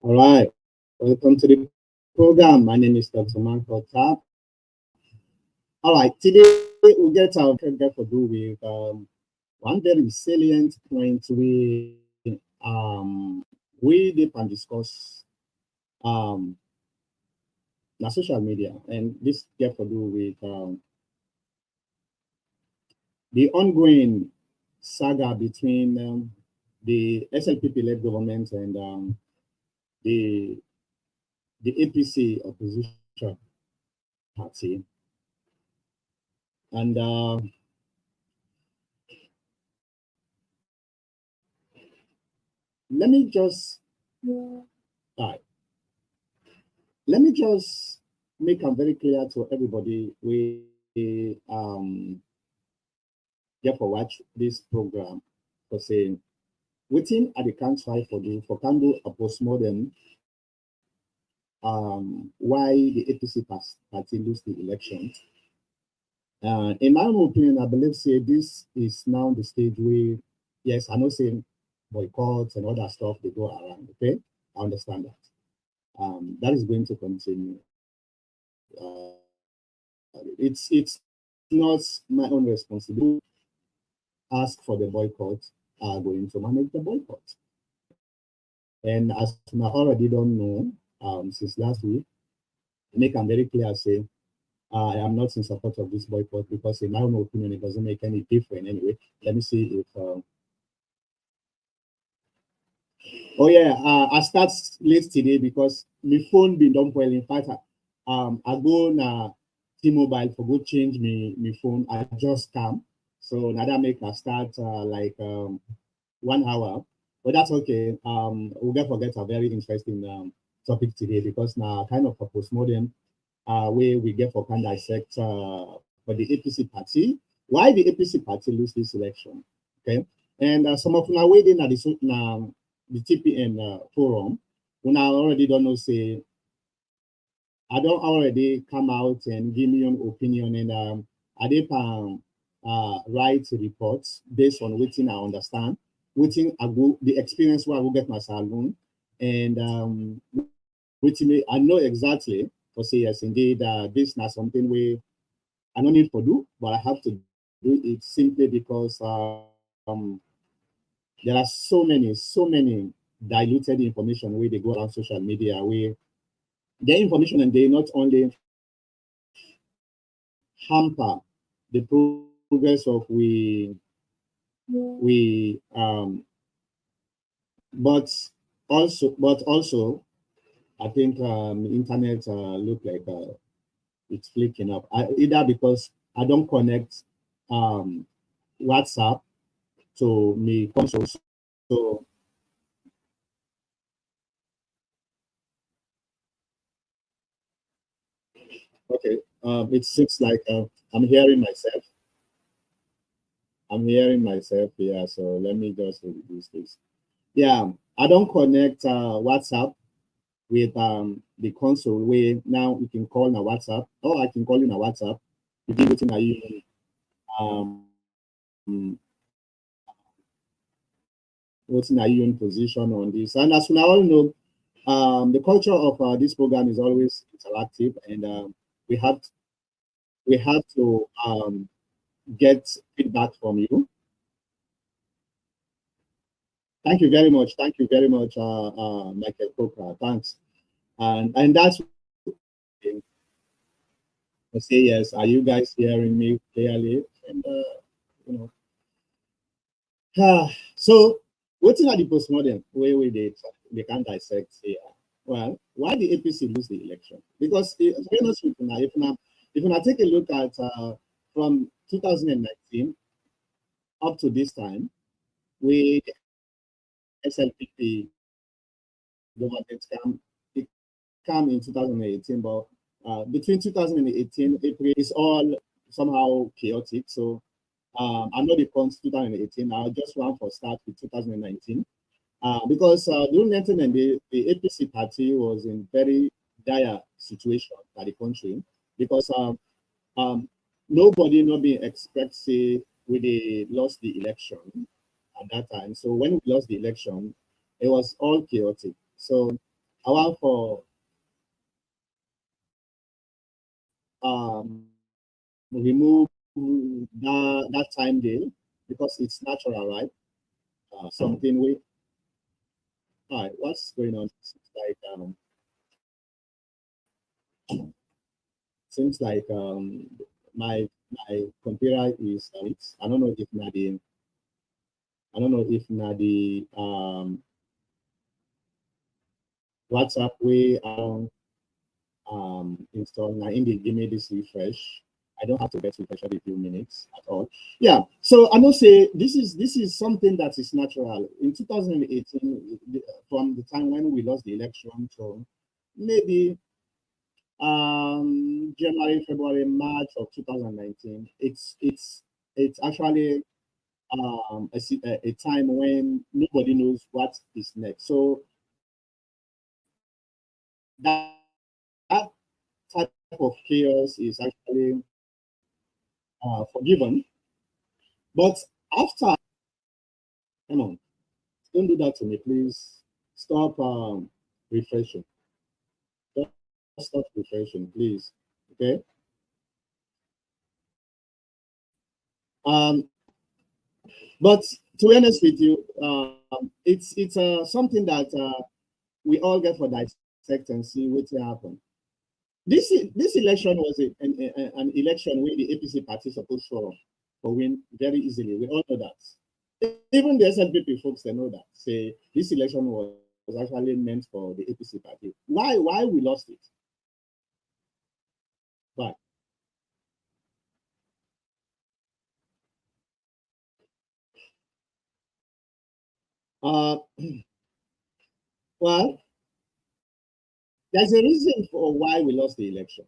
All right. Welcome to the program. My name is Dr. Manko Tap. All right. Today we get our get to do with one very salient point we deep and discuss um the social media, and this get to do with the ongoing saga between the SLPP led government and the APC opposition party. And let me just uh, let me just make it very clear to everybody we therefore watch this program for saying waiting at the can try for the for candle a postmodern why the APC party lose the election. In my own opinion, I believe say this is now the stage where yes, I know saying boycotts and all that stuff they go around. Okay, I understand that. That is going to continue. It's not my own responsibility. Ask for the boycott are going to manage the boycott. And as I already don't know, since last week, make I'm very clear say I am not in support of this boycott because in my own opinion it doesn't make any difference anyway. Let me see if oh yeah, I start late today because my phone been done well. In fact, I go na T-Mobile for go change me phone. I just come, so now that make I start like 1 hour, but that's okay. We'll get forget a very interesting topic today because now kind of a postmodern where we get for kind of dissect for the APC party. Why the APC party lose this election? Okay, and some of now waiting at the TPN forum, when I already don't know say I don't already come out and give me an opinion and I did write reports based on what I understand, what I go the experience where I will get my salon and which I know exactly for say yes indeed this is not something we I don't need to do, but I have to do it simply because there are so many diluted information where they go around social media where their information and they not only hamper the progress of we but also I think internet look like it's flicking up either because I don't connect um WhatsApp to me console. So okay, it seems like I'm hearing myself. I'm hearing myself here, so let me just reduce this. Yeah, I don't connect WhatsApp with the console where now you can call na WhatsApp or I can call you na WhatsApp. You give it in a even um what's in a even position on this. And as we all know, the culture of this program is always interactive, and we have we have to get feedback from you. Thank you very much. Thank you very much, Michael Coker. Thanks. And that's I say yes. Are you guys hearing me clearly? And you know, so what's in the postmodern way they can dissect here? Well, why the APC lose the election? Because to be honest with you now, if I take a look at from 2019 up to this time, we SLPP government it came in 2018, but between 2018 April is all somehow chaotic. So I know the comes 2018. I just want for start with 2019 because during 19 and the APC party was in very dire situation by the country because um, nobody not being expect say we they lost the election at that time. So when we lost the election, it was all chaotic. So I want for remove that time day because it's natural, right? Something we all right, what's going on? Seems like my my computer is I don't know if na I don't know if na WhatsApp way install now in the give me this refresh. I don't have to get refresh every few minutes at all. Yeah. So I must say this is something that is natural. In 2018, from the time when we lost the election to maybe January, February, March of 2019, it's actually a time when nobody knows what is next. So that type of chaos is actually forgiven. But after, come on, don't do that to me, please. Stop refreshing. Just stop refreshing, please. Okay. Um, but to be honest with you, it's something that we all get for dissect and see what will happen. This election was an election where the APC party supposed for win very easily. We all know that. Even the SLPP folks, they know that. Say this election was actually meant for the APC party. Why we lost it? Why? Uh, well, there's a reason for why we lost the election.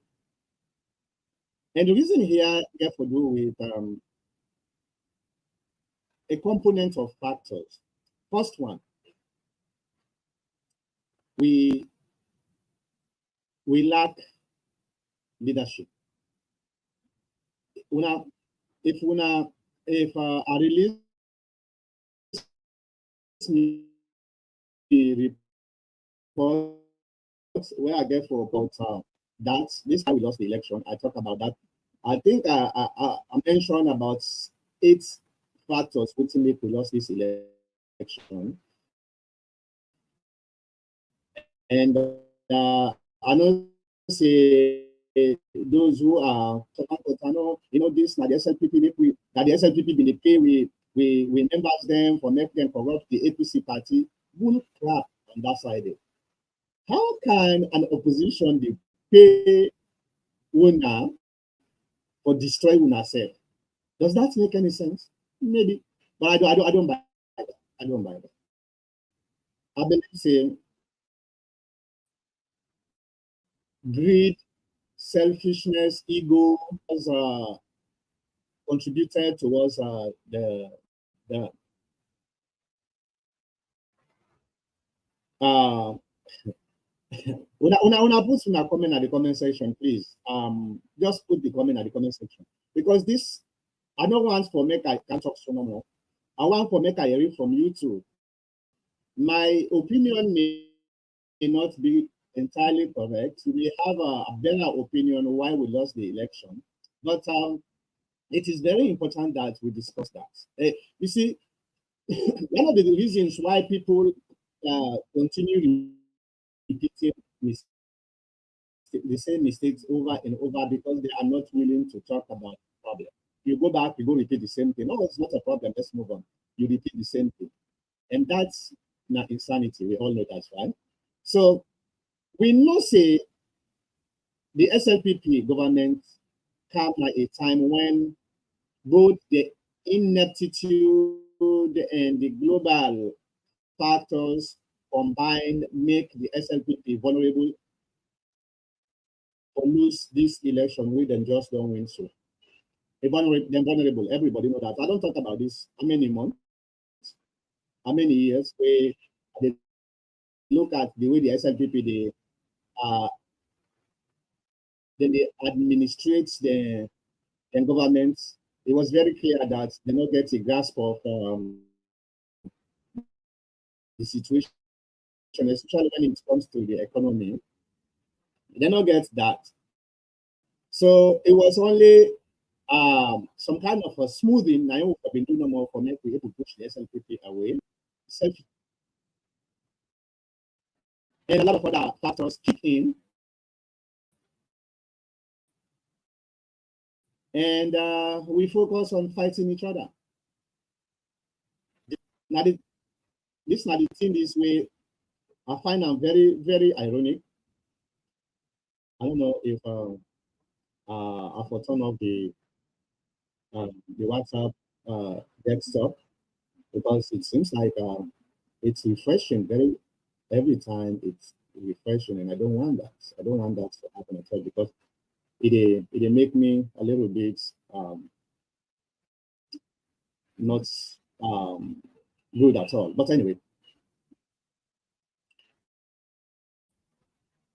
And the reason here get to do with a component of factors. First one, we we lack leadership. Una, if una, if I release the reports where I get for about that this how we lost the election. I talk about that. I think I mentioned about 8 factors which make we lost this election. And I know say those who are this now the SLPP that the SLPP been pay we members them for make them corrupt the APC party. Bull crap on that side. How can an opposition they pay una for destroy una self? Does that make any sense? Maybe, but I don't buy that. I don't buy that. I believe say greed, selfishness, ego has contributed towards the uh una put una comment at the comment section, please. Just put the comment at the comment section because this I don't want for make I can't talk so no more. I want for make I hear it from you too. My opinion may not be entirely correct. You may have a better opinion why we lost the election, but it is very important that we discuss that. You see, one of the reasons why people continue repeating the same mistakes over and over because they are not willing to talk about the problem. You go back, you go repeat the same thing. No, it's not a problem. Let's move on. You repeat the same thing. And that's not insanity. We all know that's right. So we know say the SLPP government come at a time when both the ineptitude and the global factors combined make the SLPP vulnerable to lose this election with them just don't win so. They're vulnerable. Everybody know that. I don't talk about this. How many months? How many years? They look at the way the SLPP uh they administrate the government. It was very clear that they don't get a grasp of the situation especially when it comes to the economy. They don't get that. So it was only some kind of a smoothing. Now we have been doing no more for me to push the SLPP away. Self- And a lot of other factors kick in. And we focus on fighting each other. Now, this now the thing this way, I find them very, very ironic. I don't know if I will turn off the WhatsApp desktop because it seems like it's refreshing every time it's refreshing, and I don't want that. I don't want that to happen at all because it make me a little bit not good at all. But anyway,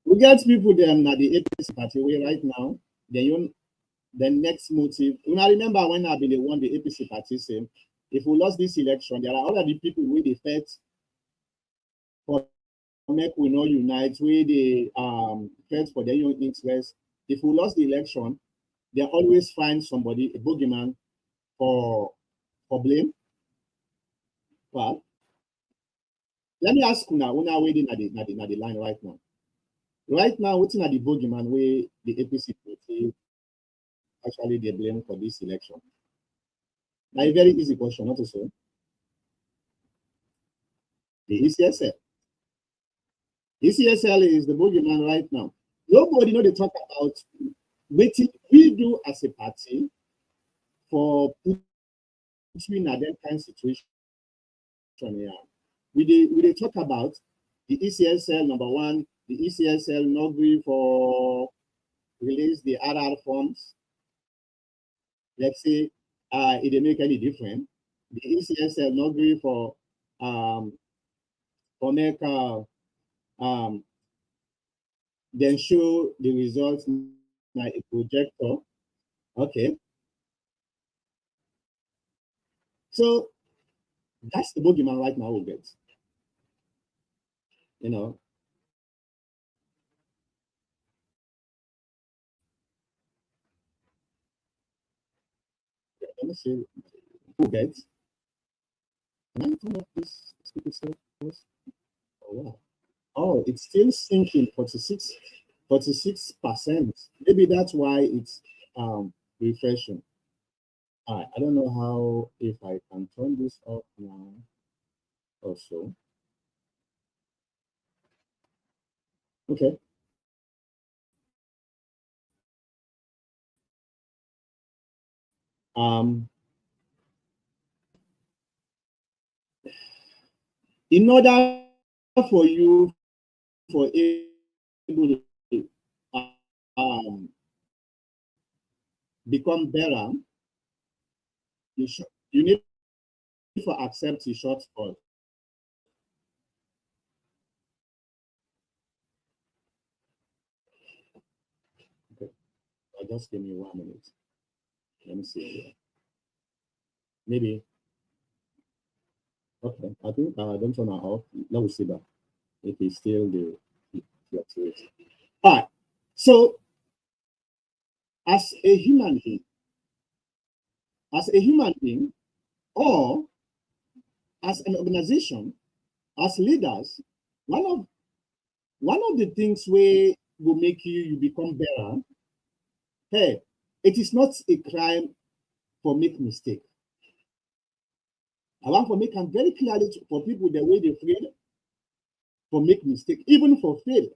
we get people them at the APC party way right now. The next motive. When I remember when I been the one the APC party saying, if we lost this election, there are already people with the fight for make we not unite, where they fight for their own interest. If we lost the election, they always find somebody, a boogeyman, for blame. But let me ask you now, una waiting at the line right now. Right now, waiting at the boogeyman where the APC party actually they blame for this election. Now, a very easy question, not to say. The ECSL. ECSL is the boogeyman right now. Nobody know they talk about waiting we do as a party for between a them kind situation. Yeah. We talk about the ECSL number one, the ECSL not agree for release the RR forms. Let's say it didn't make any difference. The ECSL not agree for make then show the results like a projector. Okay. So that's the boogeyman right now we get. You know. Let me see who gets. Can I turn off this stupid stuff? Oh wow. Oh, it's still sinking 46%. Maybe that's why it's refreshing. I don't know how if I can turn this off now also. Okay. Um in order for you for able to um become better, you need to accept your shortfall. Okay. Just give me 1 minute. Let me see here. Maybe okay. I think don't turn that off. Let me see that if it's still the fluctuation. All right. So as a human being, or as an organization, as leaders, one of the things where will make you become better. Hey, it is not a crime for make mistake. I want to make them very clearly for people the way they feel for make mistake, even for fail.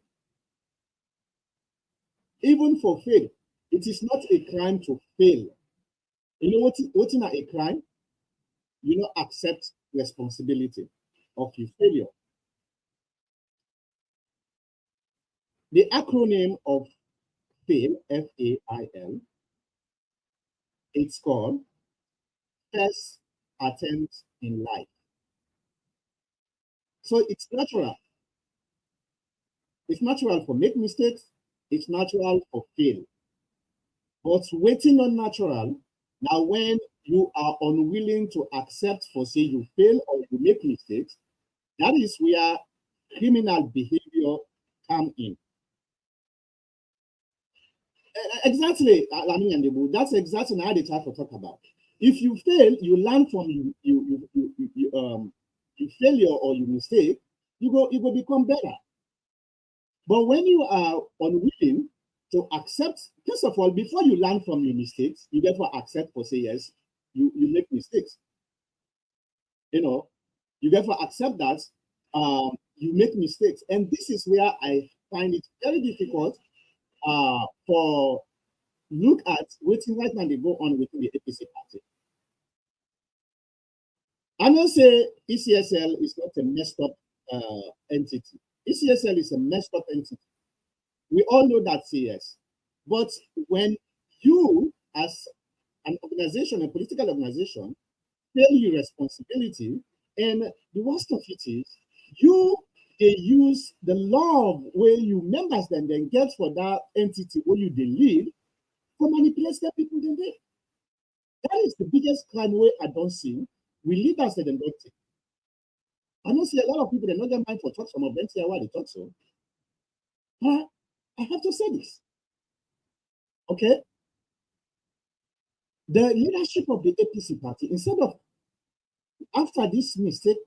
Even for fail, it is not a crime to fail. You know what's not a crime? You know, accept responsibility of your failure. The acronym of FAIL, FAIL, it's called first attempt in life. So it's natural. It's natural for make mistakes. It's natural for fail. But waiting on natural, now when you are unwilling to accept for say you fail or you make mistakes, that is where criminal behavior come in. Exactly, Lami and Debu. That's exactly how they try to talk about. If you fail, you learn from you failure or you mistake, you go become better. But when you are unwilling to accept, first of all, before you learn from your mistakes, you therefore accept for say yes, you make mistakes. You know, you therefore accept that you make mistakes, and this is where I find it very difficult for look at waiting right now they go on within the APC party. I know say ECSL is not a messed up entity. ECSL is a messed up entity. We all know that, yes. But when you, as an organization, a political organization, fail your responsibility, and the worst of it is, they use the love where you members then get for that entity where you they lead to manipulate the people then they. That is the biggest crime way I don't see. We leaders that don't take. I don't see a lot of people they not get mind for talk some of them say why they talk so. But I have to say this. Okay. The leadership of the APC party, instead of after this mistake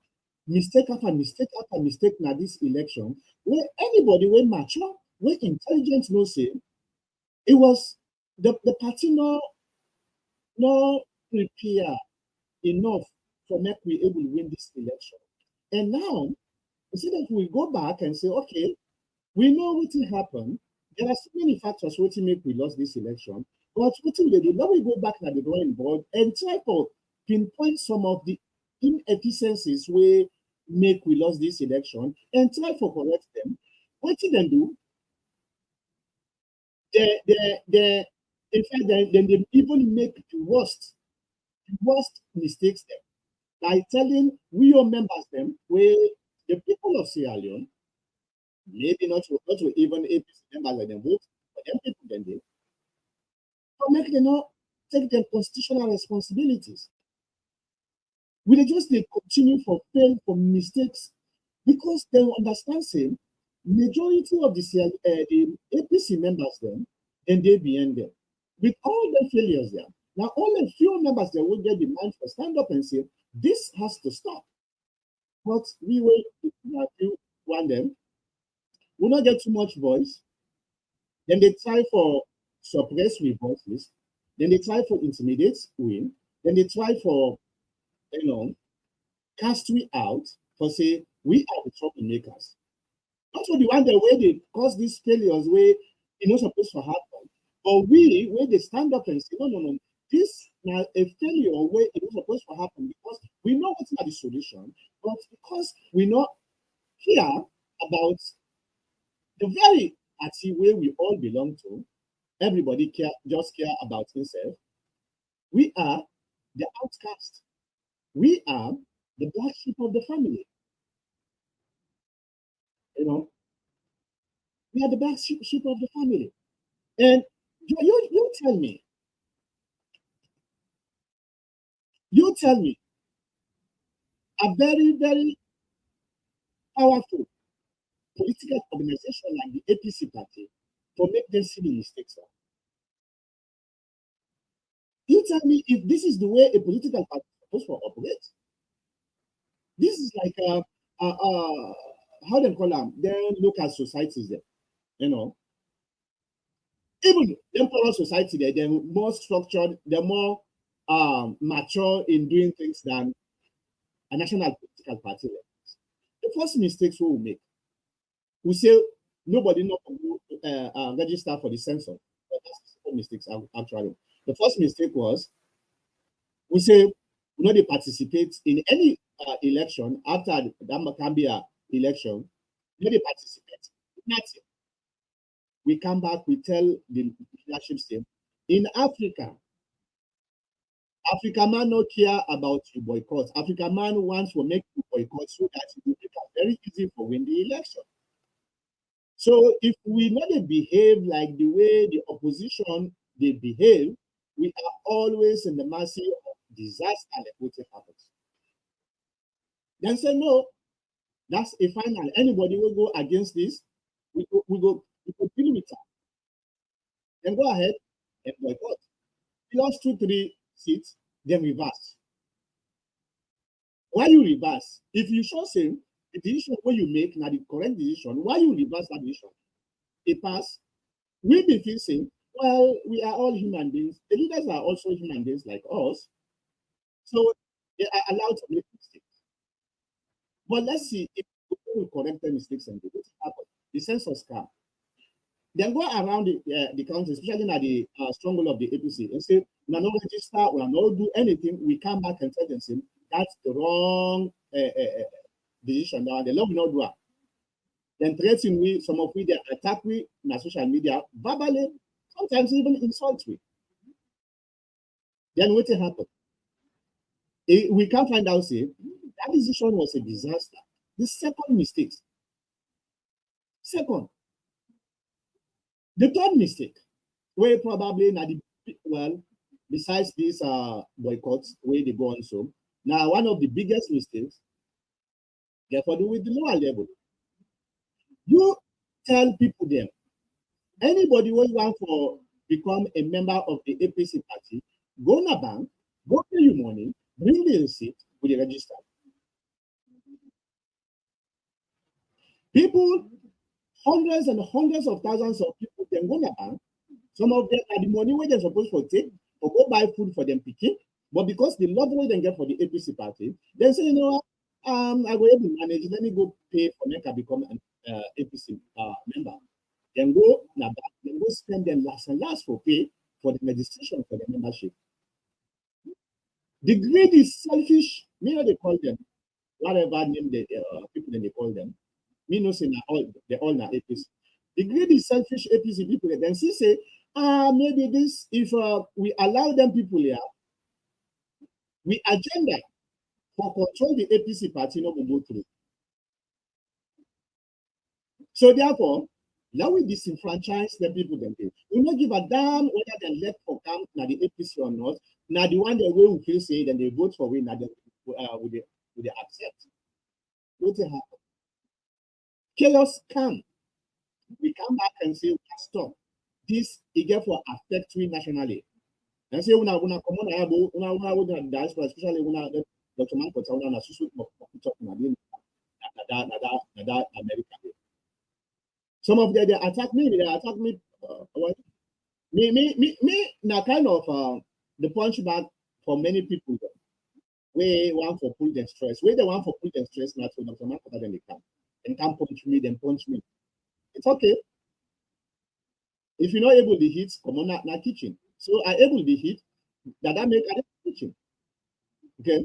after mistake now this election, where anybody were mature, where intelligent no say, it was the party no prepare enough for make we able to win this election. And now, instead of we go back and say, okay, we know what happened. There are so many factors what make we lost this election. But what they do, now we go back to the drawing board and try to pinpoint some of the inefficiencies where make we lost this election and try to correct them. What did they do? They in fact, they even make the worst mistakes them by telling we your members them where the people of Sierra Leone, maybe not to even APC members that they vote, but them people then they make them not take their constitutional responsibilities. Will they just they continue for fail for mistakes because they understand saying majority of the APC members then they behind them. With all the failures there, now only a few members that will get the mind to stand up and say, this has to stop. But we will want them, will not get too much voice. Then they try for suppress with voice list. Then they try for intimidate win. Then they try for cast we out for say we are the troublemakers. Not for the one the way they cause these failures where it's not supposed to happen. But we where they stand up and say, no, this now a failure where it was supposed to happen because we know what's not the solution, but because we not care about the very party where we all belong to, everybody just care about himself. We are the outcast. We are the black sheep of the family. We are the black sheep of the family. And you tell me, a very, very powerful political organization like the APC party for make them silly mistakes. You tell me if this is the way a political party is supposed to operate. This is like how they call them? They look at societies there, Even the emperor society there, they're more structured, they're more mature in doing things than a national political party. The first mistakes we will make, we say nobody not register for the census. But that's the mistakes actually. The first mistake was we say we know they participate in any election after the Makambia election. We know they participate. Nothing. We come back, we tell the leadership team in Africa man not care about you boycott. Africa man wants to make you boycott so that it will become very easy for win the election. So if we not behave like the way the opposition they behave, we are always in the mercy of disaster and what happens. Then say no, That's a final. Anybody will go against this, we go deal with that. Then go ahead and boycott. We lost 2, 3 seats, then reverse. Why you reverse? If you show same, the decision where you make now the correct decision, why you reverse that decision? It pass. We be facing, well, we are all human beings. The leaders are also human beings like us. So they are allowed to make mistakes. But let's see if people will correct the mistakes and do what happen. The census come. Then go around the country, especially at the stronghold of the APC, and say, we are not register, we are not do anything. We come back and tell them, say, that's the wrong decision. Now, the law will not do it. Then threaten we, some of we, they attack we on social media, verbally, sometimes even insult we. Then what will happen? We can't find out, say, that decision was a disaster. The second mistake. Second, the third mistake, where probably now the well, besides these boycotts, where they go on so now one of the biggest mistakes, therefore, do with the lower level. You tell people them, anybody who want for become a member of the APC party, go to a bank, go pay you money, bring the receipt with the register. People, hundreds and hundreds of thousands of people can go to a bank. Some of them are the money where they're supposed to take or go buy food for them picking, but because the lot what they get for the APC party, they say, you know, I will able to manage. Let me go pay for make I become an APC member. Then go now, then go spend them last and last for pay for the registration for the membership. The greed is selfish. Me know they call them whatever name the people then they call them. Me no say na all they all na APC. The greed is selfish APC people. Then she say, maybe this if we allow them people here, we agenda for control the APC party no go through. So therefore, now we disenfranchise the people them. We not give a damn whether they left for camp na the APC or not. Now the one they will feel say then they vote for we now would they accept. What will happen? Chaos come. We come back and say stop. This again for affect we nationally. And say una come on abo una diaspora, especially una Dr. Manko Tauna na susu talk na America. Some of them they attack me. Me now kind of the punchback for many people. We want for pull the stress. We the one for pull the stress not to Dr. Manko then they come. And can punch me, then punch me. It's okay. If you're not able to hit, come on na kitchen. So I able to hit that make a kitchen. Okay.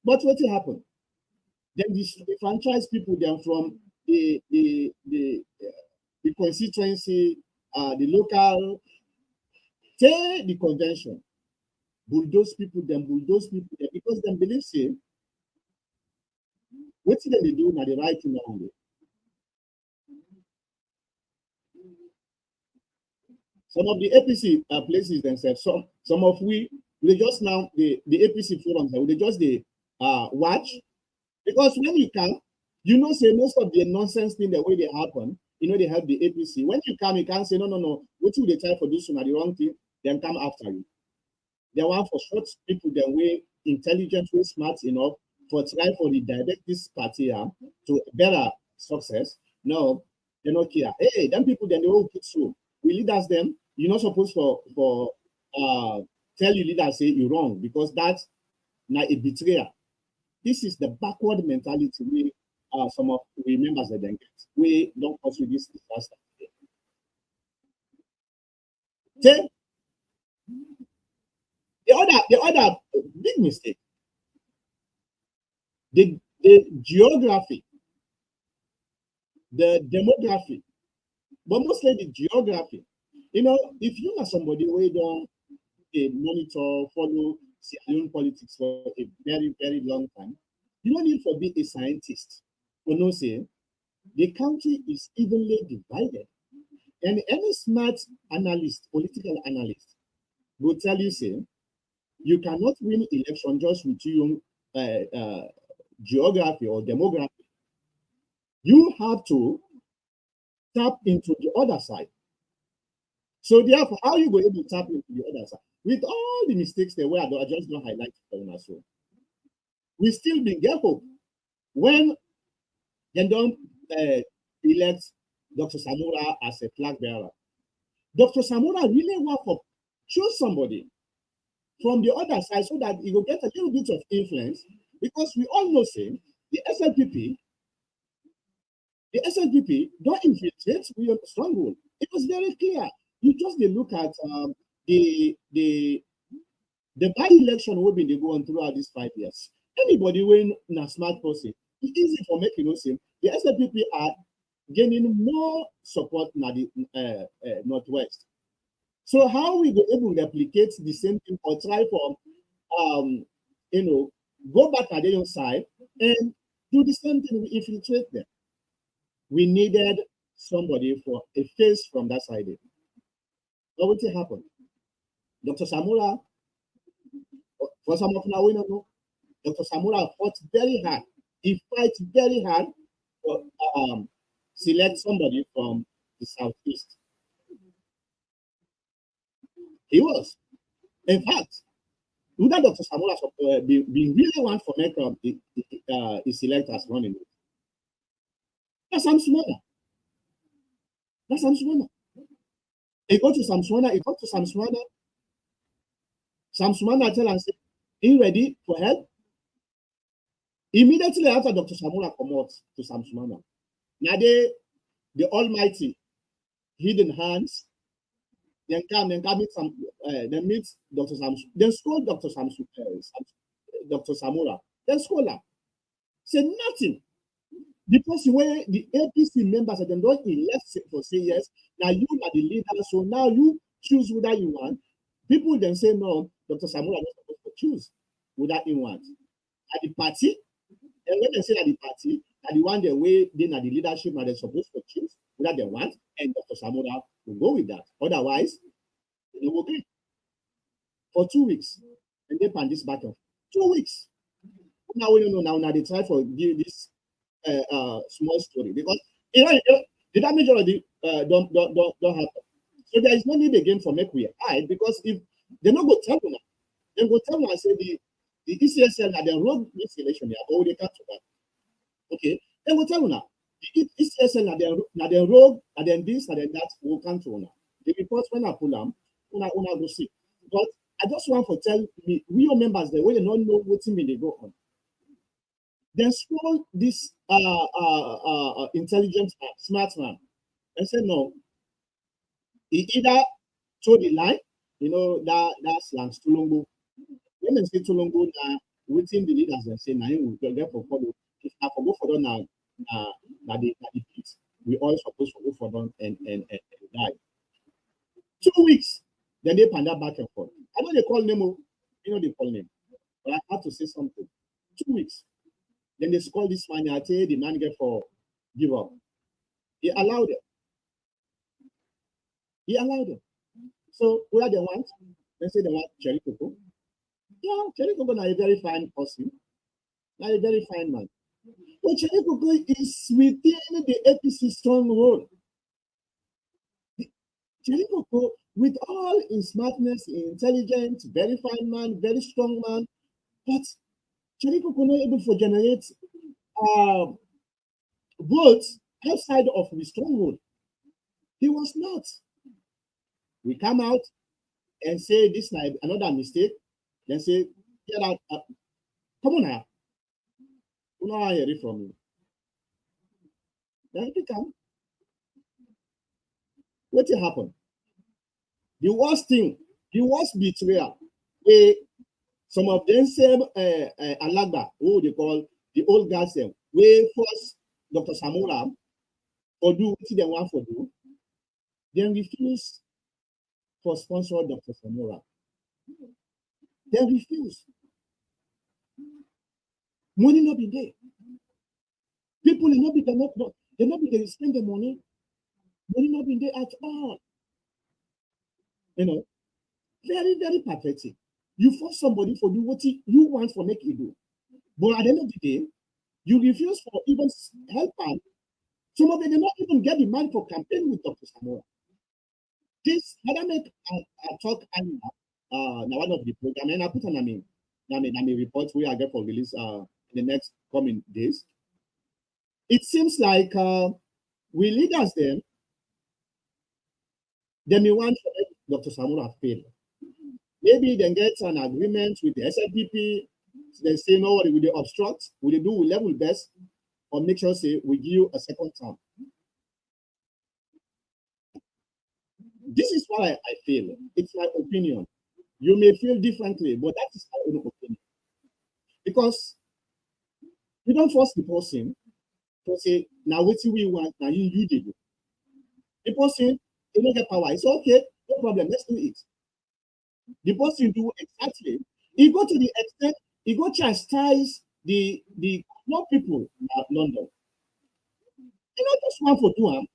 But what will happen? Then the franchise people then from the constituency, the local, say the convention, bulldoze people there, because they believe say what did they do now the right thing only. Some of the APC places themselves, some of we just now the APC forums they just they watch because when you come, you know say most of the nonsense thing the way they happen, you know they help the APC. When you come, you can't say no. What will they try for this one are the wrong thing, then come after you. They want for short people the way intelligent, way smart enough for try for the direct this party to better success. No, they not care. Hey, them people then they all put through. We leaders them, you're not supposed for tell your leaders say you're wrong because that's not a betrayal. This is the backward mentality we some of we members of them get. We don't pursue this disaster. Then the other big mistake, the geography, the demography, but mostly the geography. You know, if you are somebody who don't monitor, follow Sierra Leone politics for a very, very long time, you don't need to be a scientist. You know, say the country is evenly divided. And any smart analyst, political analyst, will tell you, say, you cannot win election just with your geography or demography. You have to tap into the other side. So therefore, how you go able to tap into the other side? With all the mistakes that were, I just don't highlight for you. So we still be careful when they don't elect Dr. Samura as a flag bearer. Dr. Samura really want to choose somebody from the other side so that he will get a little bit of influence, because we all know, say, the SLPP don't infiltrate with a stronghold. It was very clear. You just look at the by-election will be they go on throughout these 5 years. Anybody when a smart person, it's easy for making you know say the SLPP are gaining more support in the Northwest. So how we go able to replicate the same thing or try for go back at the other side and do the same thing, we infiltrate them. We needed somebody for a face from that side. What would happen? Dr. Samura, for some of now we don't know, Dr. Samura fought very hard. He fights very hard to select somebody from the southeast. He was. In fact, without Dr. Samura being really want for make his selectors running. That's Sam Sumana. That's Sam Sumana. He go to Sam Sumana. Sam Sumana tell and say, "Are you ready for help?" Immediately after Dr. Samura come out to Sam Sumana. Now the almighty hidden hands, then meet Dr. Samsu, then scold Dr. Dr. Samura, then scold her. Say nothing. The person where the APC members of them don't elect for say yes. Now you are the leader, so now you choose whether you want. People then say no, Dr. Samura is supposed to choose whether he wants. At the party, and when they say at the party, at the one the way they are the leadership, now they're supposed to choose whether they want, and Dr. Samura will go with that. Otherwise, they will be for 2 weeks, and they pan this battle. 2 weeks. Now we don't know. Now they try for give this small story, because the damage already don't happen. So there is no need again for make we hide, because if they not go tell them, then go tell them and say the ECSL that they rogue this election, they are already cut to that. Okay, then go tell them now. The ECSL that they rogue, and then this and then that will come to now. The reports when I pull them, una go see. But I just want to tell me, we members the way they don't know what they go on. Then scroll this intelligent man, smart man, and say no. He either told the lie, that slangs Tulungu. When they say Tulungu, now within the leaders and say, now you will get for follow. If I go for them now the peace, we all supposed to go for them and die. 2 weeks, then they pan that back and forth. I know they call name, they call name, but I have to say something. 2 weeks. Then they call this man, I tell you, the man get for give up. He allowed it. So where they want, they say they want Cherry Coco. Yeah, Cherry Coco is a very fine person, not a very fine man. But Cherry Coco is within the APC stronghold. Cherry Coco, with all his smartness, intelligent, very fine man, very strong man, but Cherry Coco not able to generate votes outside of the stronghold. He was not. We come out and say this is another mistake. Then say, get out. Come on now. You know how I hear it from you. Then he come. What will happen? The worst thing, the worst betrayal, some of them say Alagba, who they call the old guys, we force Dr. Samura or do what they want for do, then refuse for sponsor Dr. Samura. They refuse. Money not be there. People will not be they spend the money. Money not be there at all. Very, very pathetic. You force somebody for do what you want for make you do. But at the end of the day, you refuse for even help them Some of them did not even get the money for campaign with Dr. Samora. This Madam I talk now one of the program and I put on a report we are get for release in the next coming days. It seems like we leaders then may want Dr. Samora fail. Maybe they get an agreement with the SLPP. They say no, we will obstruct, we will do level best, or make sure say we give you a second term. This is what I feel. It's my opinion. You may feel differently, but that is my own opinion. Because you don't force the person to say, now what we want, now you did it. The person, you don't get power. It's okay, no problem, let's do it. The person do exactly. He go to the extent, he go chastise the more people in London. You know, just one for do him.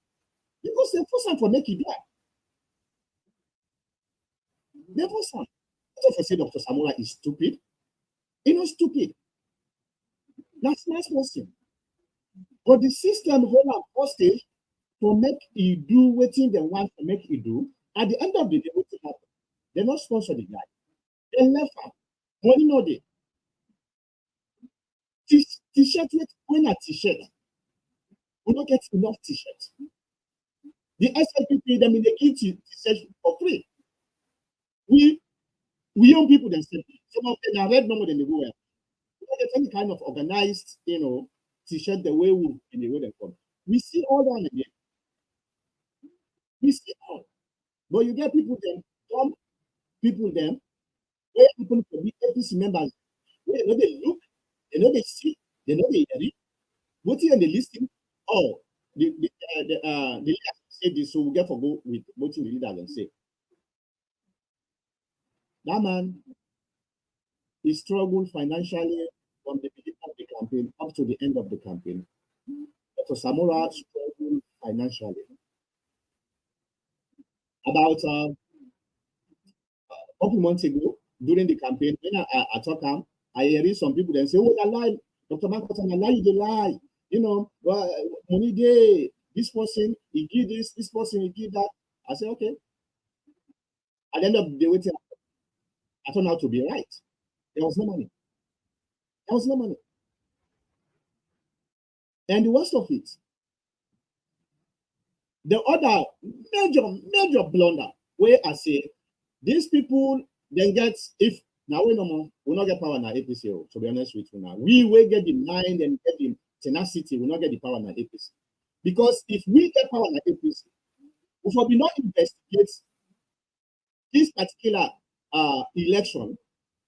Because they force him for make it die. They force him. Don't for say Dr. Samora is stupid. He's not stupid. That's nice person. But the system hold up hostage to make he do what they want to make he do. At the end of the day, what happen? They not sponsor the guy. They left him. Money no day. T-shirt when a t-shirt. We don't get enough t-shirts. The SLPP them in the give t-shirt for free. We young people themselves. Some of them are red no more than the wear. We don't get any kind of organized, t-shirt the way we in the way they come. We see all down again. We see all. But you get people them, some people them, where people can be APC members. They know they look, they know they see, they know they hear it. What in the listing? Oh, the leader say this, so we get for go with what the leader and say. That man, he struggled financially from the beginning of the campaign up to the end of the campaign. Dr. Samora struggled financially. About a couple months ago, during the campaign, when I talk him, I hear some people then say, oh, I lie, Dr. Mankotan, I lie, you lie. Money day, this person, he give this person, he give that. I say, okay. At the end of the day, I turned out to be right. There was no money. There was no money. And the worst of it, the other major blunder, where I say, these people then get, if now we no more, we not get power in our APC, to be honest with you now. We will get the mind and get the tenacity, we not get the power in our APC. Because if we get power in our APC, we will not investigate this particular election,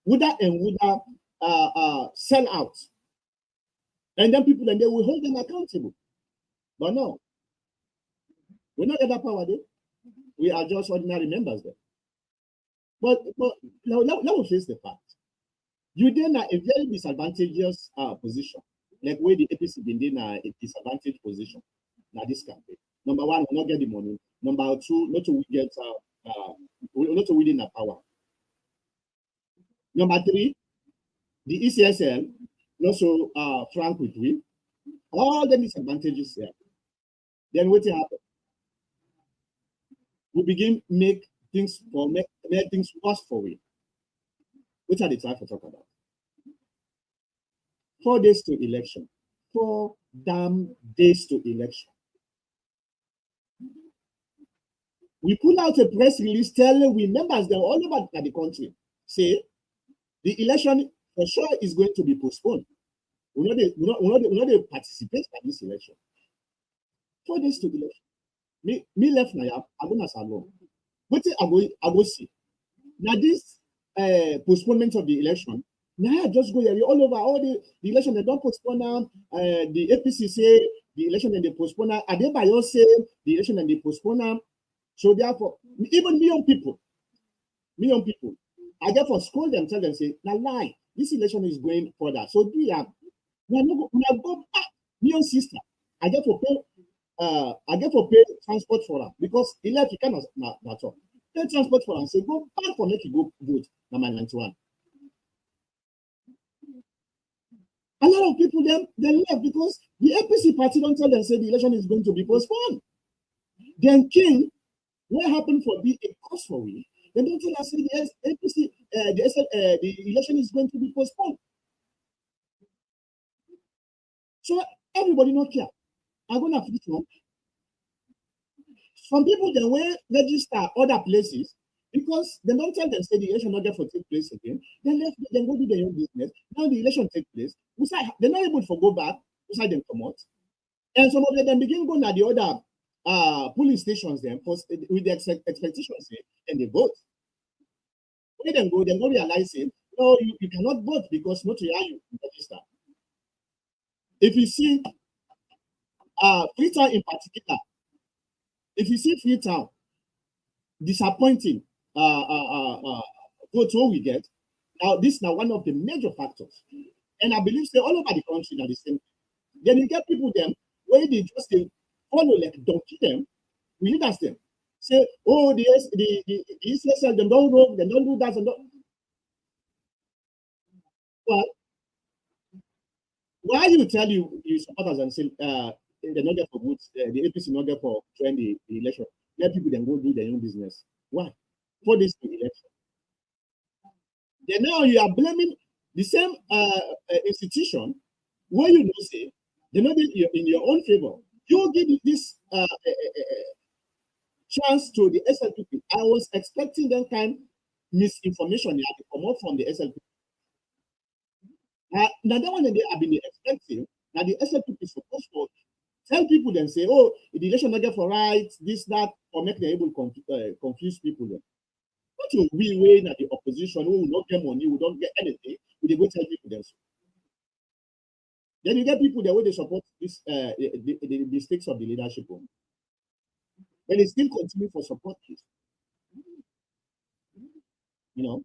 would sell out. And then people, and they will hold them accountable. But no, we not get that power there. We are just ordinary members there. But now let me face the fact. You then are a very disadvantageous position, like where the APC been in a disadvantaged position. Now this campaign. Number one, we not get the money. Number two, not to get not to within the power. Number three, the ECSL not so frank with we. All the disadvantages here. Then what happen? We begin make things worse for we. Which are the time to talk about? 4 days to election. 4 damn days to election. We put out a press release telling we members that all over the country say the election for sure is going to be postponed. We not participate in this election. 4 days to election. Me left now. I'm gonna salon. What I go see now this postponement of the election. Now just go here all over all the election. They don't postpone them. The APC say the election and they postpone them. Adebayo say the election and they postpone them. So therefore, even million people, I therefore scold them, tell them, say, now lie, this election is going further. So we are go back, million sister. I get to pay transport for them because he left, he cannot not all. Pay transport for them, say go back for make you go vote number 91. A lot of people then left because the APC party don't tell them say the election is going to be postponed. Then King, what happened for be a cause for we? They don't tell us say the APC the election is going to be postponed. So everybody not care. I'm gonna finish one. Some people then will register other places because they don't tell them say the election not get for take place again. Then let them go do their own business. Now the election take place. They're not able to go back. Beside them come out. And some of them begin going at the other polling stations then with the expectations and they vote. When they go, they go realizing, no, you cannot vote because not to how you register. If you see Freetown in particular, if you see Freetown disappointing votes what we get, now this is now one of the major factors. And I believe say all over the country are the same. Then you get people them where they just follow like donkey them, we leaders them. Say, oh, the ECSL, them don't roll, they don't do that and don't. Well, why you tell you supporters and say they're not there for votes, the APC not there for join the election. Let people then go do their own business. Why? For this election. Then now you are blaming the same institution where you know say they're not in your own favor. You give this chance to the SLPP. I was expecting that kind misinformation they had to come out from the SLPP. Now that one they have been expecting. Now the SLPP is supposed to tell people then say, oh, the election not get for right, this, that, or make them able to confuse people then. What will we win at the opposition who will not get money, who don't get anything, we go tell people then so. Then you get people the way they support this the mistakes of the leadership. Then they still continue for support this. You know.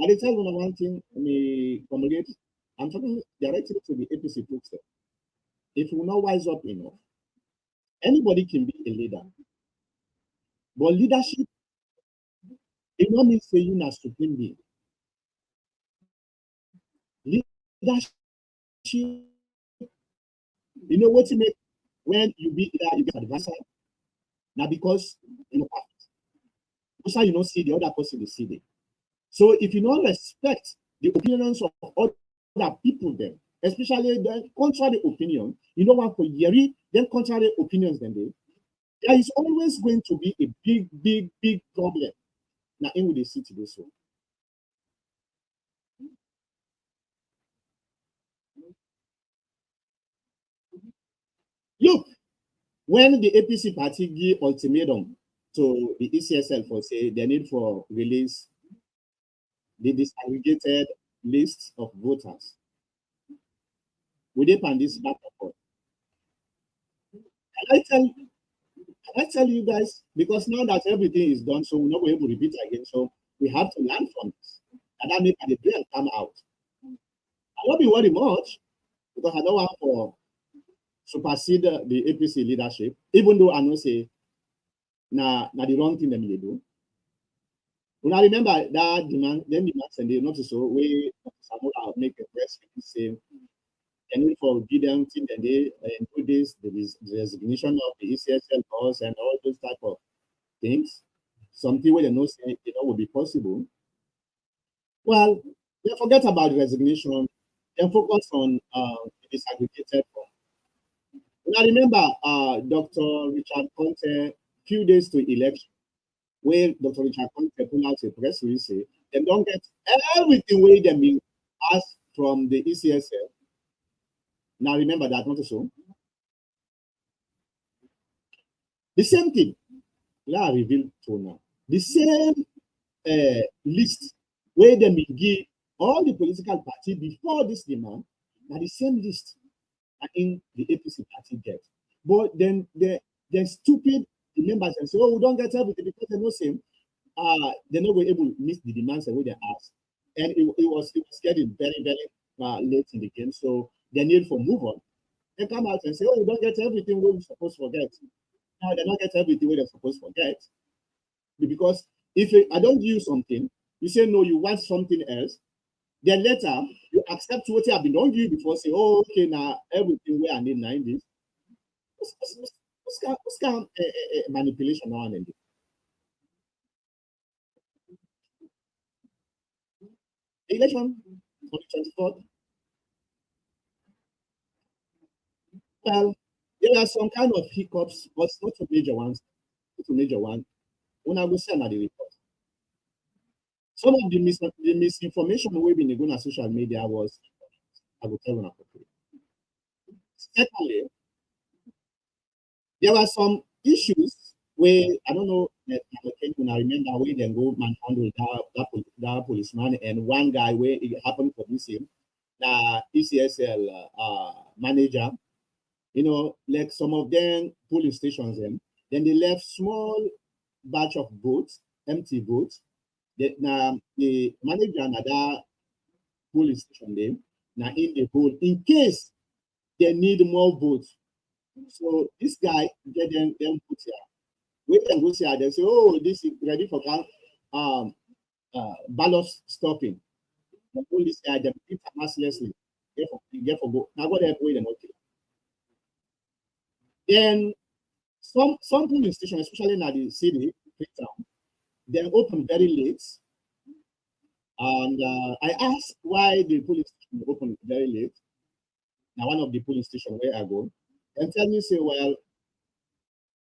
I tell you one thing, me communicate. I'm talking directly to the APC folks. If you not wise up enough, anybody can be a leader. But leadership, it not mean say you not supreme being. Leadership, you know what you make when you be leader, you get advisor. Now because you know, that's how you don't see the other person they see them. So if you don't respect the opinions of other people, then especially the contrary opinion, you know what for Yeri, then contrary opinions, then there is always going to be a big problem. Now in with the city this one. Look, when the APC party give ultimatum to the ECSL for say they need for release the disaggregated list of voters, we did pan this back and forth. Can I tell you guys, because now that everything is done, so we're not going to repeat again, so we have to learn from this. And that make the bill come out. I won't be worried much because I don't want to supersede the APC leadership, even though I know say na the wrong thing them they do. When I remember that demand, then demands and they notice so we make a press release saying and need for them thing and they do this, the resignation of the ECSL boss and all those type of things. Something where they know say will be possible. Well, they forget about the resignation and focus on the disaggregated form. When I remember Dr. Richard Conte, few days to election, where Dr. Richard Conte put out a press release, say they don't get everything where they been asked from the ECSL. Now remember that, not so. The same thing, I reveal to now. The same list where they will give all the political party before this demand, now the same list in the APC party get. But then they're stupid the members and say, oh, we don't get everything because they're not same. They're not able to meet the demands and what they asked. And it was getting very late in the game. So they need for move on. They come out and say, oh, we don't get everything we're supposed to forget. Now they don't get everything where they're supposed to forget. Because if I don't do something, You say no, you want something else. Then later, you accept what you have been done you before, say, oh, okay, now everything we are need now in this. What's kind of manipulation now and then? Election on the 24th. Well, there are some kind of hiccups, but not a major ones. Not a major one. When I go send the report. Some of the misinformation we've been going on social media was, I will tell you. Secondly, there were some issues where I don't know. I remember where they go manhandle that policeman and one guy where it happened for this him, the ECSL manager. You know, like some of them police stations, then they left small batch of boats, empty boats. Now the manager another police station them now in the boat in case they need more boats. So this guy get them put here. When them go here, they say, oh, this is ready for ballast stopping. The police here, they beat mercilessly. Get for go. Now what they way them okay. Then some police station, especially in the city, town, they open very late. And I asked why the police station open very late. Now one of the police station where I go, and tell me say, well,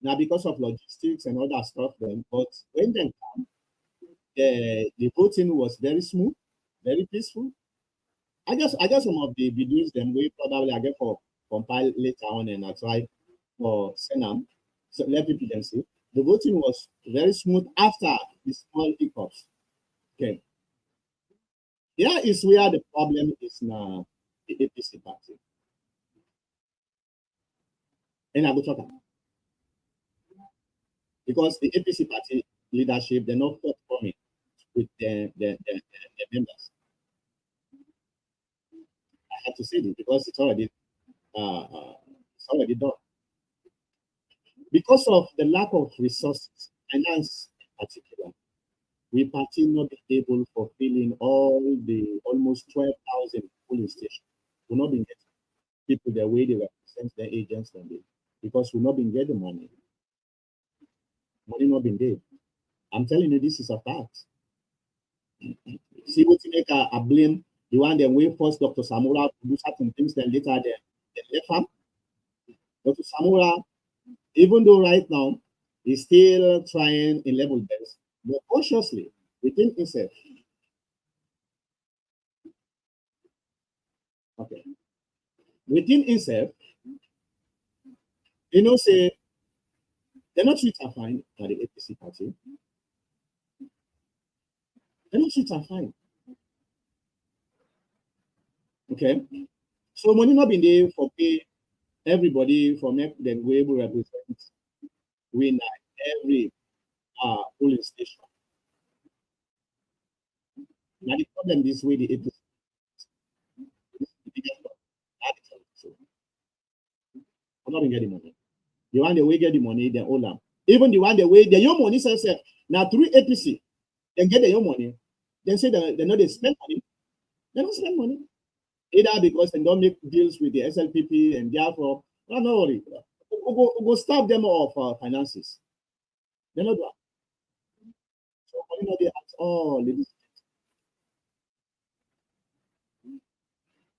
now because of logistics and all that stuff, then but when they come, the voting was very smooth, very peaceful. I guess some of the videos then we probably I get for compile later on and I try for Senam. So let people then see. The voting was very smooth after the small hiccups. Okay. Here is where the problem is now the APC party. And I will talk about because the APC party leadership, they're not forthcoming with the members. I have to say this because it's already done. Because of the lack of resources, finance in particular, we party not be able for filling all the almost 12,000 polling stations. We're not being getting people the way they represent their agents and they, because we're not being getting money. Money not being there. I'm telling you, this is a fact. See what you make a blame the one then we force Dr. Samura to do certain things, then later they left him. Dr. Samura, even though right now he's still trying in level best, but consciously within himself. Okay. Within himself, you know, say they're not treated fine by the APC party. They're not treated fine. Okay. So money not been there for pay everybody for make them we able represent win every polling station. Now the problem this way the APC I'm not get the money. The one the way get the money, they own them. Even the one the way the your money self now through APC, they get their money. Then say they know they spend money. They don't spend money. Either because they don't make deals with the SLPP and therefore, no worry. We'll stop them off finances. They're not doing. So money not there at all.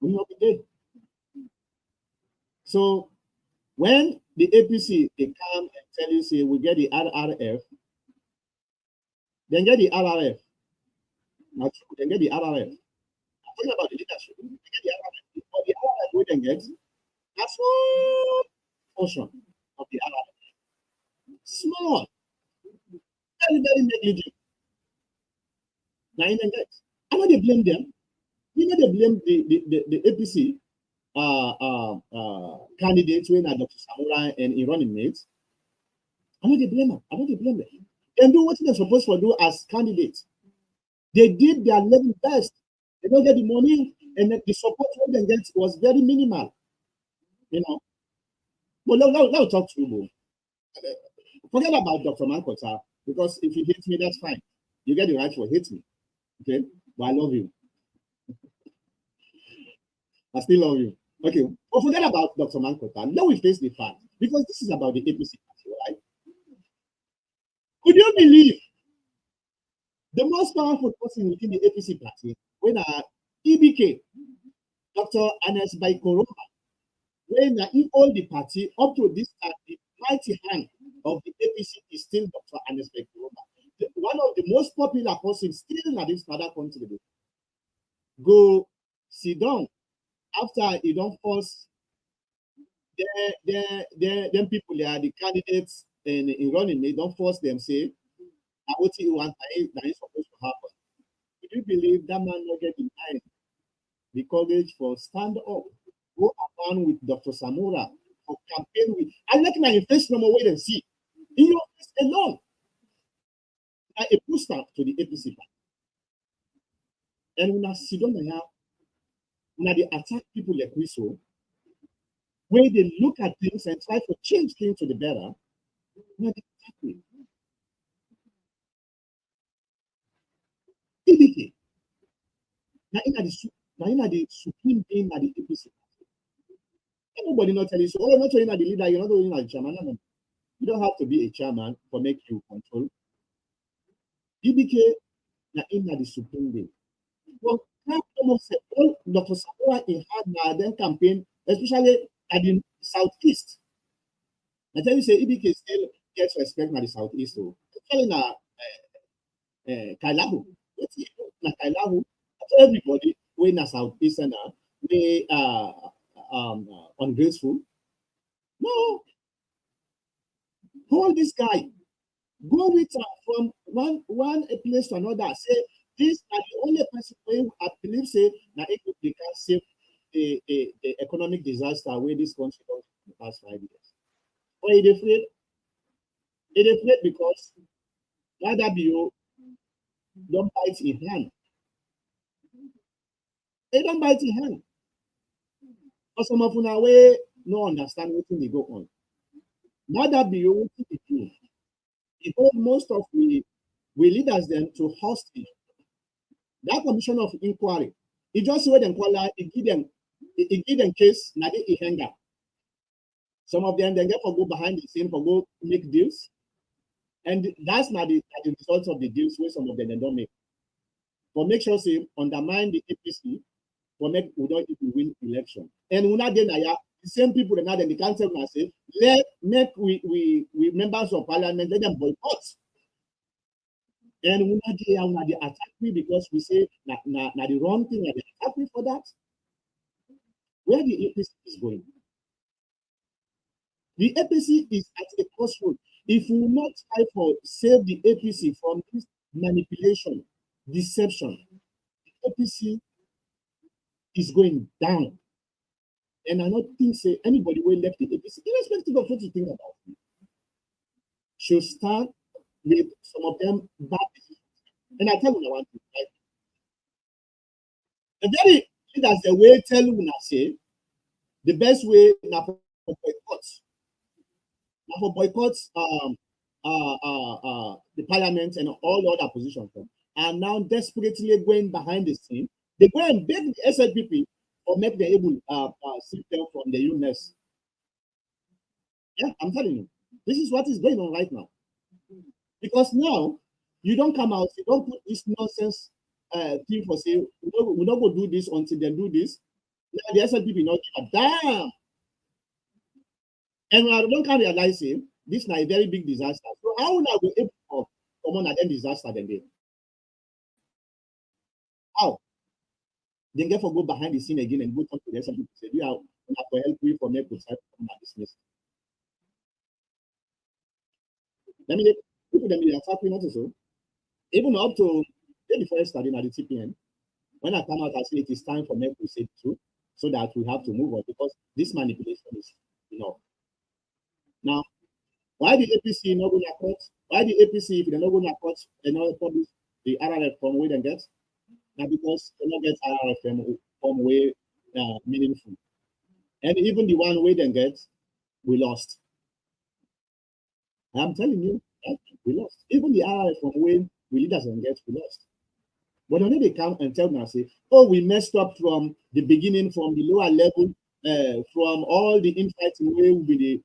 Money not there. So when the APC they come and tell you say we get the RRF, then get the RRF. Now then get the RRF. I'm talking about the leadership. They get the RRF. But the RRF we then get that's one portion of the RRF. Small, very, very negligent. Now in get. I know they blame them. You know they blame the APC candidates when Dr. Samurai and his running mates. I know they blame them. I know they blame them. And do what they're supposed to do as candidates. They did their level best. They don't get the money, and the support they get was very minimal. You know. But let talk to you, bro. Forget about Dr. Mankota, because if you hate me, that's fine. You get the right to hate me. Okay, but I love you. I still love you. Okay, but forget about Dr. Mankota. Now we face the fact because this is about the APC party, right? Could you believe the most powerful person within the APC party when EBK, Dr. Anes Baikoroma, when he hold the party up to this time, the mighty hand of the APC is still Dr. Anes Baikoroma. One of the most popular persons still in this father country. Go sit down after he don't force them people, they are the candidates in running, they don't force them, say, what you want, that is supposed to happen. Would you believe that man not get behind the courage for stand up, go around with Dr. Samura, or campaign with, I like my face no more wait and see. In your face alone, like a booster to the APC. And when I sit down here, when they attack people like we so, where they look at things and try to change things to the better, when they attack me. EBK, now in the supreme being at the APC. Everybody not telling you, so, oh, not telling you the leader, you're not telling you the chairman. No. You don't have to be a chairman for make you control. EBK, now in the supreme being. Well, almost all Dr. Sakura in had now then campaign, especially at the southeast. I tell you, say EBK still gets respect at the southeast. So, especially na Kailahu. Na Kailahu, everybody we na southeast and we ungrateful. No, hold this guy. Go with from one place to another. Say this are the only person where I believe say that they can save the economic disaster where this country was in the past 5 years. Or it afraid? It afraid because rather BO don't bite in hand. They don't bite in hand. For some of una way no understand what they go on. Rather BO what they do. It hold most of we leaders them to hostage. That commission of inquiry, it just wait and call out, it give them case, now they hanger. Some of them then get for go behind the scene for go make deals. And that's not the result of the deals where some of them don't make. For make sure say undermine the APC, for make we don't even win election. And we not then the same people that now then the council now say, make we members of parliament, let them boycott. And we attack me because we say na the wrong thing, and they attack me for that. Where the APC is going? The APC is at a crossroad. If we will not try for save the APC from this manipulation, deception, the APC is going down. And I don't think say anybody will left the APC, irrespective of what you think about it, should start with some of them bad decisions. And I tell you one thing, right? The very leaders the way tell you now say the best way now for boycotts. Now for boycotts the parliament and all other positions are now desperately going behind the scene. They go and beg the SLPP or make them able sit them from the illness. Yeah, I'm telling you, this is what is going on right now. Because now you don't come out, you don't put this nonsense thing for say we don't go do this until they do this. Now the SLPP not give a damn. And I don't can realize it, this is a very big disaster. So how will I be able to come on and disaster then they? How? Then get for go behind the scene again and go talk to the SLPP say, we have to help you for make good side from that business. Let me people them they attack me not so. Even up to before I studied at the TPN, when I come out, I say it is time for me to say the truth so that we have to move on because this manipulation is enough. Now, why the APC not going to court? Why the APC, if they're not going to court, they not publish the RRF from where they get? Now, because they not get RRF from way meaningful. And even the one way they get, we lost. I'm telling you, we lost. Even the RRF from where we leaders and get, we lost. But when they come and tell me, I say, oh, we messed up from the beginning, from the lower level, from all the infighting way we'll be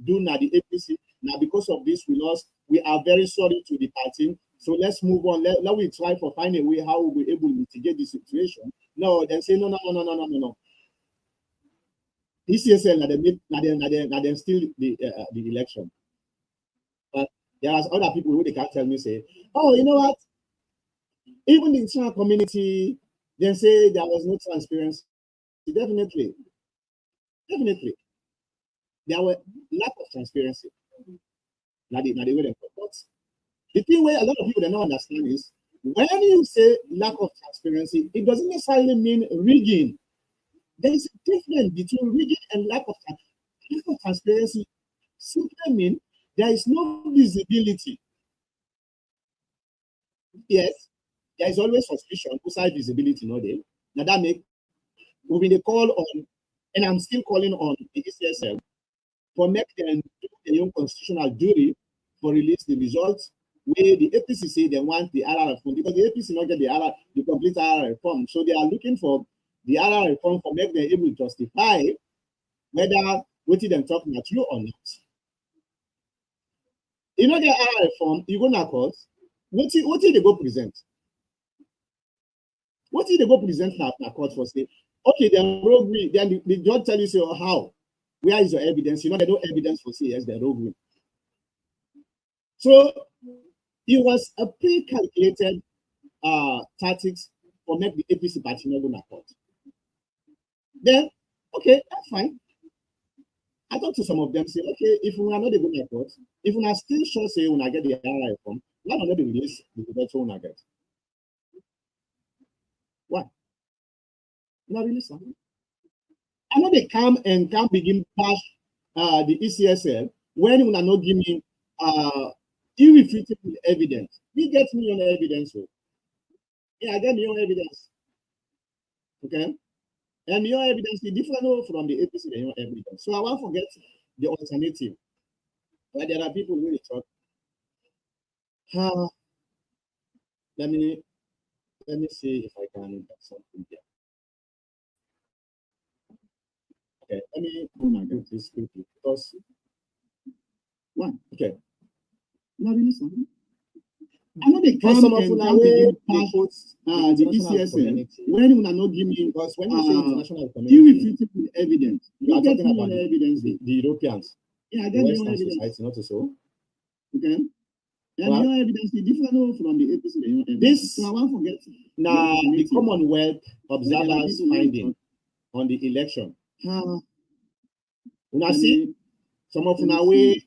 doing at the APC. Now, because of this, we lost. We are very sorry to the party. So let's move on. Let we try for find a way how we'll be able to mitigate the situation. No, then say no. ECSL now they still the election. But there are other people who they can tell me say, oh, you know what? Even the international community, they say there was no transparency. Definitely. There were lack of transparency. Now they way they but the thing where a lot of people don't understand is when you say lack of transparency, it doesn't necessarily mean rigging. There is a difference between rigging and lack of transparency. Simply mean there is no visibility. Yes, there is always suspicion beside visibility, no day. Now that make we've been call on, and I'm still calling on the ECSL for make them do their own constitutional duty for release the results where the APC say they want the RR reform because the APC not get the complete RR reform. So they are looking for the RR reform for make them able to justify whether what them talking at you or not. You know the RR reform, you go to court, what did they go present? What did they go present now court for say, okay, then robbery, then the judge tell you say, oh, how? Where is your evidence? You know, there's no evidence for say yes, they're robbery. So it was a pre-calculated tactics for make the APC party not go to court. Then, okay, that's fine. I talked to some of them, say, okay, if we are not going to court, if we are still sure say when I get the RI reform, why not the release the virtual when I get? Why? Not release something. I know they come and can't begin bash the ECSL when you are not giving irrefutable evidence. We get me on evidence. So. Yeah, I get me on evidence. Okay? And your evidence is different from the APC than your evidence. So I won't forget the alternative. But there are people who really talk. Let me see if I can get something here. Okay, let me get this quickly because one. Okay. Now listen. I know the come and pass the ECSL when you are not giving because when you say international community, irrefutable evidence. You are talking about the evidence, the Europeans. Yeah, I get the Western society, not so. Okay. And well, your evidence is different from the APC. This so I won't forget. Now the Commonwealth observers finding on the election. When I see some of them away,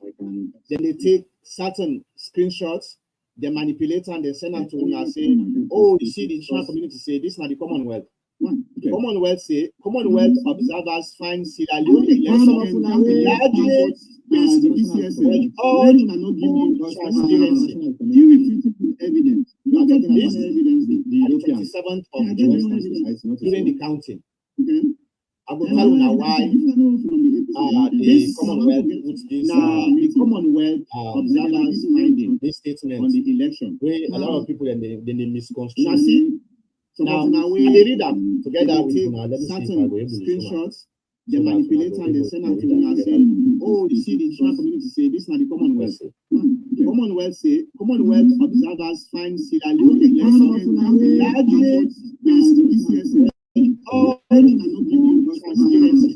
then they take certain screenshots, they manipulate and they send them to una say, oh, you see the international community say this is not the Commonwealth. Okay. Commonwealth observers find Sierra Leone election largely based on all transparency. Evidence. This the 27th of June during the counting. I will tell you why the Commonwealth puts this the Commonwealth observers finding this statement on the election where a lot of people then they misconstrue. So now we read them together with certain screenshots, they manipulate and they send them to us saying, oh, you see the international community say this is not the Commonwealth. Commonwealth observers find Sierra Leone election largely based on ECSL. All transparency.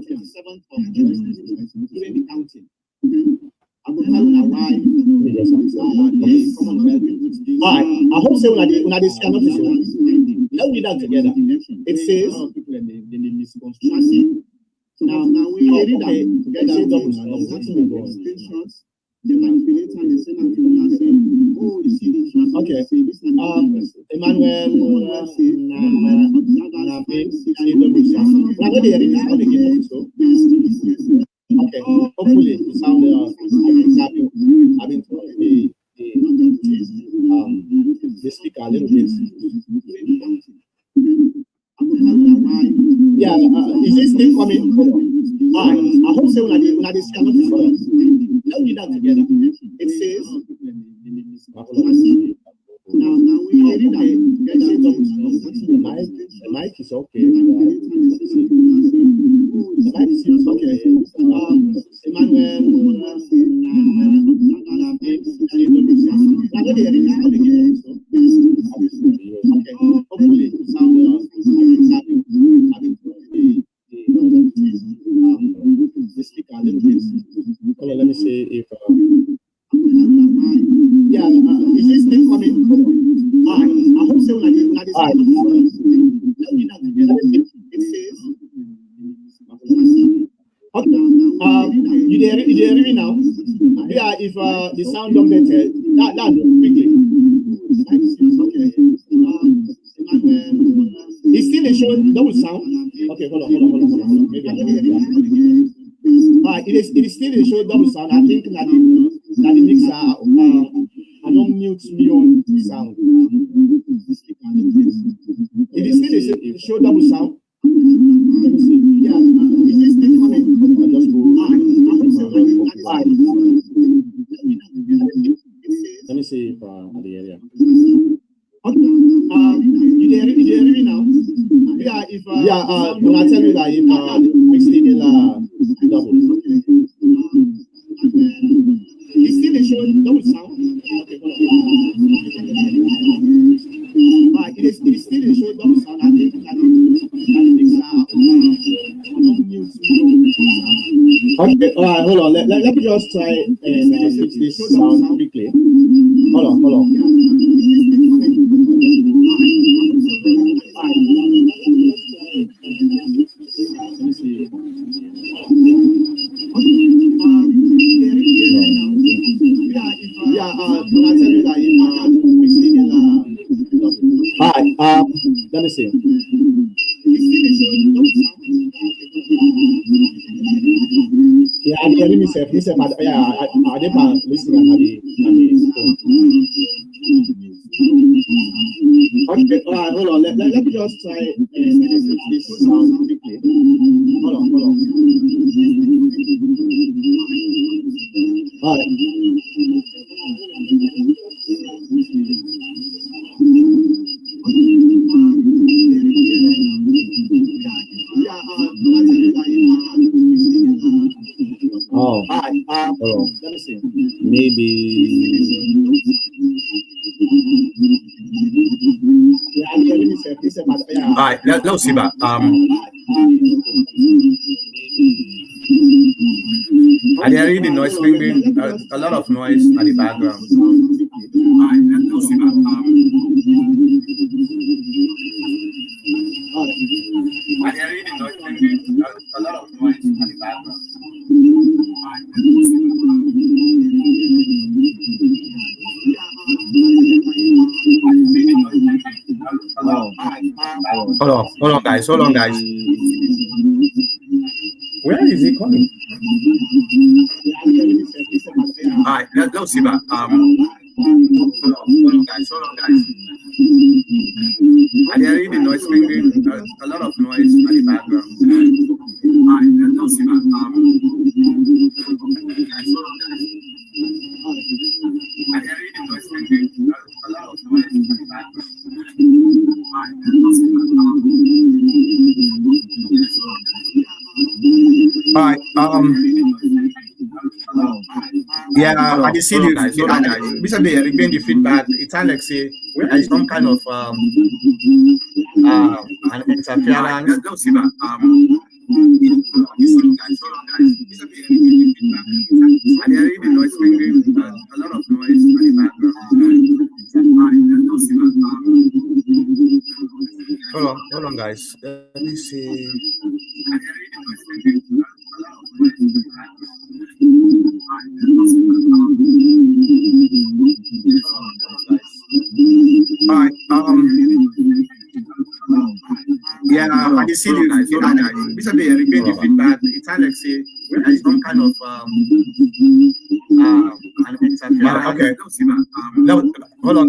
The 7th of June during the counting. I will tell you why the Commonwealth puts this. I hope so when they see another issue. Let's read that together. It says now we read that together. Screenshots. The manipulator and the senator are saying, oh, you see the okay. Emmanuel okay, hopefully you sound happy. I've been told the speaker a little bit. Yeah, is this still coming? I hope so when I see another. Let's read that together. It says Now we did the mic is okay. The mic seems okay. Emmanuel, okay. Hopefully, sound the speaker a little bit. Okay, let me see if yeah, is this thing coming? I hope so. It says okay. You hear me now? Yeah, if the sound don't get that quickly. Okay. It's still a show double sound. Okay, hold on. Maybe it is still a show double sound. I think that the mixer I don't mute me on sound. It is still a show double sound. Let me see. Yeah, is this thing coming? I'll just go. Let me see if at the area. Okay. You hear me now? Yeah, if when I tell you that if it's still double. It's still a show double sound. Okay, it is still a show double sound. I think that okay, all right, hold on. Let me just try and fix this sound quickly. Hold on. Let me see. Yeah, I didn't myself. Yeah, I didn't listen at the okay, all right, hold on. Let me just try and fix this sound quickly. Hold on. All right. Oh, let me see. Maybe. Yeah, all right, let's see that. Are there really noise bringing a lot of noise at the background? All right, let's see that. Are there really noise bringing a lot of noise at the background? Hold on, guys. Where is it coming? All right, let's see that. Hold on, guys. Are there really noise bringing a lot of noise at the background? All right, let's see that. All right. Yeah, I can see the guys. Basically, again, the feedback. It's like say there is some kind of an interference. Don't see that. And there is noise bringing a lot of noise at the background. Hold on, guys. Let me see. All right. Yeah, I can see the guys. Basically, again, the feedback. It's like say there is some kind of an interference. Okay. Hold on,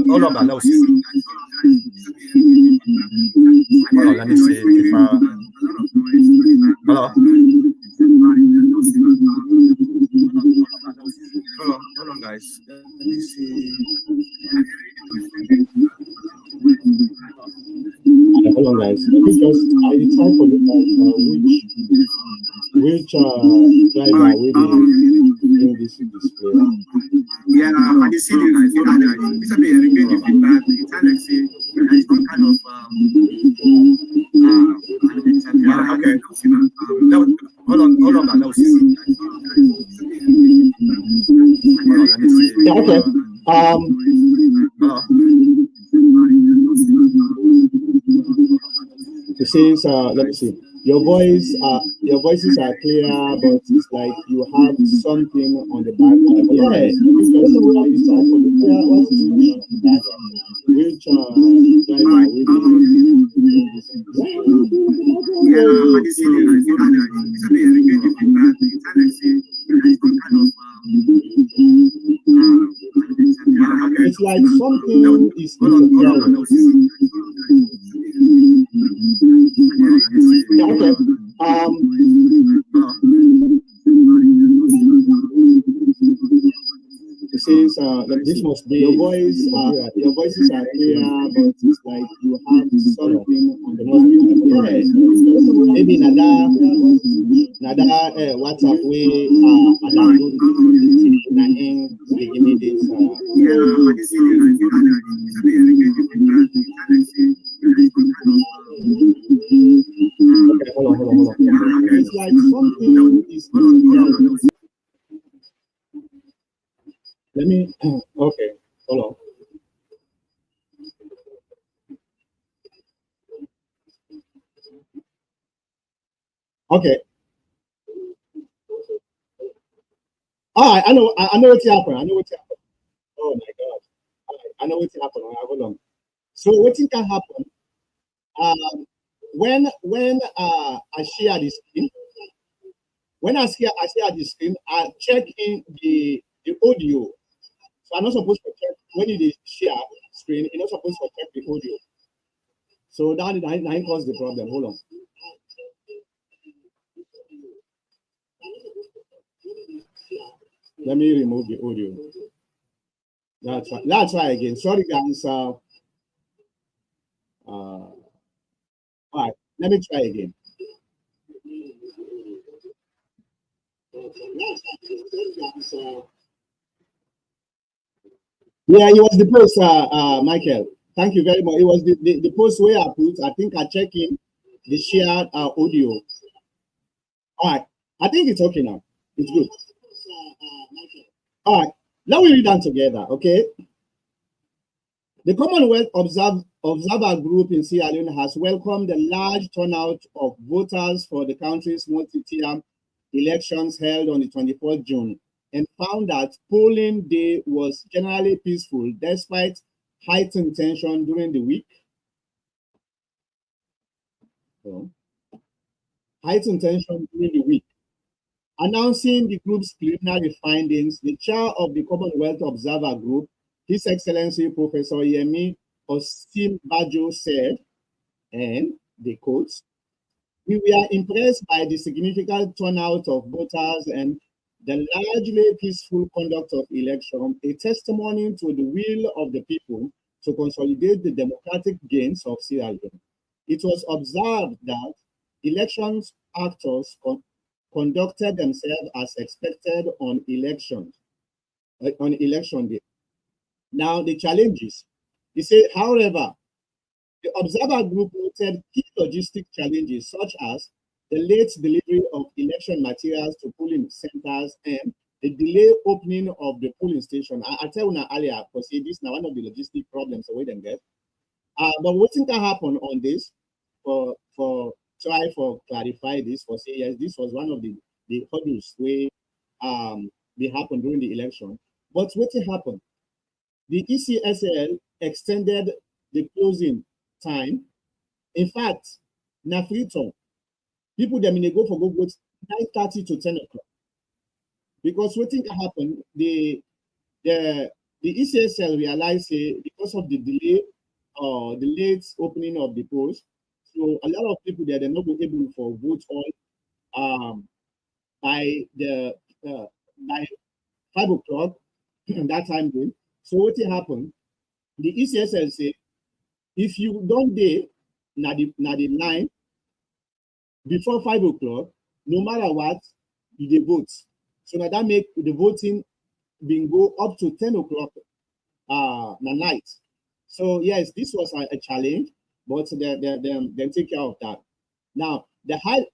let's see. Hold on, let me see if hello. Hold on, guys. guys. Let me see. Hold on, guys. Let me just I try to look at which driver will bring this display. Yeah, I can see the it's a bit really bad. It's like say it's some kind of okay. Hold on, that was let me see. Yeah, okay. It says, let me see. Your voices are clear, but it's like you have something on the back. Yeah, which driver will it's like something is interfering. Yeah, okay. It says, this must be your voices are clear, but it's like you have something on the back. Maybe nada WhatsApp way they give me this okay, hold on. It's like something is let me okay, hold on. Okay. I know what happened. Oh my god. I know what happened. Hold on. So what can happen when I share the screen, when I share the screen, I check in the audio. So I'm not supposed to check when it is share screen, you're not supposed to check the audio. So that causes the problem. Hold on. Let me remove the audio. That's why again. Sorry guys. All right, let me try again. Yeah, it was the post, Michael. Thank you very much. It was the post where I put, I think I check in the shared audio. All right, I think it's okay now. It's good. All right, let me read that together, okay? The Commonwealth Observer Group in Sierra Leone has welcomed a large turnout of voters for the country's multi-term elections held on the 24th June and found that polling day was generally peaceful despite heightened tension during the week. Announcing the group's preliminary findings, the chair of the Commonwealth Observer Group, His Excellency Professor Yemi Osinbajo said, and the quotes, "We were impressed by the significant turnout of voters and the largely peaceful conduct of election, a testimony to the will of the people to consolidate the democratic gains of Sierra Leone. It was observed that elections actors conducted themselves as expected on election day. Now the challenges. He said, however, the observer group noted key logistic challenges such as the late delivery of election materials to polling centers and the delay opening of the polling station. I tell you earlier, because this is now one of the logistic problems we then get. But what can happen on this for try for clarify this for say yes, this was one of the hurdles where they happened during the election. But what happened? The ECSL extended the closing time. In fact, Nafrito, people them go for go vote 9:30 to 10 o'clock. Because what can happen, the ECSL realized because of the delay or the late opening of the polls, so a lot of people they're not able for vote all by 5 o'clock. that time then. So what happened? The ECSL say if you don't dey na the line before 5 o'clock, no matter what, you dey vote. So now that make the voting been go up to 10 o'clock na night. So yes, this was a challenge, but they take care of that. Now they highlight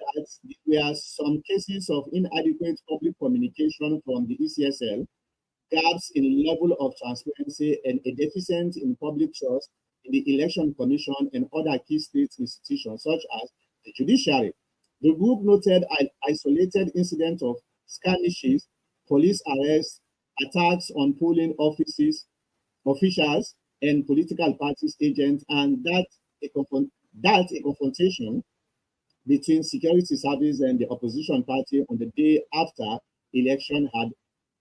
that there were some cases of inadequate public communication from the ECSL, gaps in level of transparency, and a deficit in public trust in the Election Commission and other key state institutions, such as the judiciary. The group noted isolated incidents of skirmishes, police arrests, attacks on polling officials, and political parties agents, and that a confrontation between security service and the opposition party on the day after election had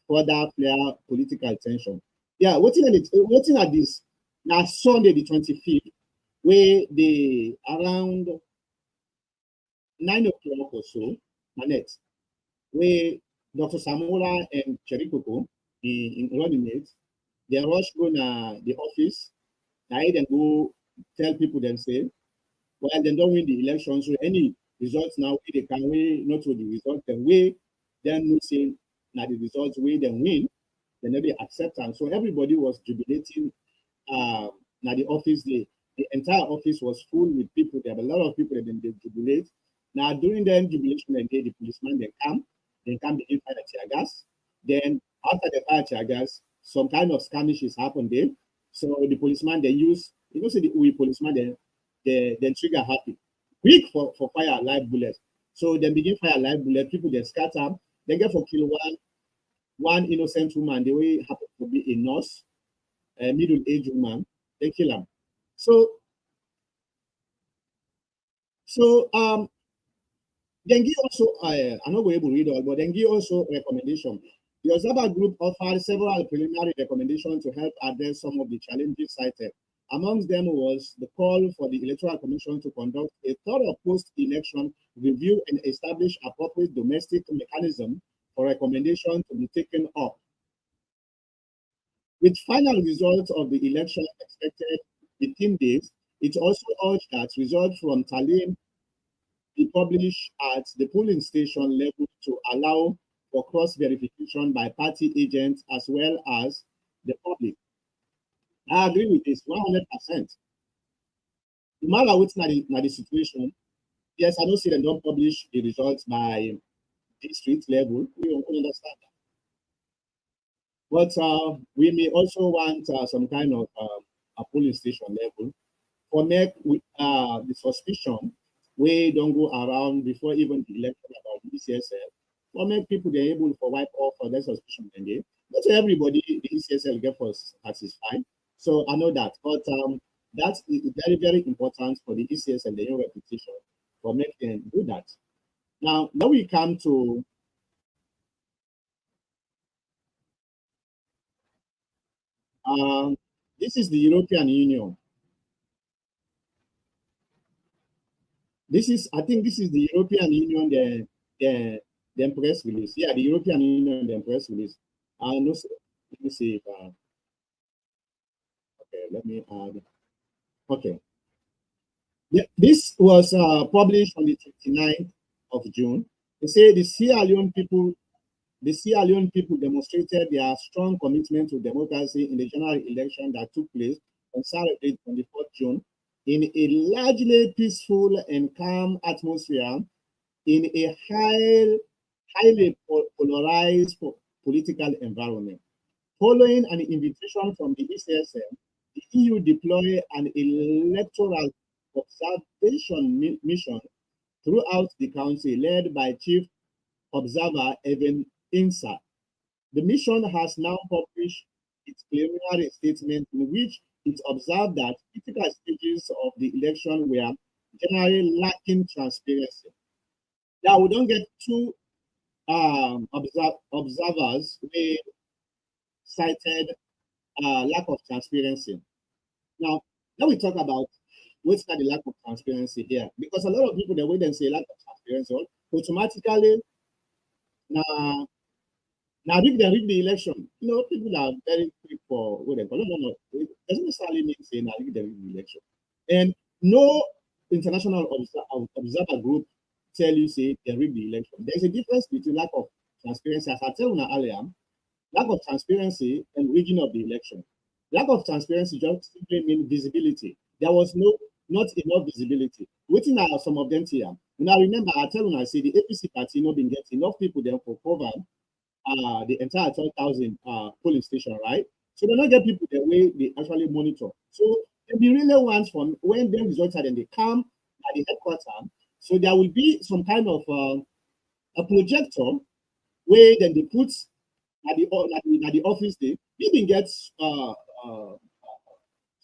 further flare political tension. Yeah, waiting at this. Now Sunday the 25th, where they around 9 o'clock or so, Manette, where Dr. Samola and Cherikoko, the running mates, they rush go to the office, they then go tell people themselves, well, they don't win the election, so any results now, they can win, not with the result, then we then no say now the results we then win, then they accept them. So everybody was jubilating now the office, the entire office was full with people. There were a lot of people that then they jubilate. Now during the jubilation and the policeman they come begin fire tear gas. Then after the fire tear gas, some kind of skirmishes happened there. So the policeman they use, say the policeman then trigger happy. Quick for fire live bullets. So they begin fire live bullet, people they scatter, they get for kill one innocent woman, the way happened to be a nurse, a middle-aged woman, they kill him. So then give also I'm not going to read all, but then give also recommendation. The observer group offered several preliminary recommendations to help address some of the challenges cited. Amongst them was the call for the Electoral Commission to conduct a thorough post-election review and establish appropriate domestic mechanism for recommendation to be taken up. With final results of the election expected within days, it also urged that results from tallying be published at the polling station level to allow for cross-verification by party agents as well as the public. I agree with this 100%. No matter what's not the situation, yes, I don't see them don't publish the results by district level. We don't understand that. But we may also want some kind of a polling station level for make the suspicion we don't go around before even the election about the ECSL, for make people they're able to wipe off for their suspicion and they not everybody the ECSL get for satisfied. So I know that, but that's very, very important for the ECSL, the new reputation, for making them do that. Now we come to this is the European Union. I think this is the European Union, the press release. Yeah, the European Union, the press release. No, let me see if, okay, let me add. Okay. This was published on the 29th of June. They say the Sierra Leone people demonstrated their strong commitment to democracy in the general election that took place on Saturday, 24th June, in a largely peaceful and calm atmosphere in a highly polarized political environment. Following an invitation from the ECSM, the EU deployed an electoral observation mission throughout the country led by Chief Observer Evan Insa. The mission has now published its preliminary statement in which it observed that critical stages of the election were generally lacking transparency. Now we don't get two observers who cited lack of transparency. Now we talk about what's the lack of transparency here, because a lot of people they wait and say lack of transparency automatically Now, if they rig the election, people are very quick for what they call. No. It doesn't necessarily mean saying that if they rig the election. And no international observer group tell you, say, they rig the election. There's a difference between lack of transparency, as I told you earlier, lack of transparency and rigging of the election. Lack of transparency just simply means visibility. There was not enough visibility. Waiting are some of them here. Now remember, I tell you, I say the APC party not been getting enough people there for cover the entire 12,000 polling station, right? So they not get people the way they actually monitor. So they really want from when the results are, then they come at the headquarters. So there will be some kind of a projector where then they put at the office there. Even get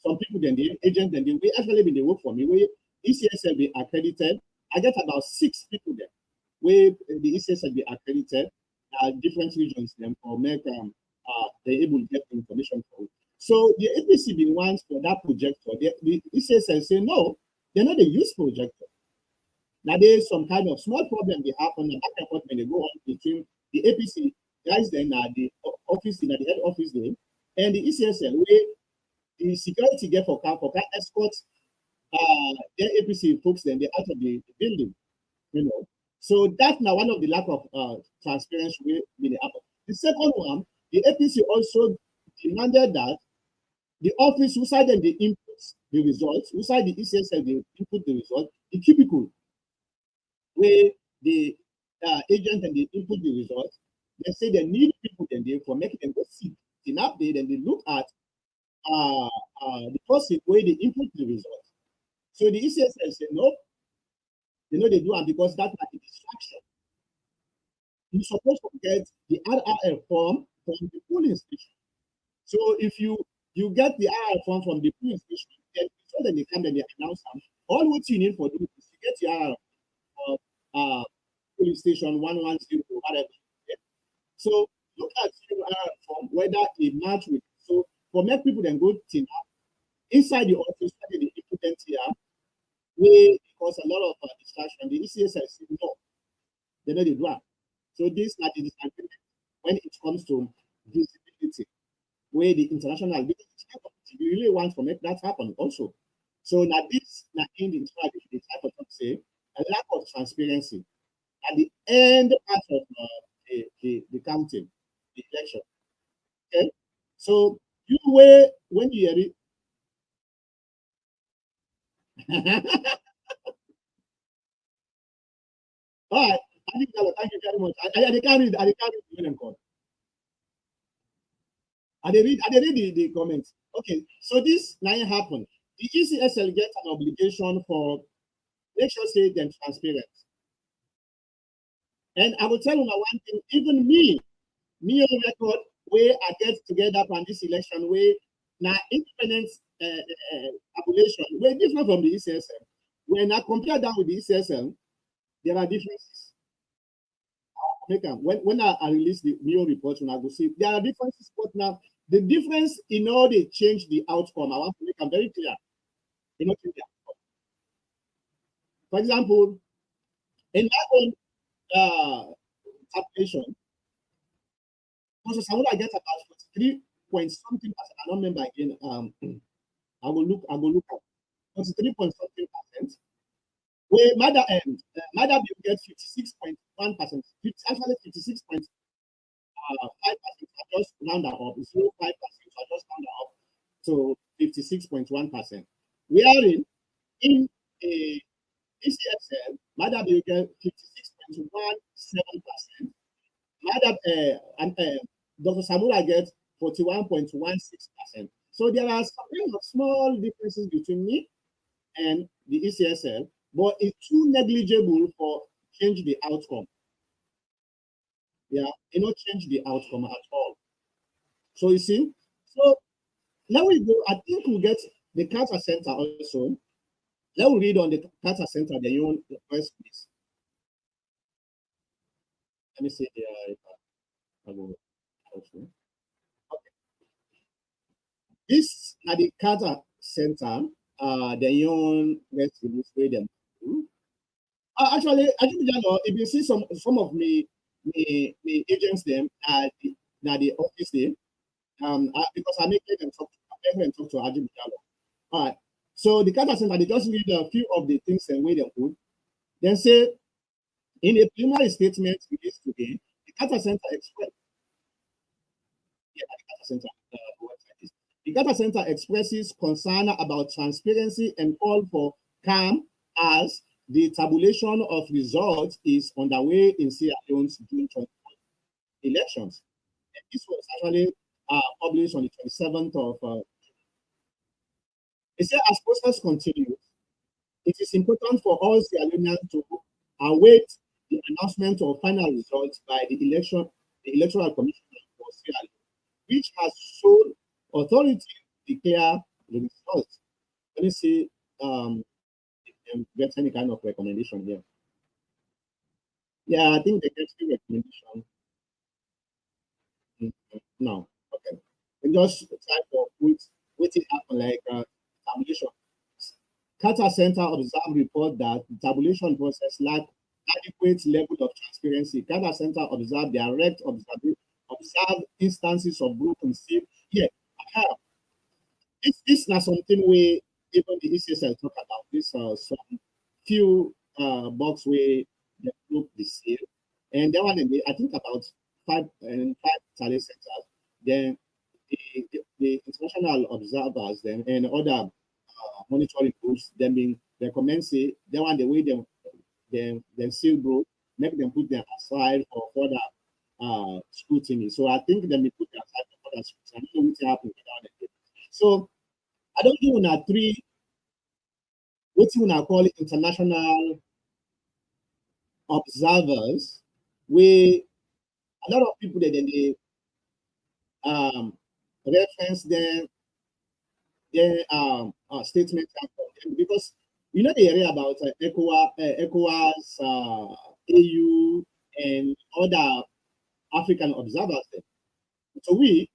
some people then the agent then they actually been they work for me where ECSL be accredited. I get about 6 people there where the ECSL be accredited different regions then for make they're able to get information for it. So the APC be wants for that projector. The ECSL say no, they're not a use projector. Now there's some kind of small problem they happen and back and forth when they go on between the APC guys then the office in the head office there and the ECSL where the security get for car escort their APC folks then they out of the building, you know. So that's now one of the lack of transparency will be happen. The second one, the APC also demanded that the office who side them they input the results, who side the ECSL they input the result, the cubicle where the agent and they input the results, they say they need people then they for making them go sit in update and they look at the person where they input the results. So the ECSL say no, they know they do it because that's like a distraction. You're supposed to get the RRL form from the polling station. So if you get the RRL form from the polling station, then before they come and they announce them, all what you need for do is to get your RRL polling station 110 or whatever. Okay? So look at your RRL form whether it match with. So for make people then go to inside the office, where the important here, we cause a lot of distraction. The ECSL said no, they know they do it. So this is the disagreement when it comes to visibility, where the international we really want to make that happen also. So now this now in the type of say a lack of transparency at the end part of the counting, the election. Okay, so you were when you hear it. All right, thank you very much. I can't read the name code. I read the comments. Okay, so this now happened. The ECSL gets an obligation for make sure say them transparent. And I will tell you now one thing, even me on record, where I get together on this election, where now independent population, we're different from the ECSL. When I compare that with the ECSL, there are differences. When I release the new report, when I go see, there are differences, but now the difference in how they change the outcome, I want to make them very clear. You know, for example, in my own calculation, because I would get about 43 point something percent. I don't remember again. I will look at 43 point something percent. Where Mother will get 56.1%. Actually 56.5%. I just round that up. 0.5%. I just round that up to 56.1%. Wherein in a ECSL, Mother will get 56.17%. Mother and Dr. Samura gets 41.16%. So there are some kind of small differences between me and the ECSL, but it's too negligible for change the outcome. Yeah, change the outcome at all. So you see, so now we go. I think we'll get the Carter Center also. Let me read on the Carter Center the first piece. Let me see there. Okay. This at the Carter Center, the young West Release them. Actually, I think if you see some of me me agents them at the office them because I make them talk to Ajib Diallo. All right. So the Kata Center, they just read a few of the things and way they put. Then say in a preliminary statement released today, the Kata Center expressed the Kata Center expresses concern about transparency and call for calm as the tabulation of results is underway in Sierra Leone's June 20 elections. And this was actually published on the 27th of it said, as process continues, it is important for all Sierra Leoneans to await the announcement of final results by the Electoral Commission for Sierra Leone, which has shown authority to declare the results. Let me see if they get any kind of recommendation here. Yeah, I think they get the recommendation. No, okay. We just try for what it happen like tabulation. Kata Center observed report that the tabulation process lacked adequate level of transparency. Kata Center observed direct observed instances of broken seal. Yeah, this is not something we even the ECSL talk about. This some few box where they broke the seal, and then one I think about five tally centers. Then the international observers then and other monitoring groups then being recommend say they want the way them seal broke, make them put them aside for further scrutiny. So I think them put them aside for further scrutiny. I don't know what happened without them. So I don't think we have three what you want to call it international observers where a lot of people that they reference them statement because you know the area about ECOWAS, AU, and other African observers. There. So when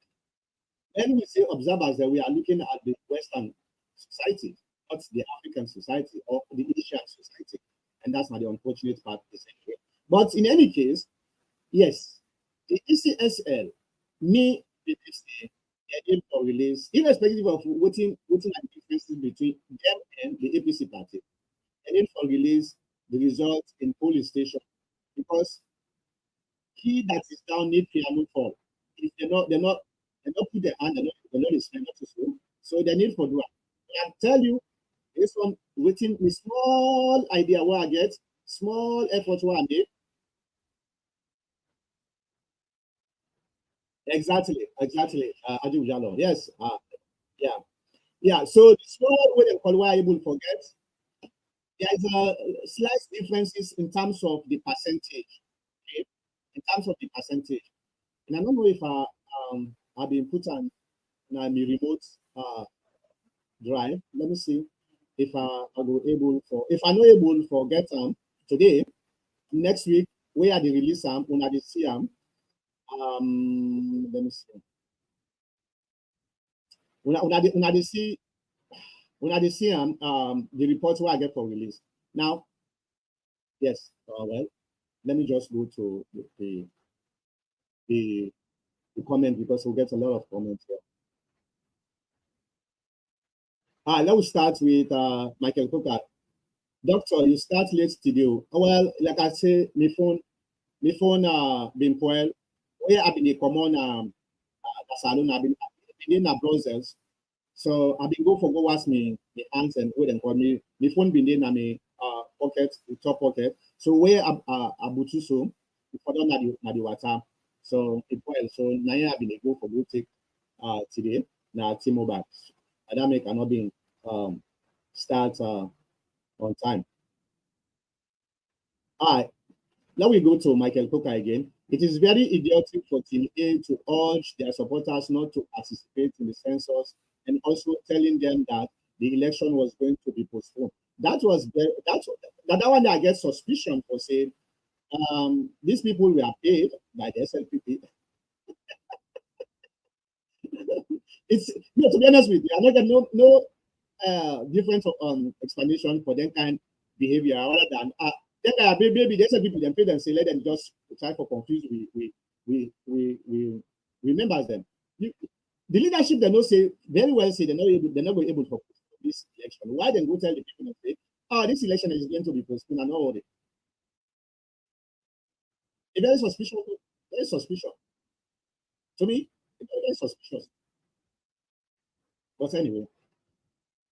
we say observers, that we are looking at the Western society, not the African society or the Asian society, and that's not the unfortunate part. But in any case, yes, the ECSL, me, the aim for release, irrespective of what are the differences between them and the APC party, and aim for release the results in polling station because he that is down need fear no fall. If they're not put their hand, they're not respect not to so. So they need for do it. I tell you, this one waiting with small idea where I get, small effort where I make. Exactly. Adu Jalo. Yes. Yeah. So the small way they call where able to forget. There is a slight differences in terms of the percentage. Okay? In terms of the percentage. And I don't know if I've been put on my remote drive. Let me see if I will able for if I'm not able for get today, next week, where they release when I see let me see. When I see the reports where I get for release. Now, yes, well, let me just go to the comment because we'll get a lot of comments here. Let's start with Michael Coker. Doctor, you start late today. Well, like I say, my phone been spoiled. Where I've been a common salon, I've been in Brussels. So I've been go wash me the hands and wait and call me. My phone been in my pocket, the top pocket. So where abutu so for don't na the water. So it spoiled. So now I've been go take today now T-Mobile. And that make another being start on time. All right. Now we go to Michael Coker again. It is very idiotic for Team A to urge their supporters not to participate in the census and also telling them that the election was going to be postponed. That was that one that I get suspicion for saying these people were paid by the SLPP. It's to be honest with you, I get no different explanation for that kind of behavior other than Then there are maybe there's some people them pay them say let them just try for confuse we members them. The leadership they know say very well say they're not able to this election. Why then go tell the people and say, oh, this election is going to be postponed and all that. It's very suspicious. Very suspicious. To me, it's very suspicious. But anyway,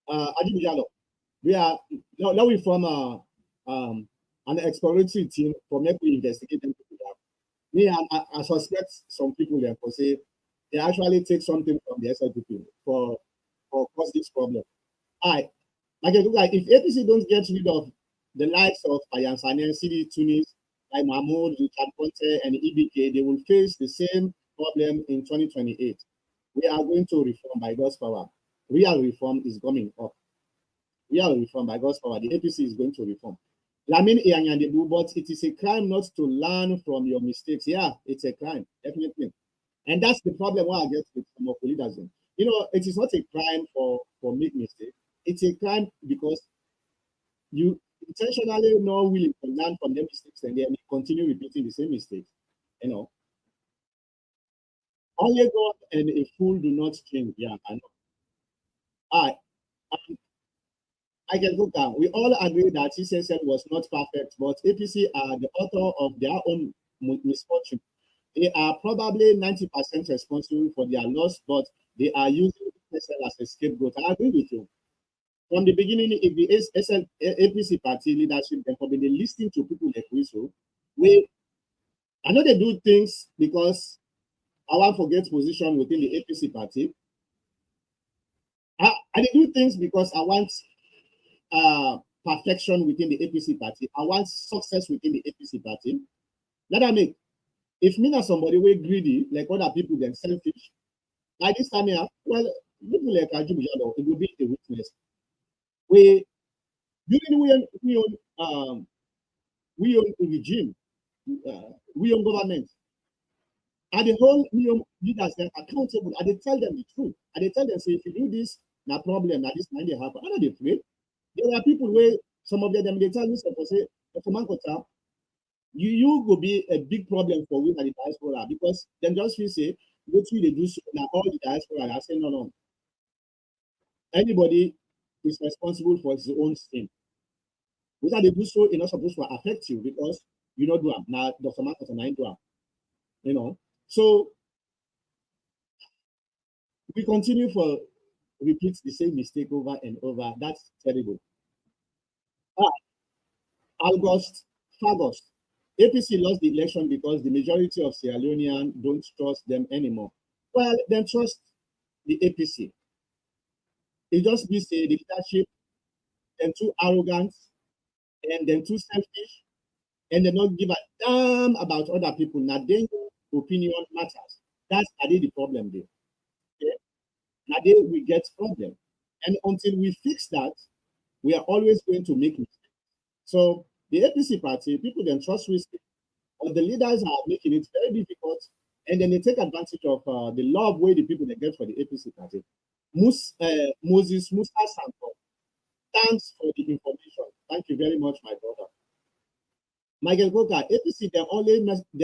we are now we form an exploratory team for making investigating people. Me, I suspect some people there for say they actually take something from the SLPP for cause this problem. Like if APC don't get rid of the likes of Ayan Sane, CD Tunis, like Mahmoud, Richard Ponte, and EBK, they will face the same problem in 2028. We are going to reform by God's power. Real reform is coming up. Real reform by God's power. The APC is going to reform. Lamin Iyanyandebu, but it is a crime not to learn from your mistakes. Yeah, it's a crime, definitely. And that's the problem why I get with some of the leaders. You know, it is not a crime for make mistakes. It's a crime because you intentionally not willing to learn from their mistakes and then continue repeating the same mistakes. You know, only God and a fool do not change. Yeah, I know. I can go down. We all agree that CSL was not perfect, but APC are the author of their own misfortune. They are probably 90% responsible for their loss, but they are using CSL as a scapegoat. I agree with you. From the beginning, if the APC party leadership then probably listening to people like Wiso, I know they do things because I want to forget position within the APC party. I they do things because I want perfection within the APC party. I want success within the APC party. Let I make. If me not somebody way greedy, like other people, then selfish, like this time here, well, people like Ajibujalo, it will be a witness. During we own regime, we own government, and the whole we own leaders then accountable, and they tell them the truth, and they tell them, say, if you do this, no problem, that this might happen. I know they afraid. There are people where some of them they tell me, say, you will be a big problem for we and the diaspora because then just feel say what they do so now all the diaspora are saying no. Anybody is responsible for his own sin. Whether they do so, it's not supposed to affect you because you know do them. Now Dr. Marcus and I do them. You know. So we continue for repeat the same mistake over and over. That's terrible. August. APC lost the election because the majority of Sierra Leoneans don't trust them anymore. Well, then trust the APC. It just be say the leadership, them too arrogant, and them too selfish, and they not give a damn about other people. Now, their opinion matters. That's the problem there. Okay? Now, we get problem, and until we fix that, we are always going to make mistakes. So the APC party, people then trust risky, but the leaders are making it very difficult, and then they take advantage of the love way the people they get for the APC party. Moses Musa Sanko, thanks for the information. Thank you very much, my brother. Michael Goka, APC, the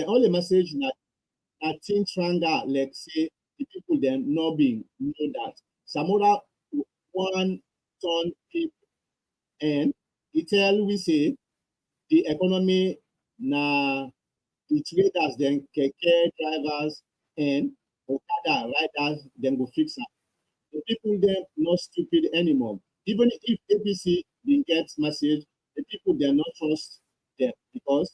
only message that Tin Tranga, like say, the people then not being know that. Samora one ton people, and it tell we say the economy na the traders then keke drivers and Okada riders then go fix it. The people then not stupid anymore. Even if APC didn't get message, the people they not trust them because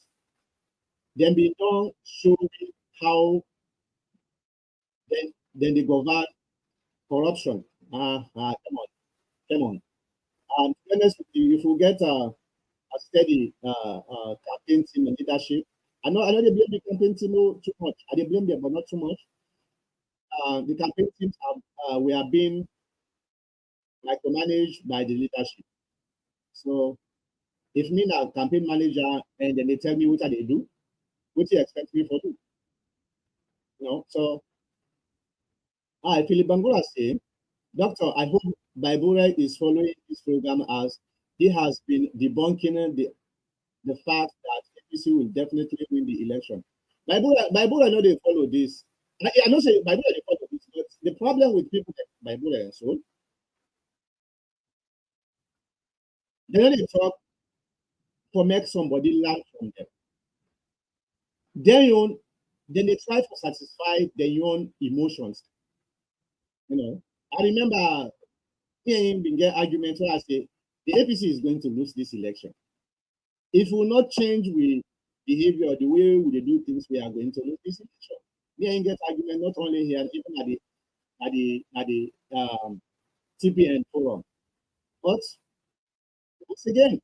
then be don't show how then they govern corruption. Come on. To be honest with you, if we get a steady campaign team and leadership, I know they blame the campaign team too much. I they blame them, but not too much. The campaign teams we are being micromanaged by the leadership. So if me now campaign manager and then they tell me what they do, what do you expect me for do? You know, so Philip Bangura say, Doctor, I hope Baibura is following this program as he has been debunking the fact that APC will definitely win the election. Bible, I know they follow this. I know say Bible they follow this, but the problem with people like Bible and so they only talk for make somebody learn from them. Their own, then they try to satisfy their own emotions. You know, I remember hearing been get argument where I say the APC is going to lose this election. If we will not change we behavior, the way we do things, we are going to lose this election. We get argument not only here, even at the TPN forum. But once again,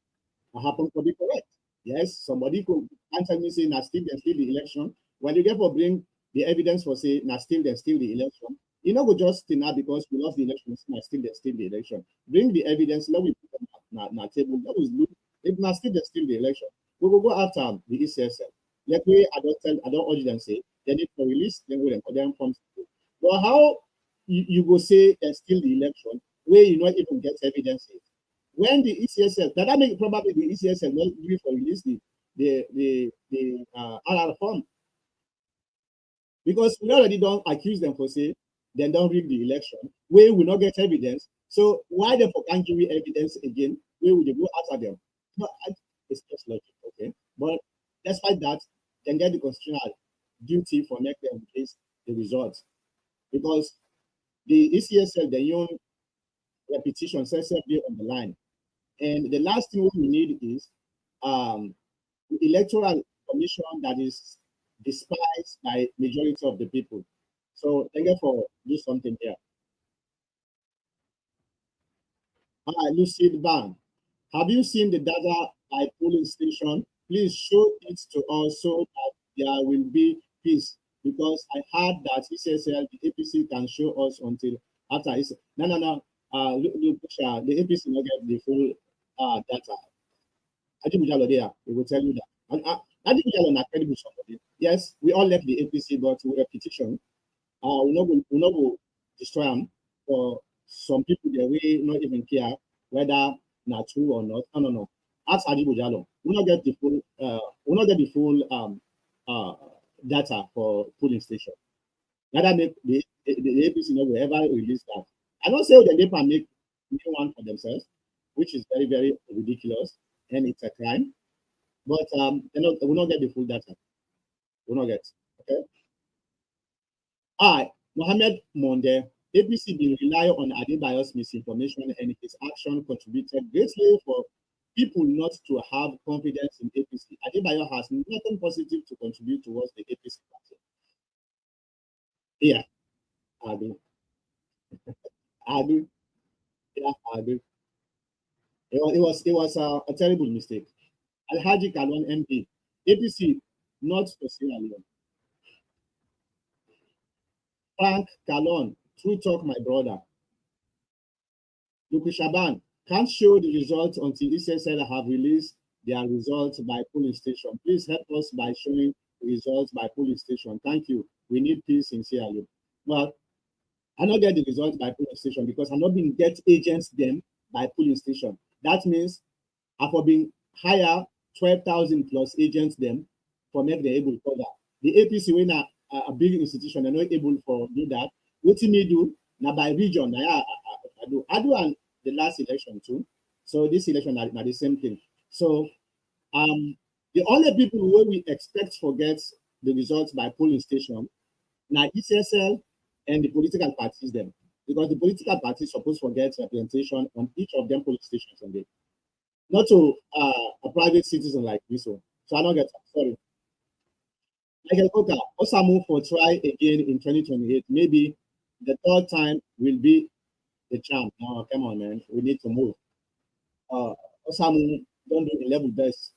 I happen to be correct. Yes, somebody could answer me saying, still the election. When you get for bring the evidence for say, still the election. You know, we just now because we lost the election, still the election. Bring the evidence, let me put them na table. Let us look. If still the election, we will go after the ECSL. Let me, I don't urge them say, they need to release, then we for them from. But how you go say still the election, where you not even get evidence? When the ECSL, that make probably the ECSL not give for release the RR form, because we already don't accuse them for say then don't rig the election, where we not get evidence. So why the for can't give evidence again? Where would they go after them? No, it's just logic, okay. But despite that, then get the constitutional duty for make them release the results, because the ECSL, the young repetition says on the line. And the last thing we need is the electoral commission that is despised by majority of the people. So thank you for do something here. Lucid Ban, have you seen the data by polling station? Please show it to us so that there will be peace. Because I heard that ECSL, the APC can show us until after it's no. The APC will get the full data. I think there, we will tell you that. I think not credible somebody. Yes, we all left the APC, but with repetition, we're not going destroy them. For some people, they will not even care whether not true or not. No. Ask Adibu Jalo. We not get the full data for polling station. Rather make the APC not will ever release that. I don't say that they can make new one for themselves, which is very, very ridiculous, and it's a crime. But we'll not get the full data. We'll not get. Okay. Mohammed Monde, APC will rely on Adebayo's misinformation, and his action contributed greatly for people not to have confidence in APC. Adebayo has nothing positive to contribute towards the APC party. Yeah, I do. Yeah, I do. It was a terrible mistake. Alhaji Kalon MP, APC, not for Sierra Leone. Frank Kalon, true talk, my brother. Luku Shaban, can't show the results until ECSL have released their results by polling station. Please help us by showing results by polling station. Thank you. We need peace in Sierra Leone. Well, I not get the results by polling station because I'm not being get agents them by polling station. That means I've been hire 12,000 plus agents them for make them able to cover. The APC when a big institution, they're not able to do that. What me do now by region? I do and the last election too. So this election are the same thing. So the only people who we expect forget the results by polling station now ECSL and the political parties them, because the political parties supposed to get representation on each of them polling stations on day. Not to a private citizen like this one. So I don't get sorry. Michael Coker, Osamu for try again in 2028. Maybe the third time will be the charm. No, come on, man. We need to move. Osamu don't do the level best.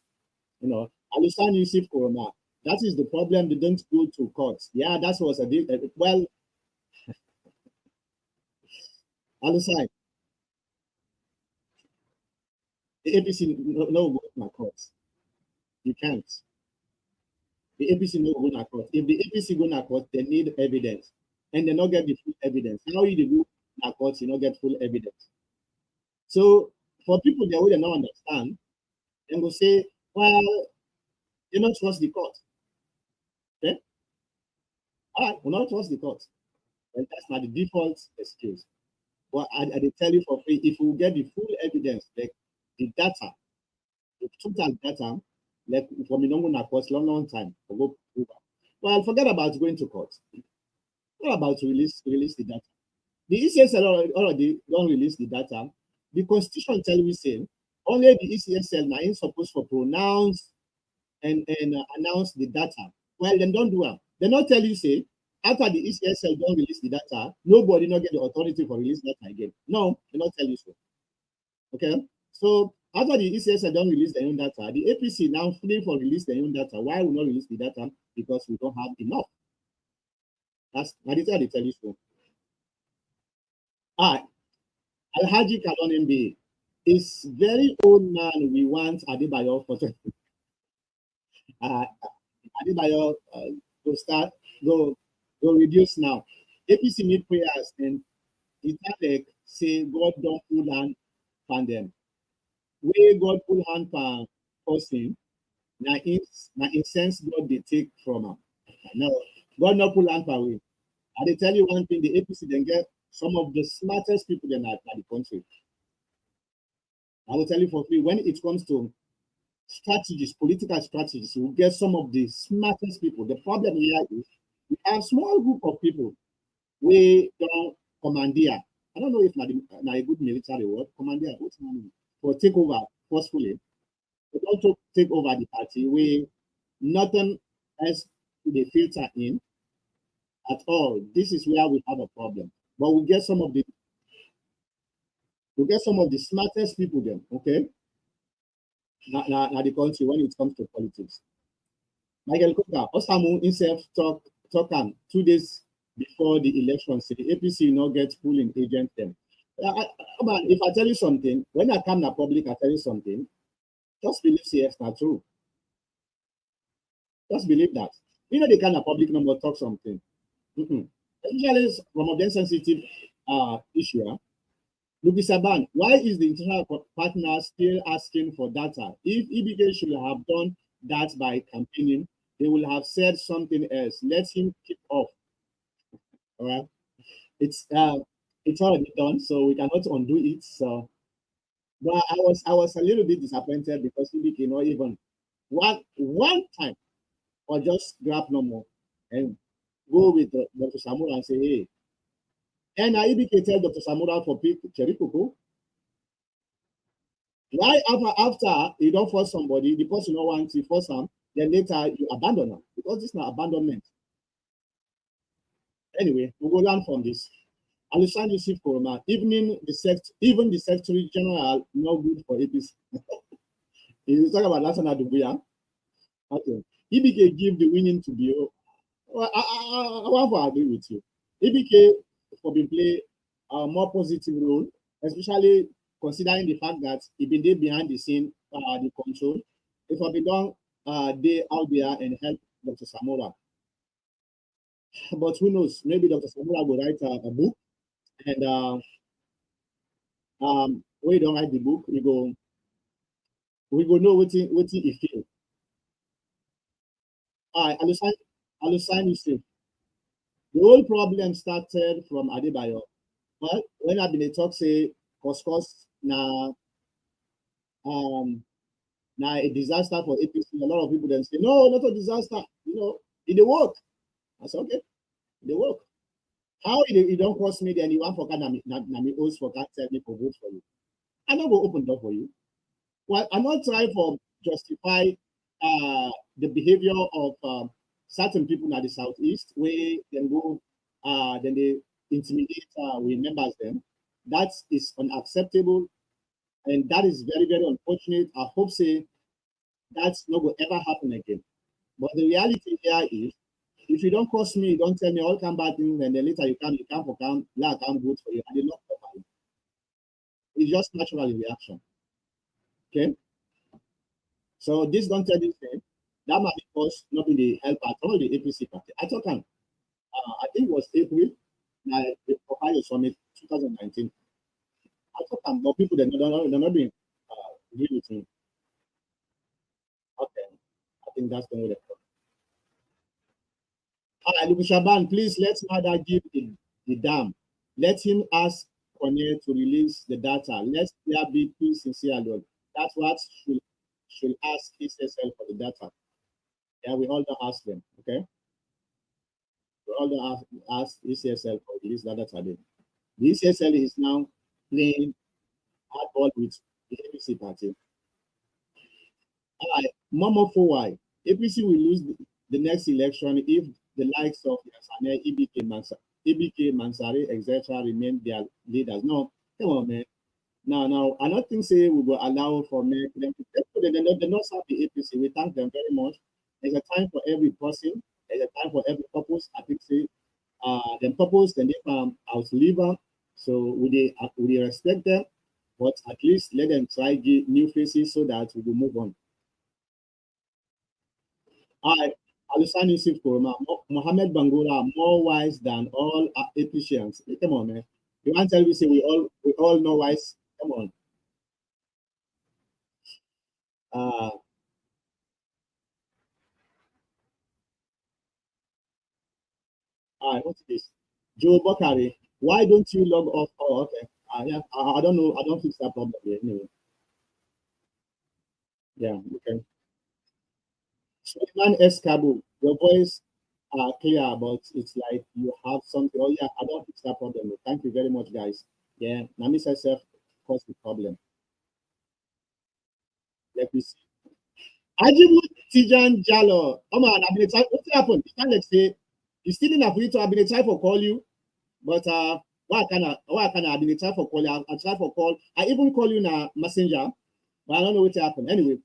You know, Alusan Yusuf Koroma. That is the problem. They don't go to court. Yeah, that was a deal. Well, Alusan, the APC no go to court. You can't. The APC no go to court. If the APC go to court, they need evidence, and they not get the full evidence. How you do to court, you not get full evidence. So for people that would not understand, and will say, Well, you don't trust the court. Okay? All right, we not trust the court. Well, that's not the default excuse. But I dey tell you for free, if we get the full evidence, like the data, the total data, like for me, no cost long, long time to go prove. Well, forget about going to court. What about release the data? The ECSL already don't release the data. The constitution tell me say only the ECSL now is supposed to pronounce and announce the data. Well, then don't do it. They not tell you say after the ECSL don't release the data, nobody not get the authority for release data again. No, they not tell you so. Okay, so after the ECSL don't release their own data, the APC now free for release their own data. Why we not release the data? Because we don't have enough. That's what they tell you so. Ah, Alhaji Kalon MBA is very old man. We want Adebayo for Adebayo to start go reduce now. APC need prayers and Italek say God don't pull hand on them. Where God pull hand on person, now in sense God they take from him. No, God not pull hand on we. I they tell you one thing, the APC then get some of the smartest people in the country. I will tell you for free, when it comes to strategies, political strategies, we get some of the smartest people. The problem here is we have small group of people we don't commandeer. I don't know if not a good military word, commandeer, what's the name? For take over forcefully. They don't take over the party where nothing else they filter in at all. This is where we have a problem. But we get some of the smartest people then, okay? Now the country when it comes to politics. Michael Coker, Osamu himself talk 2 days before the election, say the APC not get polling agent them. If I tell you something, when I come to public, I tell you something, just believe CF not true. Just believe that. You know the kind of public number talk something. Especially from a sensitive issue. Luki Saban, why is the international partner still asking for data? If EBK should have done that by campaigning, they will have said something else. Let him keep off. All right. It's already done, so we cannot undo it. So, but I was a little bit disappointed because EBK not even one time or just grab no more and go with Dr. Samura and say, hey, and I EBK tell Dr. Samura for pick Cherry Coco. Why after you don't force somebody, the person don't want to force them, then later you abandon them because it's not abandonment. Anyway, we will learn from this. Alexander Yusuf Koroma, even the Secretary General not good for APC. You talk about National Dubuya. Okay. EBK give the winning to BO. Well, I want to agree with you. EBK for being play a more positive role, especially considering the fact that he been there behind the scene, the control. If I be done, they out there and help Dr. Samora. But who knows? Maybe Dr. Samora will write a book, and when you don't write the book, we go know what he feel. Alusani say the whole problem started from Adebayo. Well, when I've been a talk say cause now a disaster for APC, a lot of people then say, no, not a disaster. You know, it work. I said, okay, it work. How it don't cost me then you want for Nami host for can't tell me for vote for you. I not go open door for you. Well, I'm not trying for justify the behavior of certain people at the southeast where then go then they intimidate we members them. That is unacceptable and that is very, very unfortunate. I hope say that's not going to ever happen again. But the reality here is if you don't cross me, don't tell me all come back in, and then later you come for come, I can't vote for you. I did not properly. It's just natural reaction. Okay. So this don't tell you say that might because not be the help at all the APC party. I thought I think it was April, the Ohio Summit 2019. I thought more people that don't be agree with me. think that's going to be look, Shaban, please let Mada give the dam. Let him ask Cornell to release the data. Let there be peace in Sierra Leone. That's what should ask SSL for the data. Yeah, we all don't ask them, okay? We all don't ask ECSL for release data today. The ECSL is now playing hardball with the APC party. Momo Fowai, APC will lose the next election if the likes of Yasane, EBK, Mansari, etc. remain their leaders. No, come on, man. No, I don't think say we will allow for them to they not serve the APC. We thank them very much. There's a time for every person, there's a time for every purpose. I think say them purpose, then they outlive them. So we respect them, but at least let them try get new faces so that we will move on. Alusani Yusuf Kuruma, Mohammed Bangura, more wise than all APCians. Come on, man. You want to tell me say we all know wise? Come on. What's this? Joe Bakari, why don't you log off? Oh, okay. Yeah, I don't know. I don't fix that problem here anyway. Yeah, okay. Suleiman S. Kabu, your voice are clear, but it's like you have something. Oh, yeah, I don't fix that problem. Thank you very much, guys. Yeah, Nami herself caused the problem. Let me see. Ajibu Tijan Jalo. Oh man, I've been what happened? You can't say you still in a free to I've been trying for call you, but why can I have been trying for call you? I try for call. I even call you now messenger, but I don't know what happened. Anyway,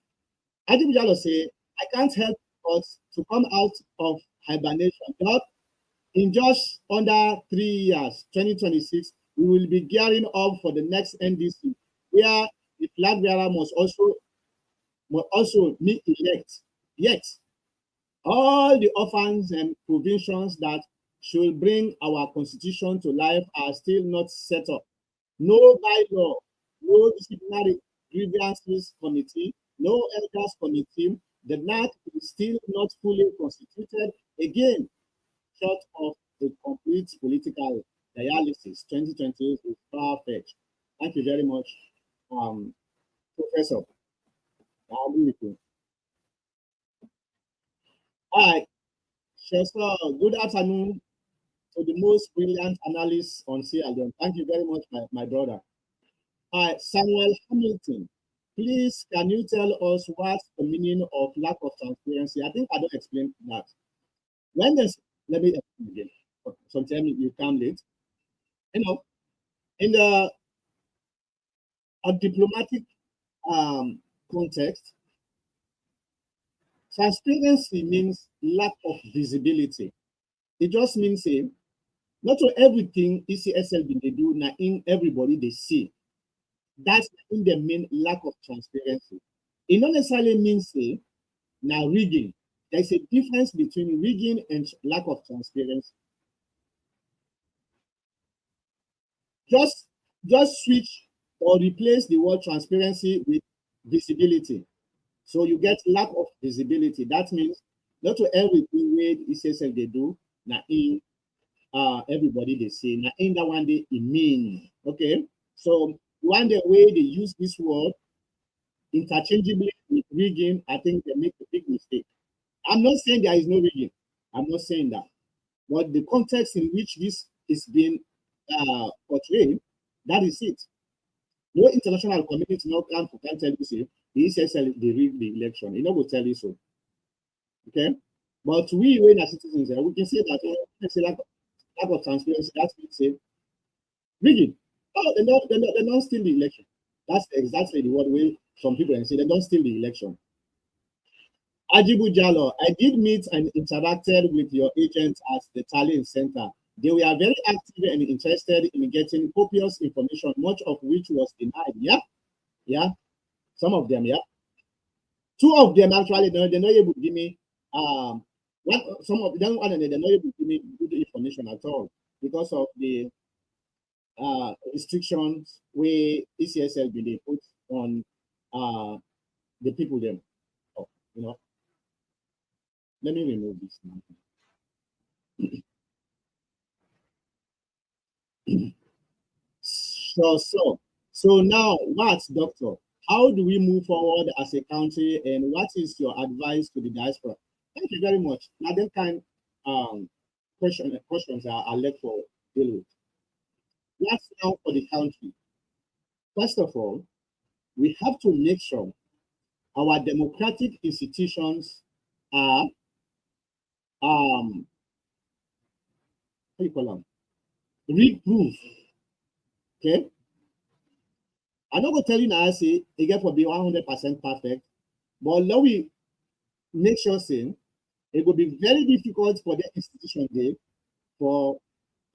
Ajibu Jalo say I can't help but to come out of hibernation. But in just under 3 years, 2026, we will be gearing up for the next NDC, where the flag bearer must also be elect. Yet, all the orphans and provisions that should bring our constitution to life are still not set up. No bylaw, no disciplinary grievances committee, no elders committee. The NAC is still not fully constituted. Again, short of a complete political dialysis. 2028 is far-fetched. Thank you very much, Professor. I agree with you. Hi, Chester. Good afternoon to the most brilliant analyst on Sierra Leone. Thank you very much, my brother. Hi, Samuel Hamilton. Please, can you tell us what's the meaning of lack of transparency? I think I don't explain that. When there's, let me explain again. Sometimes you come late. You know, in the diplomatic context, transparency means lack of visibility. It just means not for everything ECSL they do now in everybody they see. That's in the main lack of transparency. It not necessarily means now rigging. There's a difference between rigging and lack of transparency. Just switch or replace the word transparency with visibility. So you get lack of visibility. That means not to everything where ECSL they do now in everybody they say now in that one day it mean. Okay. So one the way they use this word interchangeably with rigging, I think they make a big mistake. I'm not saying there is no rigging. I'm not saying that. But the context in which this is being portrayed, that is it. No international community no can tell you say the ECSL they rig the election. It not will tell you so. Okay. But we as citizens, we can say that lack of transparency, that's what say rigging. Oh, they don't steal the election. That's exactly the word way some people say they don't steal the election. Ajibu Jalo, I did meet and interacted with your agents at the Tallinn Center. They were very active and interested in getting copious information, much of which was denied. Yeah. Some of them, yeah. Two of them actually, they're not able to give me some of them, they're not able to give me good information at all because of the restrictions where ECSL they put on the people them. You know. Let me remove this now. So now what, doctor? How do we move forward as a country, and what is your advice to the diaspora? Thank you very much. Now, that kind questions are left for deal with. What's now for the country? First of all, we have to make sure our democratic institutions are how you call them? Reproof. Okay. I'm not going to tell you now, say, it get for be 100% perfect, but let we make sure, say, it will be very difficult for the institution there for,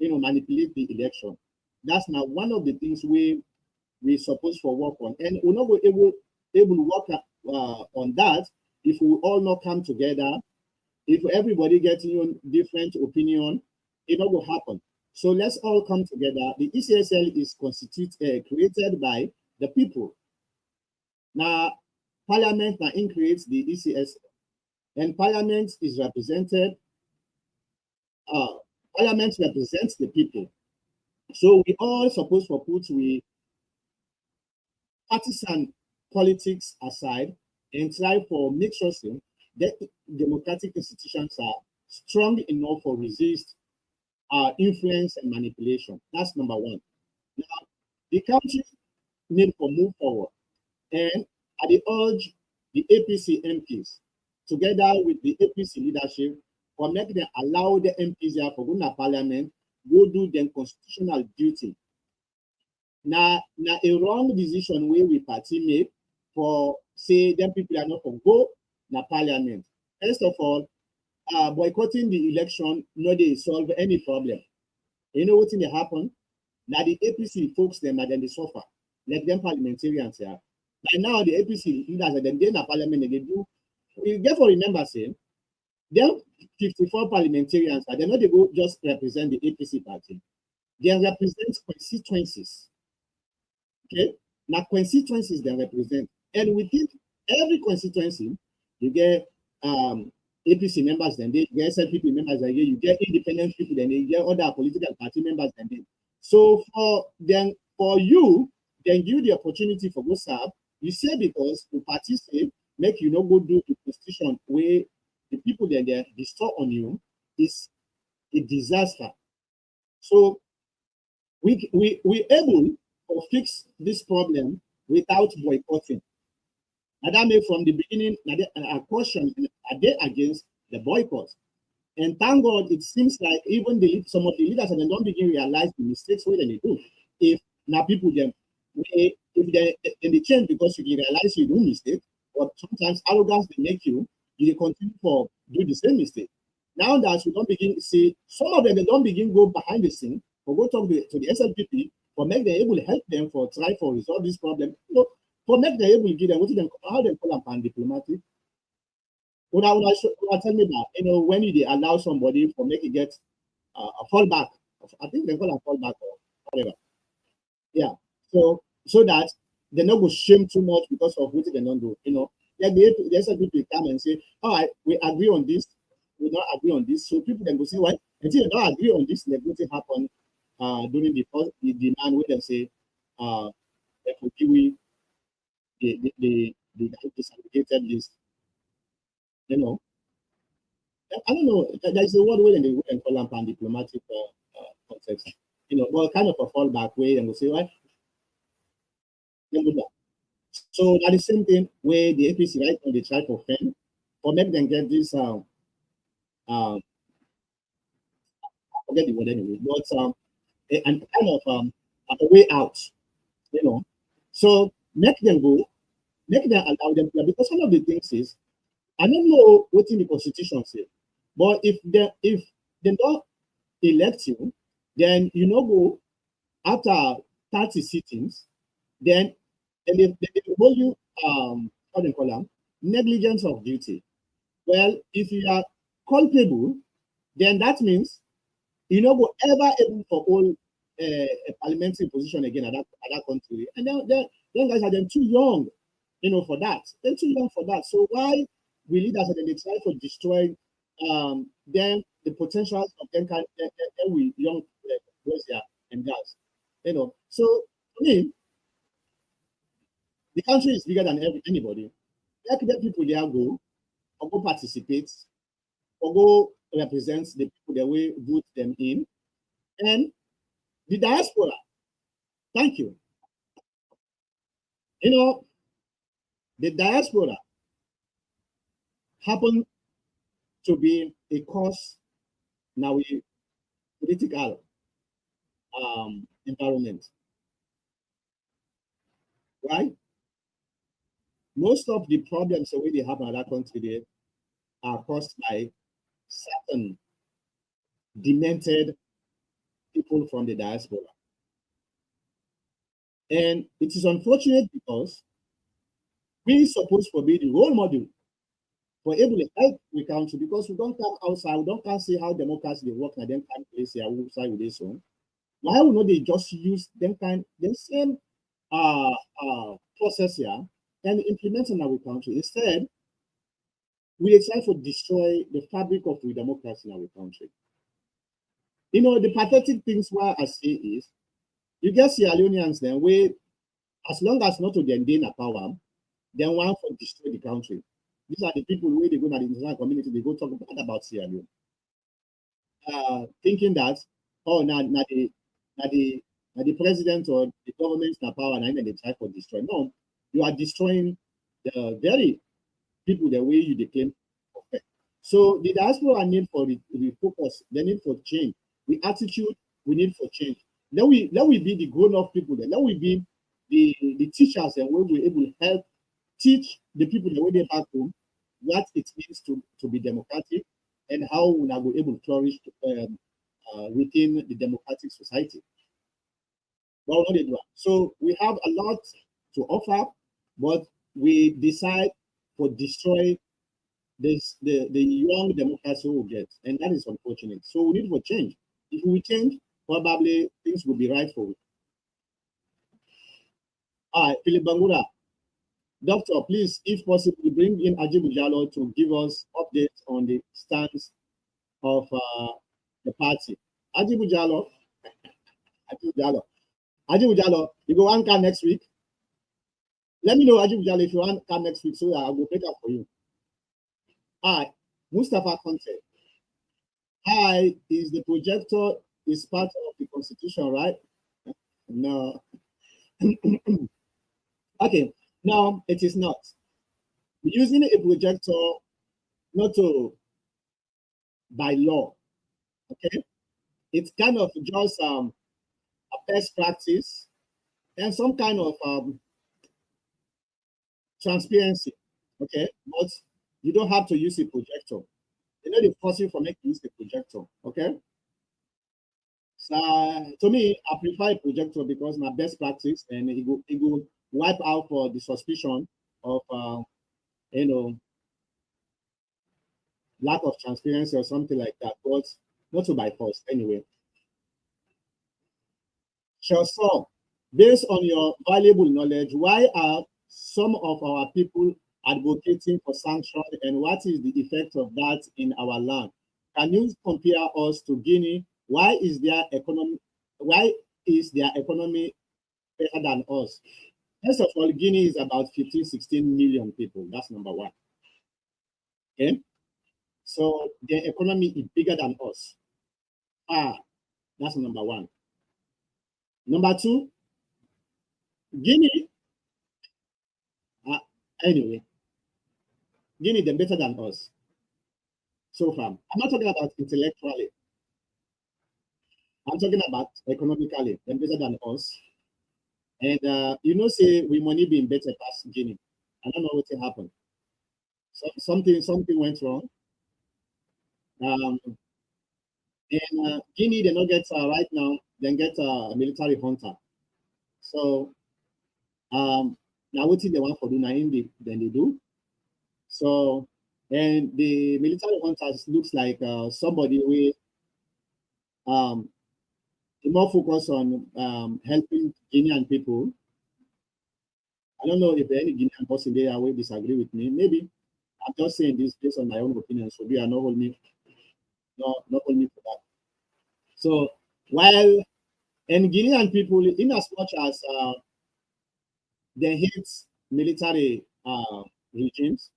manipulate the election. That's now one of the things we supposed to work on. And we're not able to work on that if we all not come together. If everybody gets different opinion, it not will happen. So let's all come together. The ECSL is created by the people. Now, Parliament now creates the ECSL, and Parliament is represented. Parliament represents the people. So we all supposed to put partisan politics aside and try for make sure that democratic institutions are strong enough for resist influence and manipulation. That's number one. Now, the country need to move forward, and I urge the APC MPs together with the APC leadership for make them allow the MPs here for going to parliament go do their constitutional duty. Now a wrong decision where we party make for say them people are not going to go na parliament. First of all, boycotting the election no they solve any problem. You know what will happen? Now the APC folks them and then they suffer. Like them parliamentarians here. By now the APC leaders are then in parliament and they do. We therefore remember saying them 54 parliamentarians are they not they go just represent the APC party. They represent constituencies. Okay, now constituencies they represent, and within every constituency, you get APC members, then they get SLPP members, then you get independent people, then you get other political party members, then they. So for you, then give the opportunity for go serve. You say because the party say make you not go do the constitution where the people then they bestow on you is a disaster. So we able to fix this problem without boycotting. And that made from the beginning a caution are they against the boycott. And thank God it seems like even some of the leaders and they don't begin realize the mistakes where they do. If now people them if they change because you realize you do mistake, but sometimes arrogance they make you continue for do the same mistake. Now that we don't begin to see some of them they don't begin go behind the scene or go talk to the SLPP for make them able to help them for try for resolve this problem. For make them able to give them what them how they call them diplomatic. When I tell me that when they allow somebody for make it get a fallback, I think they call a fallback or whatever. Yeah. So that they not go shame too much because of what they don't do. Like the SLPP come and say, all right, we agree on this, we don't agree on this. So people then go say, well, until you don't agree on this, like what happen during the demand where they say they forgive the disaggregated list. I don't know. There's a word where they call them diplomatic context. But kind of a fallback way, and we say, well, so that the same thing where the APC right on the try for friend or make them get this I forget the word anyway, but and kind of a way out, So make them go, make them allow them to, because one of the things is I don't know what in the constitution says, but if they don't elect you, then go after 30 sittings, then they hold you how they call them negligence of duty. Well, if you are culpable, then that means you go ever able for all a parliamentary position again at that country. And then guys are then too young, for that. They're too young for that. So why we leaders and they try to destroy then the potentials of them can then we young boys here and girls. So for me, the country is bigger than anybody. Let the people there go or go participate or go represent the people the way vote them in. And the diaspora, thank you. The diaspora happen to be a cause now a political environment, right? Most of the problems that we have in our country today are caused by certain demented people from the diaspora. And it is unfortunate because we supposed to be the role model for able to help the country, because we don't come outside, we don't come see how democracy they work and then can place here outside with this one. Why would not they just use them the same process here and implement in our country? Instead, we try to destroy the fabric of the democracy in our country. The pathetic things why I say is you get Sierra Leoneans then where as long as not to the end power, then one for destroy the country. These are the people where they go to the international community, they go talk about Sierra Leone. Thinking that, oh, now the president or the government's na power and they try to destroy. No, you are destroying the very people the way you declaim. Okay. So the diaspora need for the focus, they need for change. The attitude we need for change. Let we be the grown-up people there. Let we be the teachers and where we're able to help teach the people the way they back home what it means to be democratic and how we are able to flourish within the democratic society. Well, what they do. So we have a lot to offer, but we decide to destroy the young democracy we get, and that is unfortunate. So we need to change. If we change, probably things will be right for it. All right, Philip Bangura. Doctor, please, if possible, bring in Ajibu Jalo to give us updates on the stance of the party. Ajibu Jalo, Ajibu Jalo, you go one car next week. Let me know, Ajibu Jalo, if you want to come next week, so I will pick up for you. Hi, Mustafa Conte. Hi, is the projector is part of the constitution, right? No. Okay, no, it is not. We're using a projector not to by law. Okay, it's kind of just a best practice and some kind of transparency. Okay, but you don't have to use a projector. They force you for making use the projector. Okay. So to me, I prefer a projector because my best practice and it will wipe out for the suspicion of lack of transparency or something like that, but not to by force anyway. Sure, so based on your valuable knowledge, why are some of our people advocating for sanctions and what is the effect of that in our land? Can you compare us to Guinea? Why is their economy better than us? First of all, Guinea is about 15, 16 million people. That's number one. Okay. So their economy is bigger than us. That's number one. Number two, Guinea, anyway, Guinea, they're better than us. So far, I'm not talking about intellectually. I'm talking about economically, they're better than us. And say we money being better past Guinea. I don't know what happened. So something went wrong. And Guinea, they don't get right now, they get a military hunter. So now what they want for do now then they do. So and the military hunters looks like somebody with more focus on helping Guinean people. I don't know if any Guinean person there will disagree with me, maybe, I'm just saying this based on my own opinion, so we are not holding me, not holding me for that. So while and Guinean people, in as much as they hate military regimes,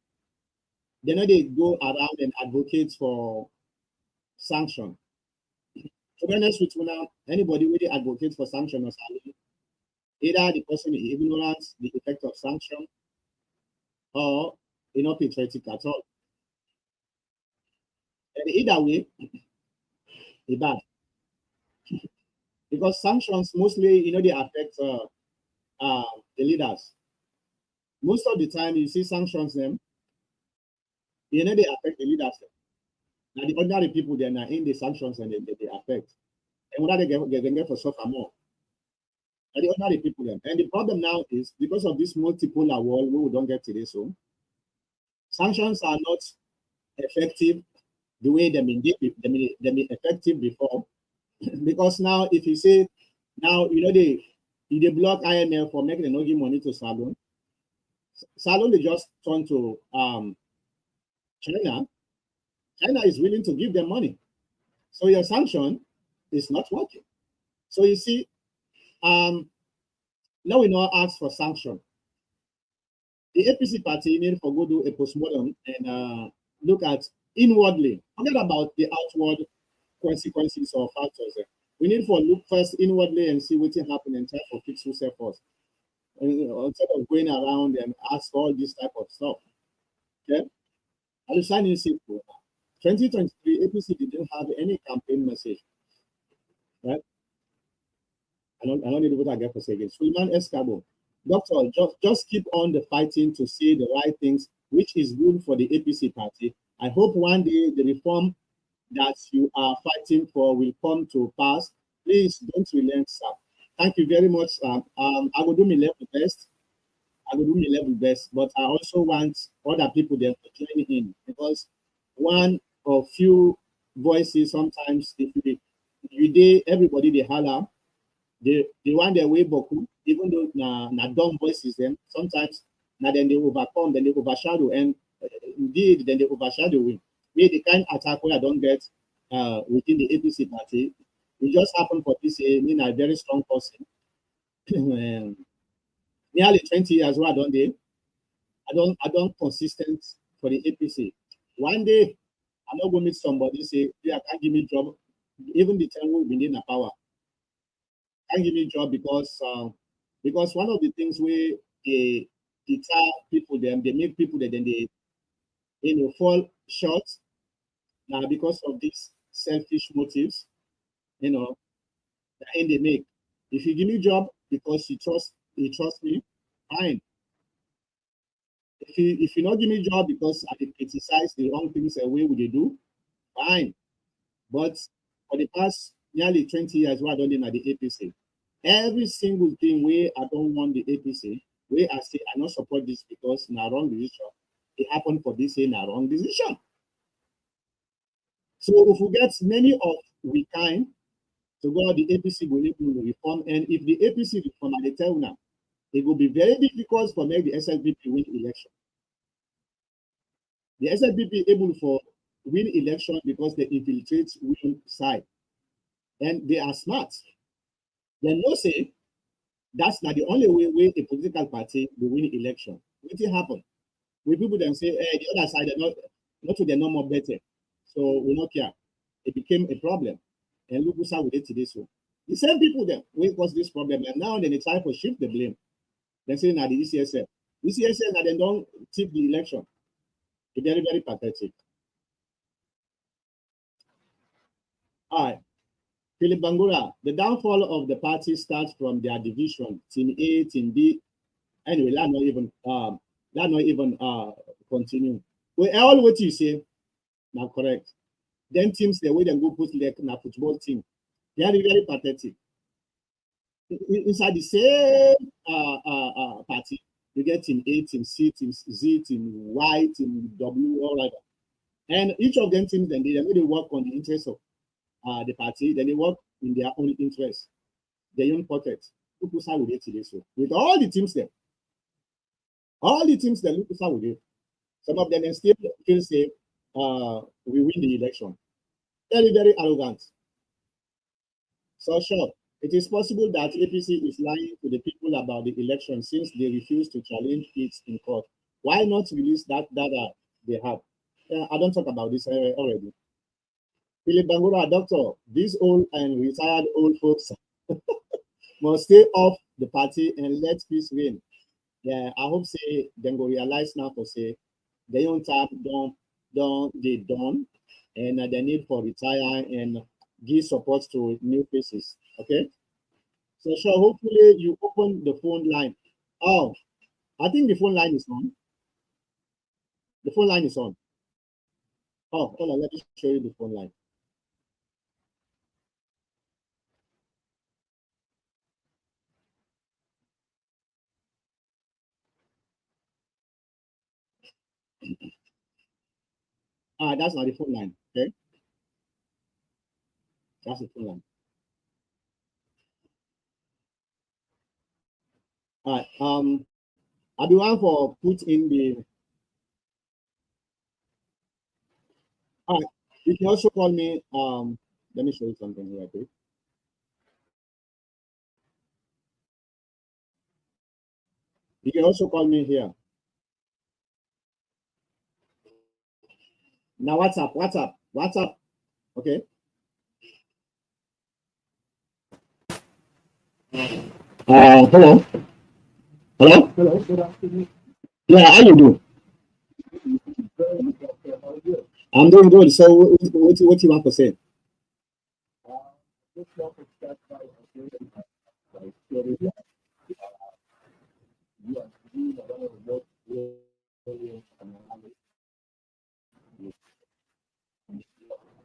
they know they go around and advocate for sanction. To be honest with you now, anybody really advocates for sanction or something, either the person is ignorant the effect of sanction or not patriotic at all. And either way, it's bad. Because sanctions mostly, they affect the leaders. Most of the time, you see sanctions them, they affect the leaders. Now the ordinary people, they're not in the sanctions and they affect. And what they get for suffer more. And the ordinary people then. And the problem now is because of this multipolar world, we don't get to this home. Sanctions are not effective the way they been effective before. Because now, if you say now, they block IMF for making no give money to Salon. Salon they just turn to China. China is willing to give them money. So your sanction is not working. So you see, now we now ask for sanction. The APC party need for go do a postmortem and look at inwardly. Forget about the outward consequences or factors. We need for look first inwardly and see what happen and try to fix yourself first. Instead of going around and ask all this type of stuff. Okay? I'll sign in simple. 2023 APC didn't have any campaign message. Right? I don't need what I get for saying. Suleiman Escabo, doctor, just keep on the fighting to say the right things, which is good for the APC party. I hope one day the reform that you are fighting for will come to pass. Please don't relent, sir. Thank you very much. I will do my level best. But I also want other people there to join in because one or few voices sometimes, if you day everybody they holler, they want their way boku, even though na dumb voices them sometimes now then they overcome, then they overshadow, and indeed then they overshadow win. We the kind attack where I don't get within the APC party. It just happened for this mean a very strong person. Nearly 20 years where I don't consistent for the APC. One day I'm not going to meet somebody say, yeah, can't give me job. Even the time we've been in the power. Can't give me job because one of the things where they deter people them, they make people that then they fall short now because of these selfish motives, the end they make. If you give me job because you trust me, fine. If you not give me job because I criticize the wrong things and way would they do, fine. But for the past nearly 20 years, what I don't know at the APC, every single thing where I don't want the APC, where I say I not support this because na wrong decision, it happened for this na wrong decision. So if we get many of we kind to go, the APC will able to reform, and if the APC reform, I tell now, it will be very difficult for make the SLPP win election. The SLPP able for win election because they infiltrate win side, and they are smart. They know say that's not the only way a political party will win election. What will happen? When people then say, hey, the other side they're not more better, so we don't care. It became a problem, and look who's how we did to this one. The same people then will cause this problem, and now then they try to shift the blame. They say now the ECSL now they don't tip the election. It's very, very pathetic. All right. Philip Bangura, the downfall of the party starts from their division, team A, team B. Anyway, that not even continue. Well, all what you say, now correct. Then teams the way they go put like in a football team. They are very pathetic. Inside the same party, you get team A, team C, team Z, team Y, team W, all right. And each of them teams then they work on the interests of the party, then they work in their own interest, their own pockets. Look how we did today. So with all the teams there, look how we did. Some of them still feel say we win the election. Very, very arrogant. So sure, it is possible that APC is lying to the people about the election since they refuse to challenge it in court. Why not release that data they have? I don't talk about this already. Philip Bangura, doctor, these old and retired old folks must stay off the party and let peace reign. Yeah, I hope say them go realize now for say they own time don't they done and the need for retire and give support to new faces. Okay. So sure, hopefully you open the phone line. Oh, I think the phone line is on. The phone line is on. Oh, hold on, let me show you the phone line. That's not the phone line. Okay, that's the phone line. All right. I'll be one for put in the. All right. You can also call me. Let me show you something here, okay? You can also call me here. Now, WhatsApp. Okay. Hello. Hello. Hello. Good afternoon. Yeah, how you do? I'm doing good. So, what you want to say?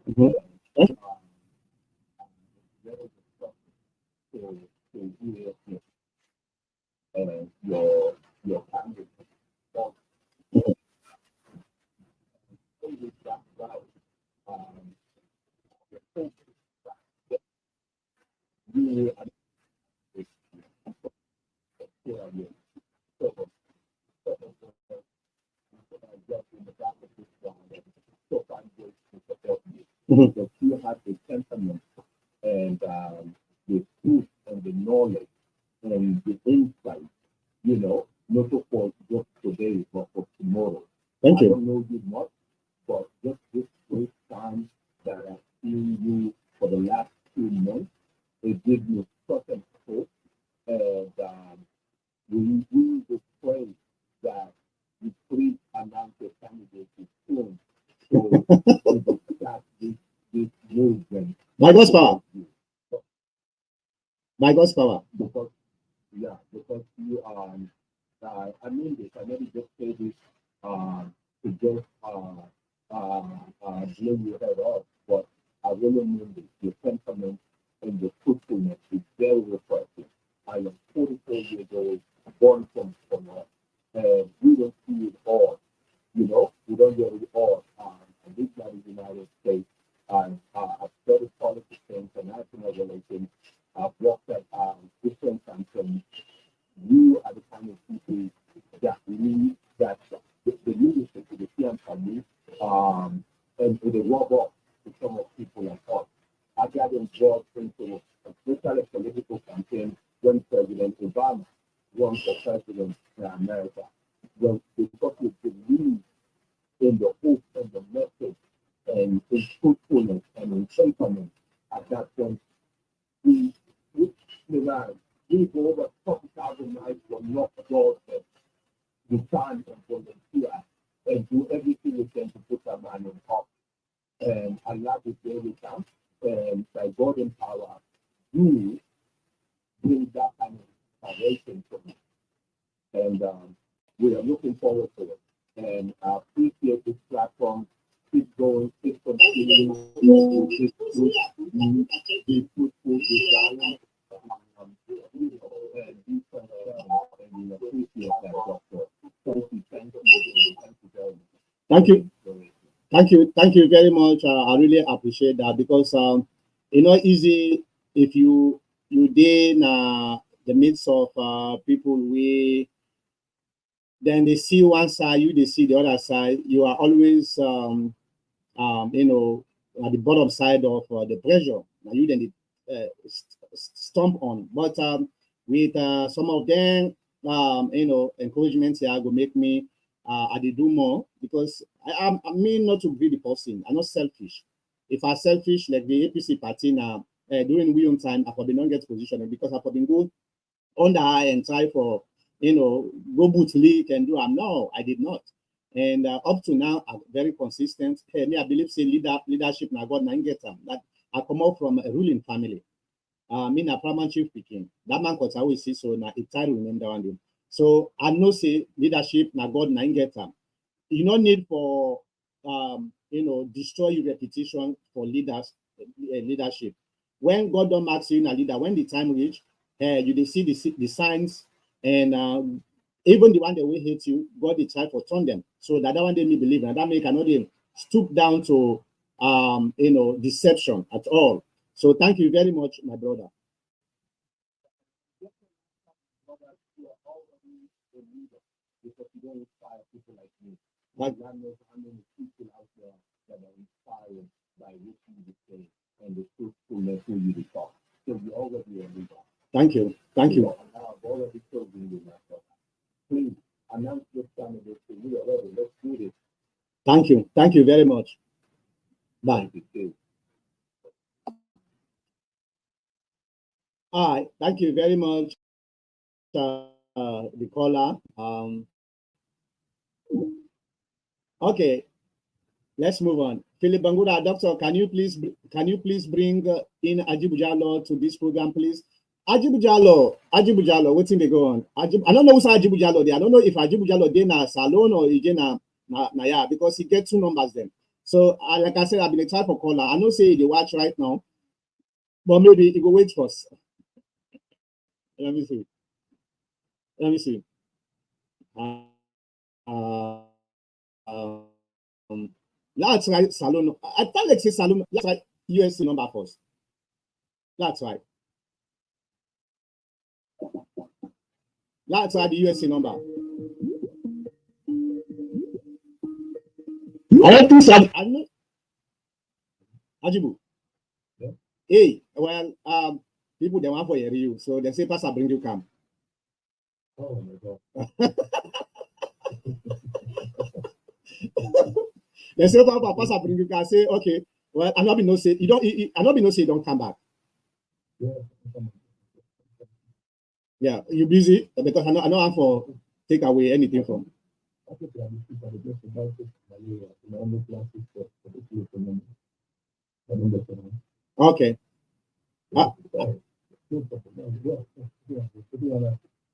Mhm. Mhm. But you have the temperament and the truth and the knowledge and the insight, not for just today, but for tomorrow. Thank you. I don't know you much, but just this great time that I've seen you for the last 2 months, it gives me such a hope. And we just pray that you please announce your candidacy soon. So we will start this movement. By God's power. By God's power. Because you I mean this, I never just say this to just blow your head off, but I really mean this. Your temperament and your truthfulness is very refreshing. I am 44 years old, born from we don't see it all, we don't get it all. I live in the United States, and I've studied politics and international relations. I've worked at different countries. You are the kind of people that need that the leadership of the CMW and with the rub off to some of people like us. I got involved into a especially political campaign when President Obama run for president in America. Well, because we believe in the hope and the message and in truthfulness and in temperament at that point, we we go over 40,000 miles from North Georgia. We stand and volunteer and do everything we can to put our man in office. And Allah is very come. And by God in power, you bring that kind of inspiration for me. And we are looking forward to it. And I appreciate this platform. Keep going, keep continuing, keep be fruitful, be valiant. Thank you. Thank you very much. I really appreciate that because easy if you did in the midst of people we then they see one side, you they see the other side. You are always you know, at the bottom side of the pressure. Now you then stomp on. But with some of them, you know, encouragement here will make me I did do more because I mean not to be the person. I'm not selfish. If I'm selfish, like the APC party now, during we own time, I probably not get position because I probably go on the high and try for, you know, go boot league and do. No, I did not. And up to now, I'm very consistent. Hey, me, I believe say leadership now God nine get them. That I come out from a ruling family. Me na paramount chief speaking. That man could always see so now it's time to remember one day. So I know say leadership now God nine get them. You no need for you know, destroy your reputation for leadership. When God don't mark you in a leader, when the time reach, you see the signs, and even the one that will hate you, God will try for turn them. So that one they may believe, and that make another stoop down to you know, deception at all. So thank you very much, my brother. Because you don't inspire people like me. Like God knows how many people out there that are inspired by what you say and the truthfulness who you become. So you already a leader. Thank you. Thank you. I've already chosen you, my brother. Please announce this candidate to me already. Let's do this. Thank you. Thank you very much. Bye. All right. Thank you very much, the caller. Okay. Let's move on. Philip Bangura, doctor, can you please bring in Ajibujalo to this program, please? Ajibujalo, what's in the go on? I don't know who's Ajibujalo there. I don't know if Ajibujalo there na salon or na yeah, because he gets two numbers then. So like I said, I've been a type of caller. I know say they watch right now, but maybe he go wait first. Let me see. Let me see. That's right, Salon. I thought let's say Salon. That's right, USC number first. That's right. That's right, the USC number. I don't think so. I know. Ajibu. Yeah. Hey, well, people they want for you, so they say, Pastor, bring you come. Oh my God. They say, Pastor, bring you come. Say, okay. Well, I not be no say you don't. I not be no say you don't come back. Yeah. Yeah, you busy because I know I'm for take away anything from. Okay.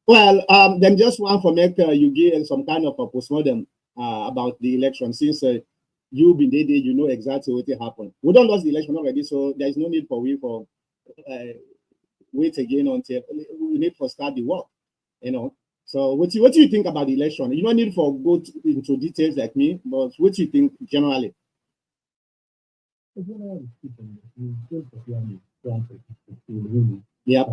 Well, then just want for make you give some kind of a postmortem about the election since you been there, you know exactly what happened. We don't lose the election already, so there is no need for we for wait again until we need for start the work, you know. So what do you think about the election? You don't need for go into details like me, but what do you think generally? Yeah.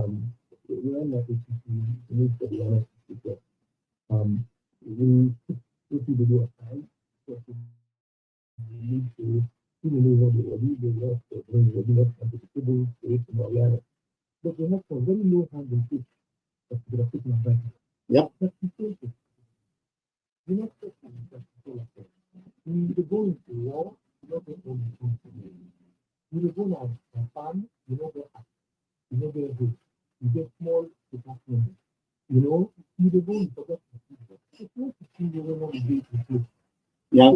Yep. Yeah.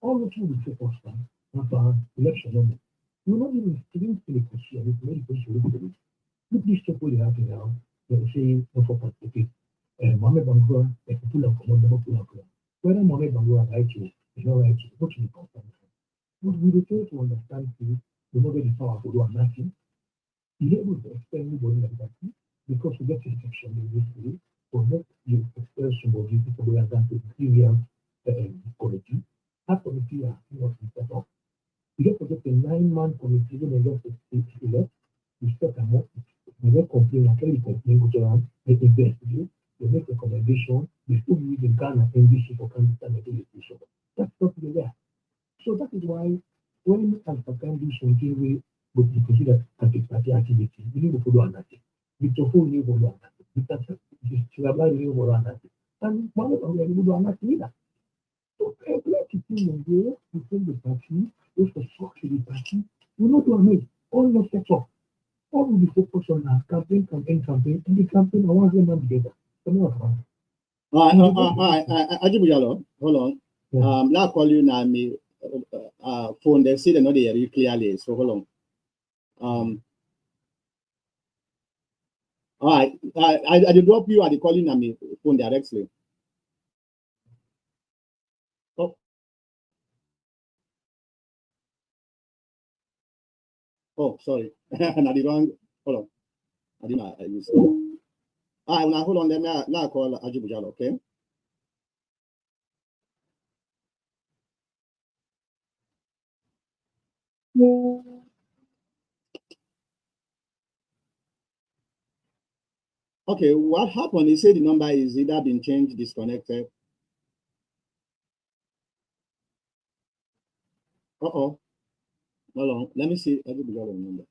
all of you will focus on about election only. You know, even to the question, if you question, look this stuff we have now. They say no for participate. Mohammed Bangura, they can pull up, never pull up. Whether Mohammed Bangura right you, is not right you, what should be confirmed. But we fail to understand you, we know that the power to do nothing. You're able to explain anybody like that because you get to section in this way, or not you express somebody people who are done to material quality. That committee are not set up. You get to get a 9-man committee when they just elect, you set them up, they get complain, and carry the complaint goes around, they investigate, they make recommendation, they still use the Ghana NDC for candidate and education. That's not the way. So that is why when Alpha can do something we would be considered anti-party activity, we need to follow another. Victor Fu need to follow another. Victor Chilabla need to follow another. And one of them will do another either. So let the team in there within the party, those for structure the party, we not do it. All not set up. All will be focused on our campaign, and the campaign, I want them together. Come on. Ajibujalo, hold on. Yeah. Now call you now me phone. They see they know they hear you clearly. So hold on. All right. I did drop you at the calling on me phone directly. Oh, sorry. I did wrong. Hold on. I didn't. I used. All right. Now hold on. Let me now call Ajibujalo. Okay. Okay, what happened? He said the number is either been changed, disconnected. Hold on. Let me see. I think the number.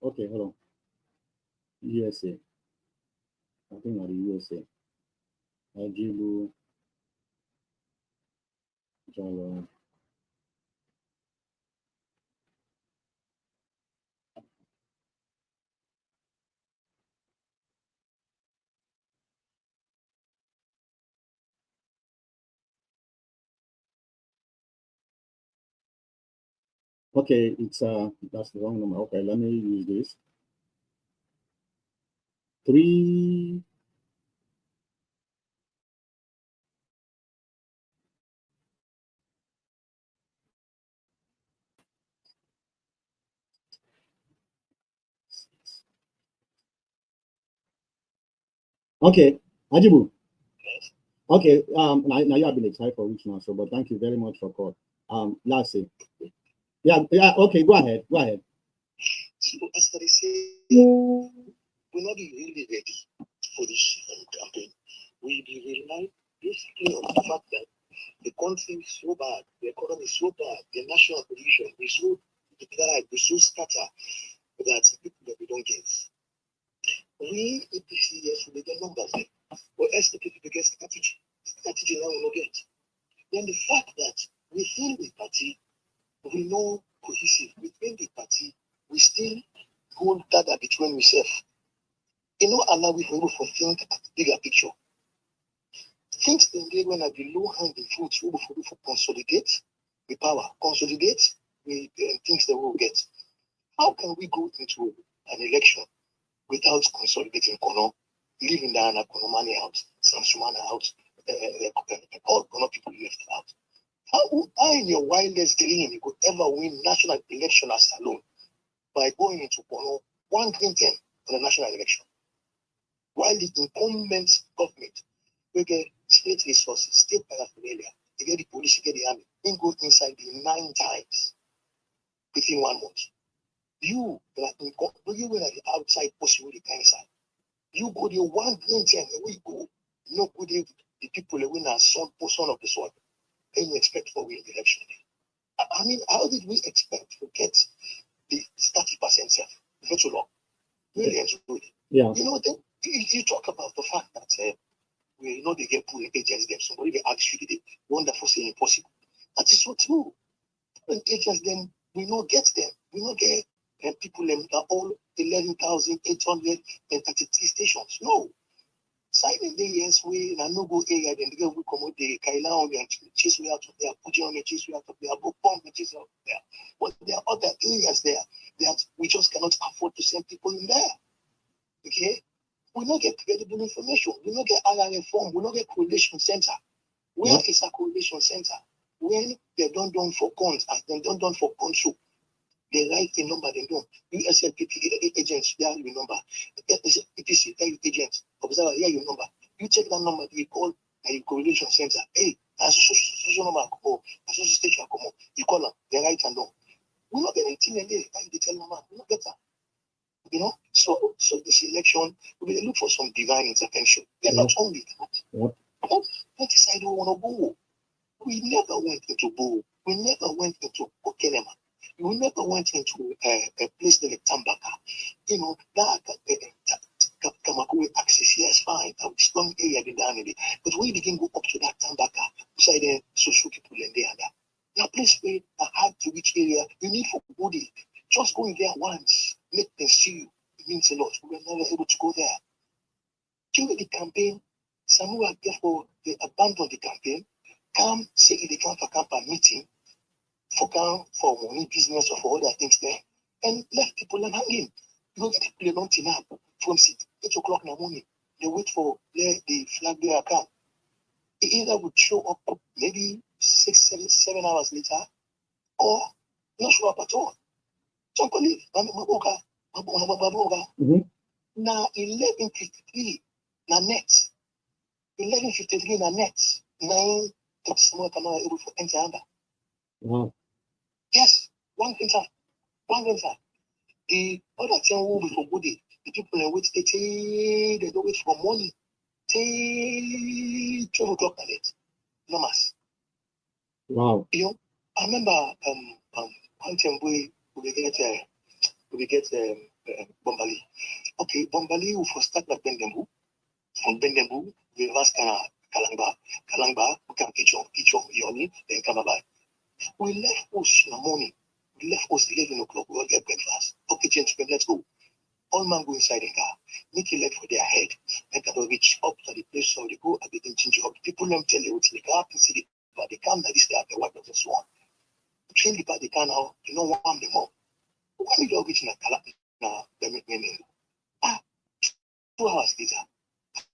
Okay, hold on. USA. I think not the USA. Ajibu Jalo. Okay, it's that's the wrong number. Okay, let me use this. 3. Okay, Ajibu. Okay, now you have been excited for which now, so but thank you very much for call. Lassie. Yeah, okay, go ahead. So as I say, we'll not be really ready for this campaign. We'll be relying basically on the fact that the country is so bad, the economy is so bad, the national position is so deprived, is so scattered that people that we don't get. We APC, yes, we get numbers there. But SDP to get strategy. Strategy now we don't get. Then the fact that within the party, we know cohesive. Within the party, we still hold data between ourselves. You know, allow we for think at the bigger picture. Things in there when I be low hanging fruits, we for consolidate the power, consolidate the things that we'll get. How can we go into an election without consolidating Kono, leaving down a Konomani out, Samsumana out, all Kono people left out? How in your wildest dream you could ever win national election as alone by going into Kono 1 green 10 on a national election? While the incumbent government will get state resources, state paraphernalia, they get the police, they get the army, then go inside the 9 times within 1 month. You were at the outside possible the inside. You go there 1 green 10, and we go, you know, go there, the people that win a son of the sword. Then you expect for win the election. I mean, how did we expect to get the 30% self? Not so long. Really enjoyed it. Yeah. You know, then you talk about the fact that we know they get poor agents them. Somebody they actually they wonderful say impossible. That is so true. When agents then we not get them. We not get people them are all 11,833 stations. No. Signing the yes way and no go area, then the girl will come out the Kaila on and chase way out of there, put you on the chase way out of there, go pump the chase out of there. But there are other areas there that we just cannot afford to send people in there. Okay? We not get credible information. We not get RRF form. We not get correlation center. Where is a correlation center? When they don't done for cons, as they don't done for consul, they write a number, they don't. USLPP agents, they have your number. EPC, agents, observer, here your number. You check that number, you call a correlation center. Hey, social number, social station, you call them, they write and down. We not get anything in there. They tell number, we not get that. You know, so this election, we will look for some divine intervention. They're not only that. That is I don't want to go. We never went into Bo. We never went into Okenema. We never went into a place like Tambaka. You know, that Kamakwe access, yes, fine. A strong area in the but when you can go up to that Tambaka, beside the social people in there, that place where a hard to reach area, you need for body. Just going there once, make them see you. It means a lot. We were never able to go there. During the campaign, some who are therefore they abandoned the campaign, come say they come for campaign meeting, for money business or for other things there, and left people hanging. You don't get people don't turn up from 8 o'clock in the morning. They wait for the flag bearer come. They either would show up maybe 6, 7 hours later, or not show up at all. So now 11:53 na net. 11:53 na net. 9 someone cannot able to enter under. Wow. Yes, one enter. The other thing will be for body. The people in wait they don't wait for morning. Till 12 o'clock at night. No mass. Wow. You know, I remember one time we get Bombali. Okay, Bombali will for start like Bendembu. From Bendembu, we reverse Kalangba, we can Kichon, Yoni, then Kamabai. We left us in the morning. We left us 11 o'clock. We all get breakfast. Okay, gentlemen, let's go. All man go inside the car. Make it left for their head. Let them reach up to the place so they go and they change up. People them tell you what they car to see the but they come like this, they have the weapons and so on. Train the part they can now, you know, warm them up. When we go reach in a color now, they make me 2 hours later.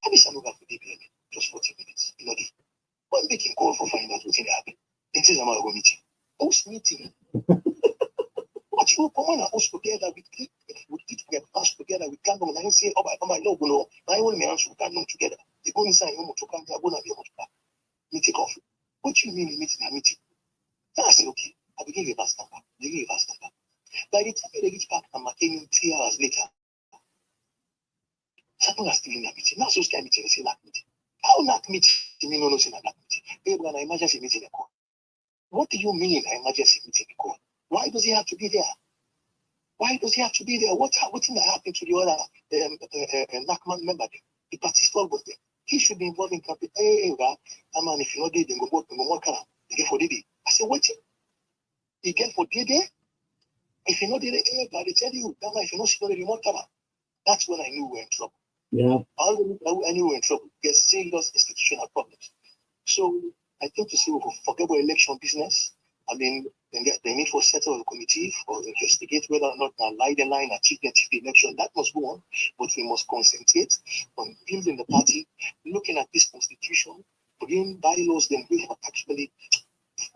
I miss another for the just 40 minutes. You know, when they can call for find out what's in the happen. This is a matter of meeting. Host meeting. What you come on and host together with get passed together with Kandom and I say, oh, my no, no, my own man should come together. They go inside home to come, they are going to be able to meeting off. What you mean meeting a meeting? I said, okay, I will give you a bus number. They give you a bus number. By the time they reach back and came in 3 hours later, someone was still in that meeting. Not so scared meeting, say that meeting. How not meeting? Me no say that meeting. They were an emergency meeting. What do you mean an emergency meeting? Why does he have to be there? Why does he have to be there? What thing that happened to the other NACMAN member? The participant was there. He should be involved in campaign. Hey, man, if you not did, then go work around. They get for Didi. I said, what? You get for Didi? If you not did it, they tell you, if you not see the remote camera, that's when I knew we were in trouble. Yeah. I knew we were in trouble. There's serious institutional problems. So I think to see forgettable election business, I mean, they need for settle a committee or investigate whether or not lie the line achieve the election. That must go on, but we must concentrate on building the party, looking at this constitution, bringing bylaws, then we for actually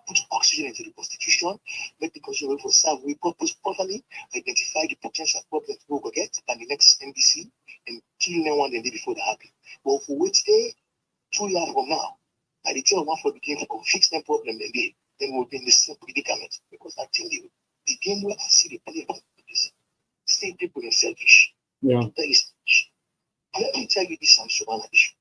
put oxygen into the constitution, make the constitution for serve we purpose properly, identify the potential problems we will get and the next NDC and kill them one the day before they happen. But if we wait there 2 years from now, by the time one for the game to fix them problem then we'll be in the same predicament. Because I tell you, the game where I see the play is same people are selfish. Yeah. That is selfish. Let me tell you this Sam Shumana issue.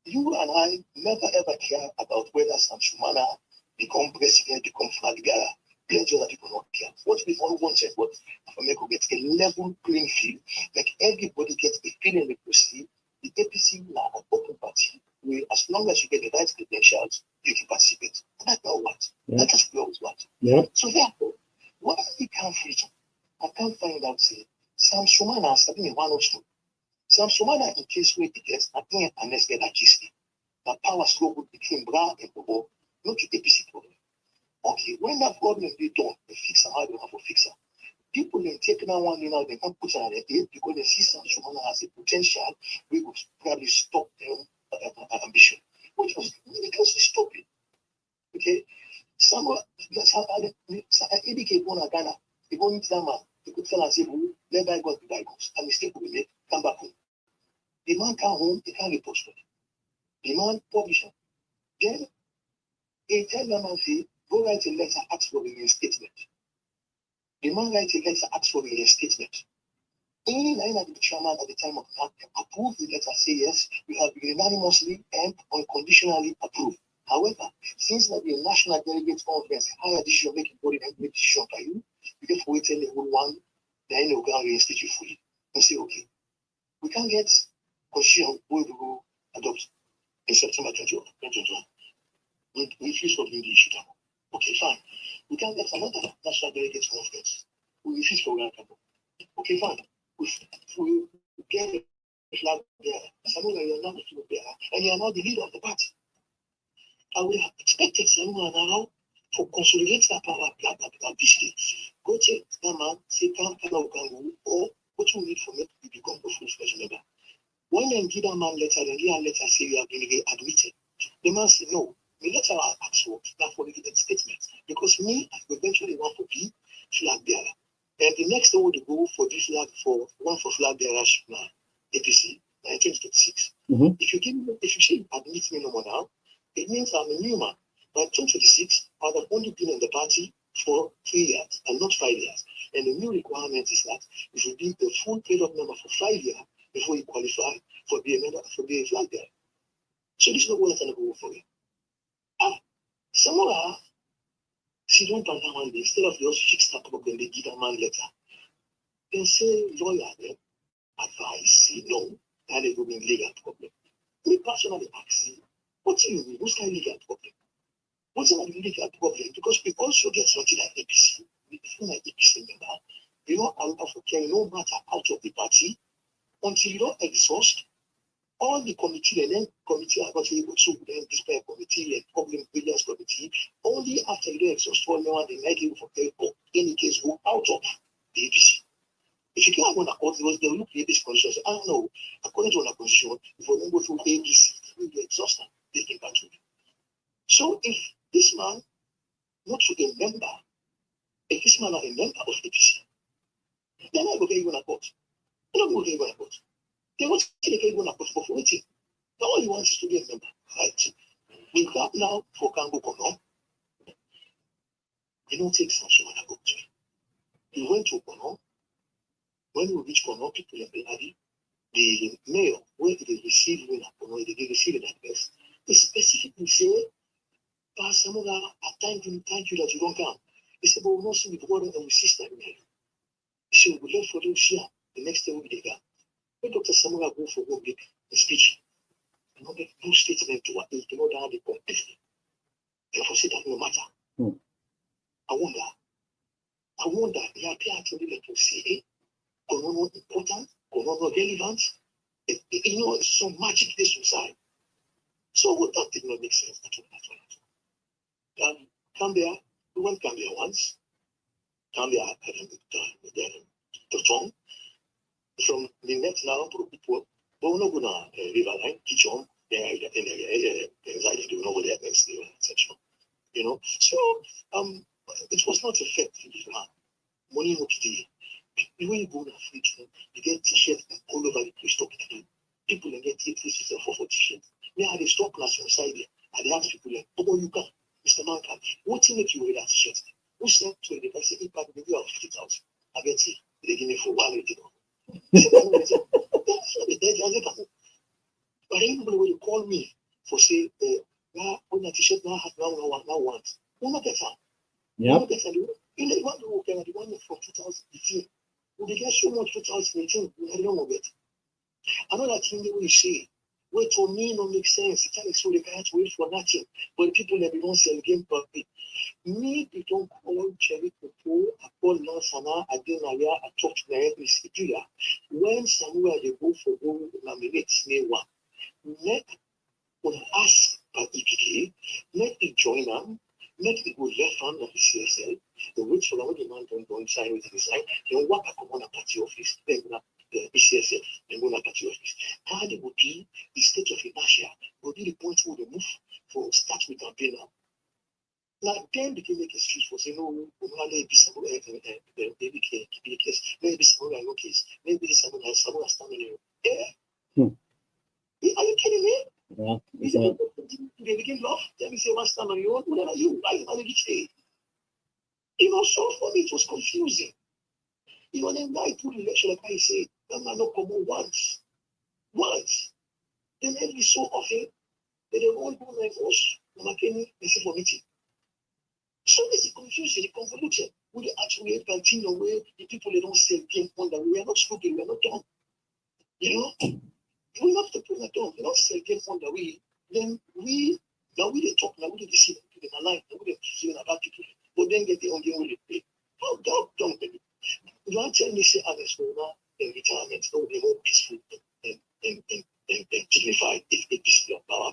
You and I never ever care about whether Sam Shumana become president, become flag bearer. Plenty other people not care. What we all wanted was for me to get a level playing field, like everybody gets a feeling they proceed. The APC now an open party where as long as you get the right credentials, you can participate. And that's not what. Yeah. That's just we always want. Yeah. So therefore, what we can't reach, I can't find out say Sam Shumana has been in 102. Some Somana in case where it gets at point and let's get that gist. The power struggle between Bra and Bobo, not to APC problem. Okay, when that problem they done, they fix how they have to fix it. People then take that one now, they can put it on their head because they see some Somana has a potential, we could probably stop them ambition. Which was because it's stupid. Okay? Some that's how I indicate one Ghana, they go into that man, they could tell us, let bygones be bygones, and mistake will be made, come back home. The man come home, he can't get posted. The man publisher. Then he tell them and say, go write a letter, ask for a reinstatement. The man writes a letter, ask for a reinstatement. In the chairman at the time of that approved the letter, say yes, we have unanimously and unconditionally approved. However, since that the National Delegates Conference higher decision making body and make decision by you get to wait the whole one, then they will go and reinstate you fully. And say, okay, we can get constitution we will adopt in September 2021. We refuse to bring the issue down. Okay, fine. We can get another National Delegates Conference. We refuse to grant them. Okay, fine. We get a flag there. Samuel, you are not the flag bearer, and you are not the leader of the party. I would have expected someone now to consolidate that power at this stage. Go check that man, say, come, or what you need for me to become a full-fledged member. When they give that man letter, they give a letter say you have been admitted. The man said, no, the letter I asked for that for the statement because me, I eventually want to be flag bearer. And the next day would go for this flag for one for flag bearer APC 1926. Mm-hmm. If you say admit me no more now, it means I'm a new man. By 2026, I have only been in the party for 3 years and not 5 years. And the new requirement is that you should be a full paid-up member for 5 years before you qualify for being a member for being a flag bearer. So this is not what I'm going to go for you. Someone she don't ban that one day. Instead of just fix that problem, they give a man letter. Then say lawyer then advise, say no, that they go be legal problem. Me personally ask you, what do you mean? What's kind of legal problem? What's the legal problem? Because we also get something like APC. We feel like APC member. You know, no matter out of the party until you don't exhaust all the committee and then committee are not able to then display committee and problem areas committee only after you don't exhaust all one they make you for any case go out of the APC. If you can't go to court, they will look at this condition and say, I know, according to our constitution, if we don't go through APC, we will exhaust them, they can back to you. So if this man not to a member, if this man are a member of APC, then I go get you on a court. They're not going to get you on a court. They want to get you on a court for waiting. Now all you want is to be a member, right? We have now for Kango Kono. You don't take sanction on a court. We went to Kono. When we reach Kono, people in Benadi, the mayor, where they receive when Kono, they receive an address, they specifically say, Samuga, thank you that you don't come. He said, but we'll not see with water and with sister in here. He said, we'll left for them here. The next day we'll be there. When Dr. Samuga go for one big speech, and not make no statement to what they know that they completely. Therefore, say that no matter. I wonder, they appear to be like to say, Konono important, Konono relevant. You know, it's so magic this inside. So that did not make sense at all. Cambia, we went Cambia once. Cambia had the tongue. From the net now to people, but we're not going to riverline, Kichon, they know what they next section. You know, so it was not effective. Money no today. The way you go to free you get t-shirts all over the place talking to them. People can get t-shirts for t-shirts. Me, I had a stop class on side there. I asked people like, oh, you can, Mr. Manka, what thing make you wear that t-shirt? Who sent to the person, if I give you 50,000, I get it. They give me for 1 minute. But anybody when you call me for say, when that t-shirt now has now want, we'll not get that. Yeah. You know, one who can the one from 2018. We began so much 2018, we had no get. Another thing that we say, Which for me don't make sense. It can't so they can't wait for nothing. But the people that don't sell game properly. Me, they don't call Cherry Popo, I call Lansana, I didn't know I talk to the Institute. When somewhere they go for go nominate me one, make on ask by EPK, make it join them, make it go left hand of the CSL, the which for the man don't sign with the sign, then work a common party office, then the PCSL, then go to party office. How they would be the state of inertia, would be the point where they move for start with campaign now. Now, then they can make excuse for saying, no, maybe someone maybe case, maybe someone no case, maybe someone has standing there. Yeah. Are you kidding me? Yeah. They begin love. Let me say, one stand on your own, whatever you manage each day. So for me, it was confusing. Then why put election like I say, that man not come once. Then every so often, they don't want to my voice, McKinney, they say for meeting. So this is confusing, the convolution. We actually continue where the people they don't say game on that we are not stupid, we are not dumb. We're not stupid, we're not dumb. We don't say game on that way. Then we they talk, now we they deceive people in our life, now we they deceive about people, but then get the own game we pay. How dumb, baby. You want to tell me say Alex Rona in retirement will be more peaceful and dignified if it's your power.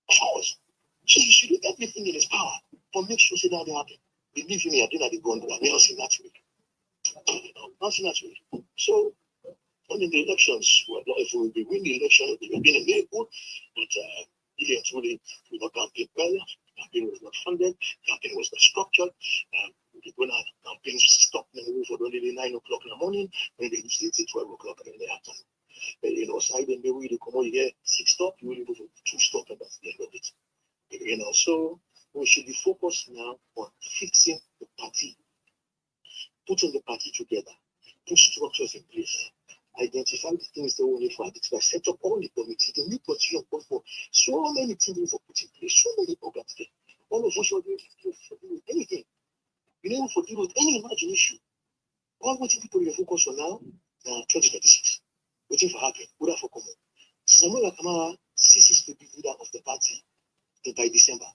Of course. So you should do everything in his power but make sure that they happen. Believe me, I do not go on that. We don't see that way. Not that way. So on the elections, if we win the election, it will be a very good, but really and truly, we not campaign well. Campaign was not funded. Campaign was not structured. When our campaigns stopped for only 9 o'clock in the morning, when they used to 12 o'clock in the afternoon. Side and they really come on here, 6 stop, you will go for 2 stop, and that's the end of it. So we should be focused now on fixing the party, putting the party together, put structures in place, identify the things they will need for identify, set up all the committees, the new position for so many things for put in place, so many programs there. All of us should do anything. You never forgive with any imagination. All what people will focus on now, 2026. Waiting for happen, good for common. Samuel Kamara ceases to be leader of the party by December.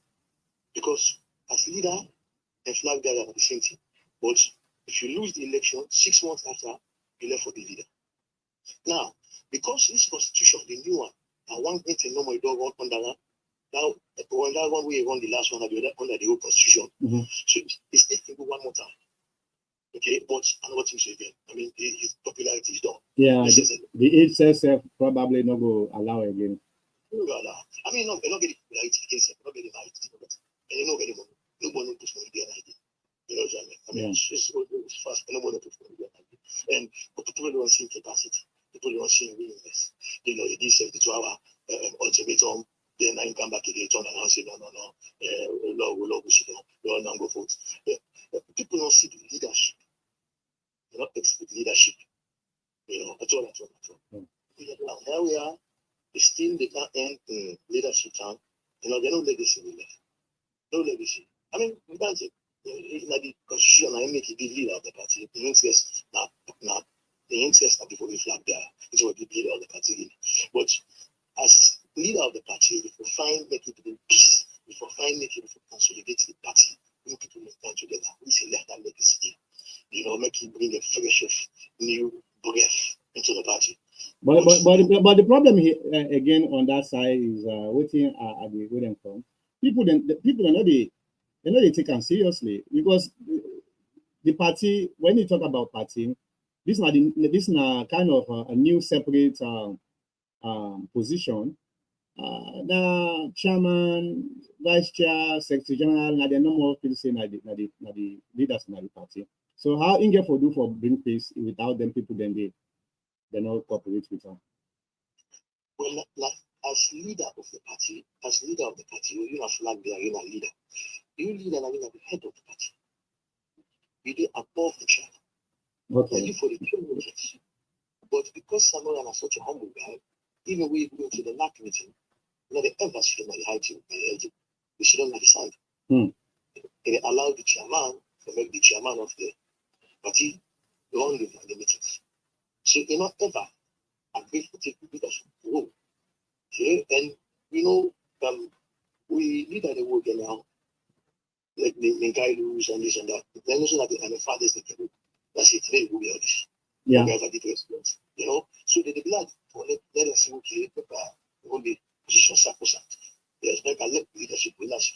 Because as leader and flag bearer are the same thing. But if you lose the election 6 months after, you left for the leader. Now, because this constitution, the new one, one thing to know my dog under that. Now, when that one we run the last one under the old constitution, so the state can go one more time. Okay, but another thing again. I mean, his popularity is done. Yeah, the HSF probably not go allow again. I mean, not getting popularity against him, not getting right, and you know anymore. Nobody puts money behind it. You know what I mean? I mean, it's fast, and nobody puts money behind it. And but people don't see capacity. People don't see willingness. It is 72-hour ultimatum. Then I come back again, turn around and say, no, we should not go vote. People don't see the leadership. They don't expect leadership. At all. Now, here we are. Still, they can't end leadership time. There's no legacy in there. No legacy. I mean, we can't say, the constitution, I make it the leader of the party. The interest, the interest of the voting flag there. It's what the leader of the party. But as leader of the party, if we find make it in peace, if we find make it consolidate the party, bring people stand together, we select that legacy. Make it bring a fresh of new breath into the party. But the problem here again on that side is waiting at the waiting from people. The people are not they take them seriously because the party, when you talk about party, this is not kind of a new separate position. The chairman, vice chair, secretary general, now they're no more people saying the leaders in the party. So how India for do for bring peace without them people then they not cooperate with them? Well, like as leader of the party, you're a flag bearer, you're a leader. You leader and you're the head of the party. You're above the chair. Okay. You for the privilege. But because Samuel is such a humble guy, even when you go to the LAC meeting, they ever see him at the high table. They sit on the side. They allow the chairman to make the chairman of the party run the meetings. So they not ever agree to take leadership role. Okay, and we lead at the work now. Like the guy lose and this and that. Then also that the fathers they can. That's it. Today we will this. Yeah. Guys are different, So the blood for let us see okay, will be position sacrosanct. There's no leadership will last,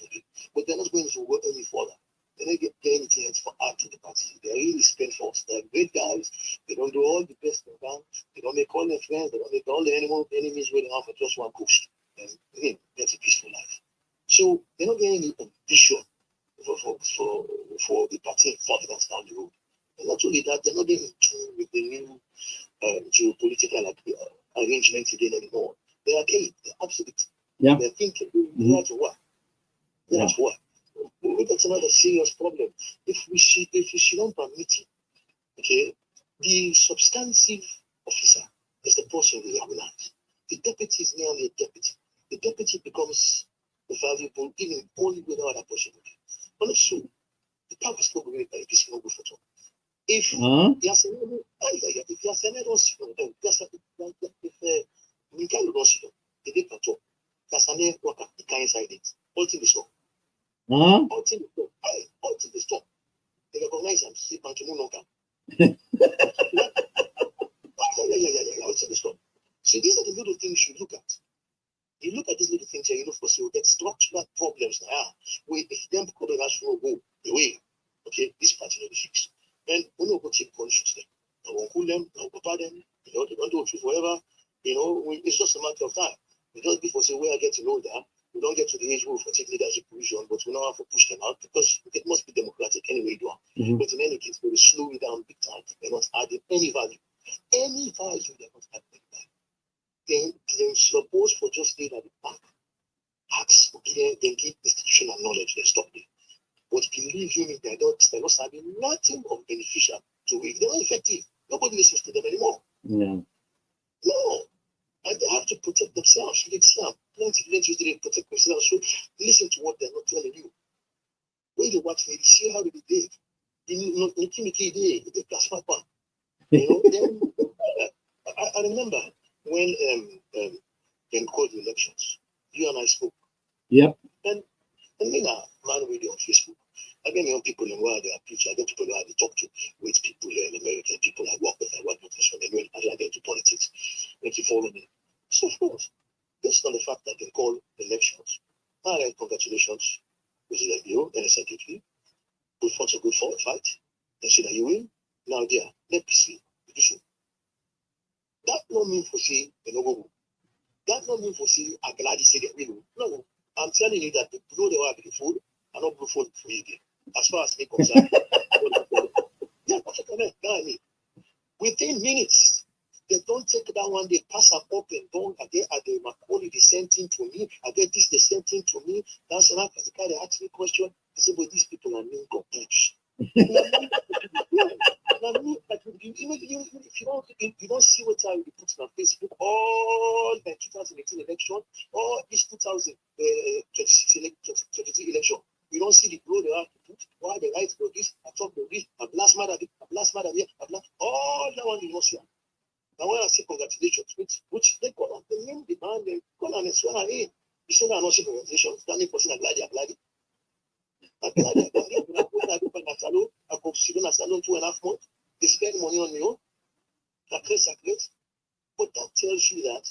but they're not going to go any further. They don't get anything else for art to the party. They're really spent force. They're great guys. They don't do all the best they can. They don't make all their friends. They don't make all the enemies waiting out for just one coast. And again, that's a peaceful life. So they're not getting any ambition for the party further down the road. And not only that, they're not getting in tune with the new geopolitical arrangement again anymore. They are gay. They're absolute. Yeah. They're thinking, they're at work. They're at work. That's another serious problem. If we should not permit it, okay, the substantive officer is the person we recognize. The deputy is merely a deputy. The deputy becomes valuable even only with other possibility. But not so. The power is not going by a peaceful photo. If we can't lose it, the day can talk. That's an air worker, the kind inside it. All things stop. All things stop. They recognize and see and to move on. So these are the little things you look at. You look at these little things and you look for so that structural problems now. If them problem has to go away, okay, this party will be fixed. And we don't go take punishment them. I won't cool them, I won't prepare them, they don't do it forever. It's just a matter of time. We just before say we are getting older, we don't get to the age where we for take leadership position, but we know how to push them out because it must be democratic anyway, do. But in any case, we will slow it down big time. They're not adding any value. Any value they're not adding value. They're supposed for just stay at the back. Ask, okay, then give institutional knowledge, they stop there. But believe you me, they're not having nothing of beneficial to it. They're not effective. Nobody listens to them anymore. Yeah. No. And they have to protect themselves. You can see them. Plenty of leaders they protect themselves. So listen to what they're not telling you. When you watch them, you see how they did. They class papa. Then I remember when they called the elections. You and I spoke. Yep. And me now, man, video on Facebook. I get young people in where they are preaching. I get people who I talk to with people in American people I work with. I work with when they I get to politics. If you follow me. So of course, based on the fact that they call elections. All right, congratulations. President Bio, NSITV. We fought a good fight. They said that you win. Now there, let me see. You do so. That not mean for say that not mean for say I'm glad you say that we no. I'm telling you that the blow they were beautiful are not beautiful for you again. As far as me concerned. Yeah, I mean, within minutes, they don't take that one, they pass up up and down. Are they Macaulay, the same thing to me? Are they this the same thing to me? That's enough. They ask me a question. I say, but these people are mean complex. If you don't see what I put on Facebook, all the 2018 election, all this 2023 election, you don't see the blow they have to put, why they write for this, I talk for this, I blast mother here, all that one you don't see. Now when I say congratulations, which they call on the name, the man, they call on the swear in. You say that I'm not saying congratulations, standing for saying I'm glad. I go sit in a salon 2.5 months. They spend money on me. But that tells you that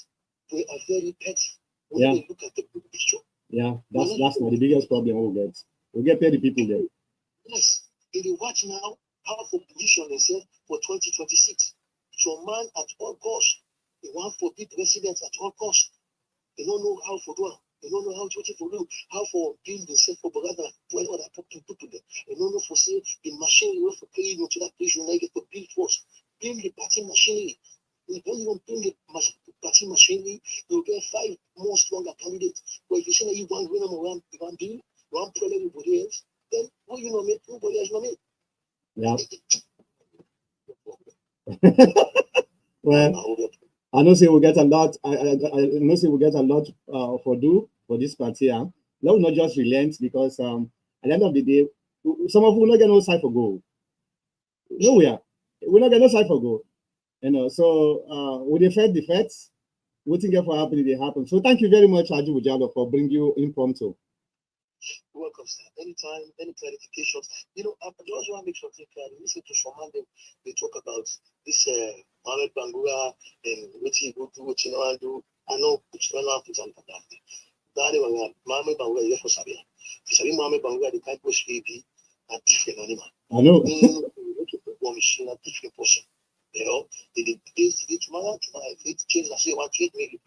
we are very petty when we look at the big picture. Yeah, that's not the biggest problem we'll get. We'll get paid the people there. Yes. If you watch now how for position themselves for 2026. So man at all costs, they want for be president at all costs. They don't know how for do it. They don't know how to for do. How for build themselves for brother when other people there. They don't know for say the machinery for carrying into that place you get to build first. Build the party machinery. When you build the party machinery, you'll get 5 more stronger candidates. But if you say that you want to win them around one bill, one problem everybody else, then what you know make nobody else know make. Yeah. Well, I know say we get a lot. I know say we get a lot for this party. Let us not just relent because at the end of the day, some of will not get no side for goal. No, we're not get no side for goal. So we defend the facts. waiting here for happening, they happen. So thank you very much, Haji Bujalo, for bringing you impromptu. Welcome, sir. Anytime, any clarifications. You know, I just want to make something clear. Listen to someone they talk about this Mohamed Bangura and what he go do, what you know and do. I know it's not enough to talk about that. That Mohamed Bangura is for Sabia. Sabi Mohamed Bangura, the type of baby, a different animal. I know. One machine, a different person. You know, they tomorrow, they change the same one, trade maybe,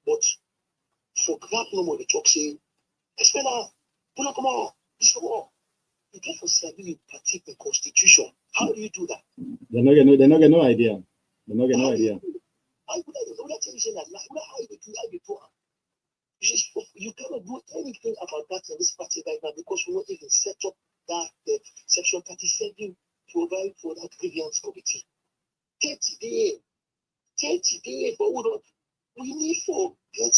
but for crap no more, the talk say, Espera, pull come on, this war. You get for Sabi party in constitution. How do you do that? They're not getting no idea. They're not getting no idea. I would know that you say that how you do you cannot do anything about that in this party right now because we not even set up that section 37 provide for that grievance committee. 30 days, but we need for get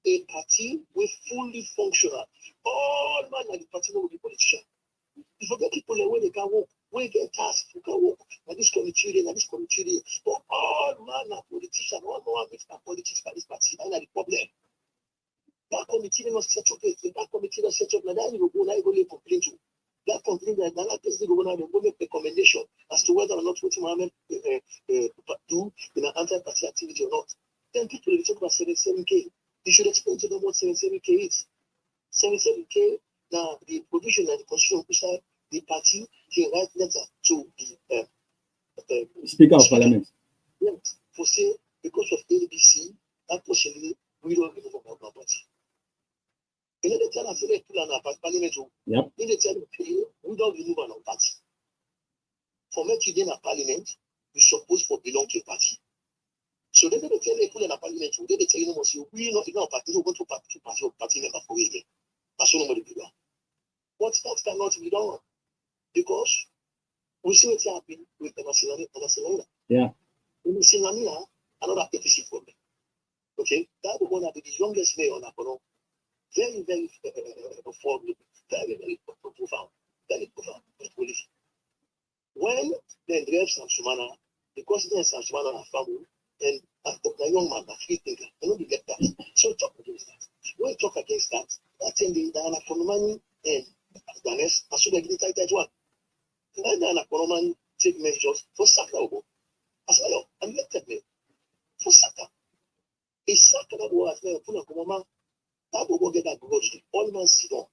a party with fully functional. All man at the party will be politician. If you get people when they can work, when they get tasked, you can work. And this committee, and this committee. But all man are politician, all man mix are politics by this party. That's the problem. That committee must set up it. That committee must set up. Now that you go, now you go to complain to. That complaint that that person go now, they go make recommendation as to whether or not what Mohammed do in an anti-party activity or not. Then people will talk about 77K. You should explain to them what 77K is. 77K, now the provision and the constitution side, the party can write letter to the Speaker of Parliament. Yes, for say because of ABC, unfortunately, we don't remove our party. And then they tell us they pull on our parliament. Yep. Then they tell you we don't remove our party. For me to gain a parliament, we supposed to belong to a party. So then they tell you pull on a parliament. They tell you no more. We not in our party. We go to party member for again. That's what nobody do. But that cannot be done because we see what's happening with the National. Yeah. In Sinamina, another APC problem. Okay, that was one of the youngest mayor on Apono. Very, very affordable, very profound, but police. When they drive Samsumana, because then Samsumana are family, and a young man, a free thinker, I know you get that. So talk against that. When you talk against that, that's in the Anaponomani and Ganes, I should have been tight as one. And then Anaponoman take measures for Sakaobo. As well, I'm elected me for Saka. A Saka that was there, Punakomama. That will go get that grudge. All man sit down.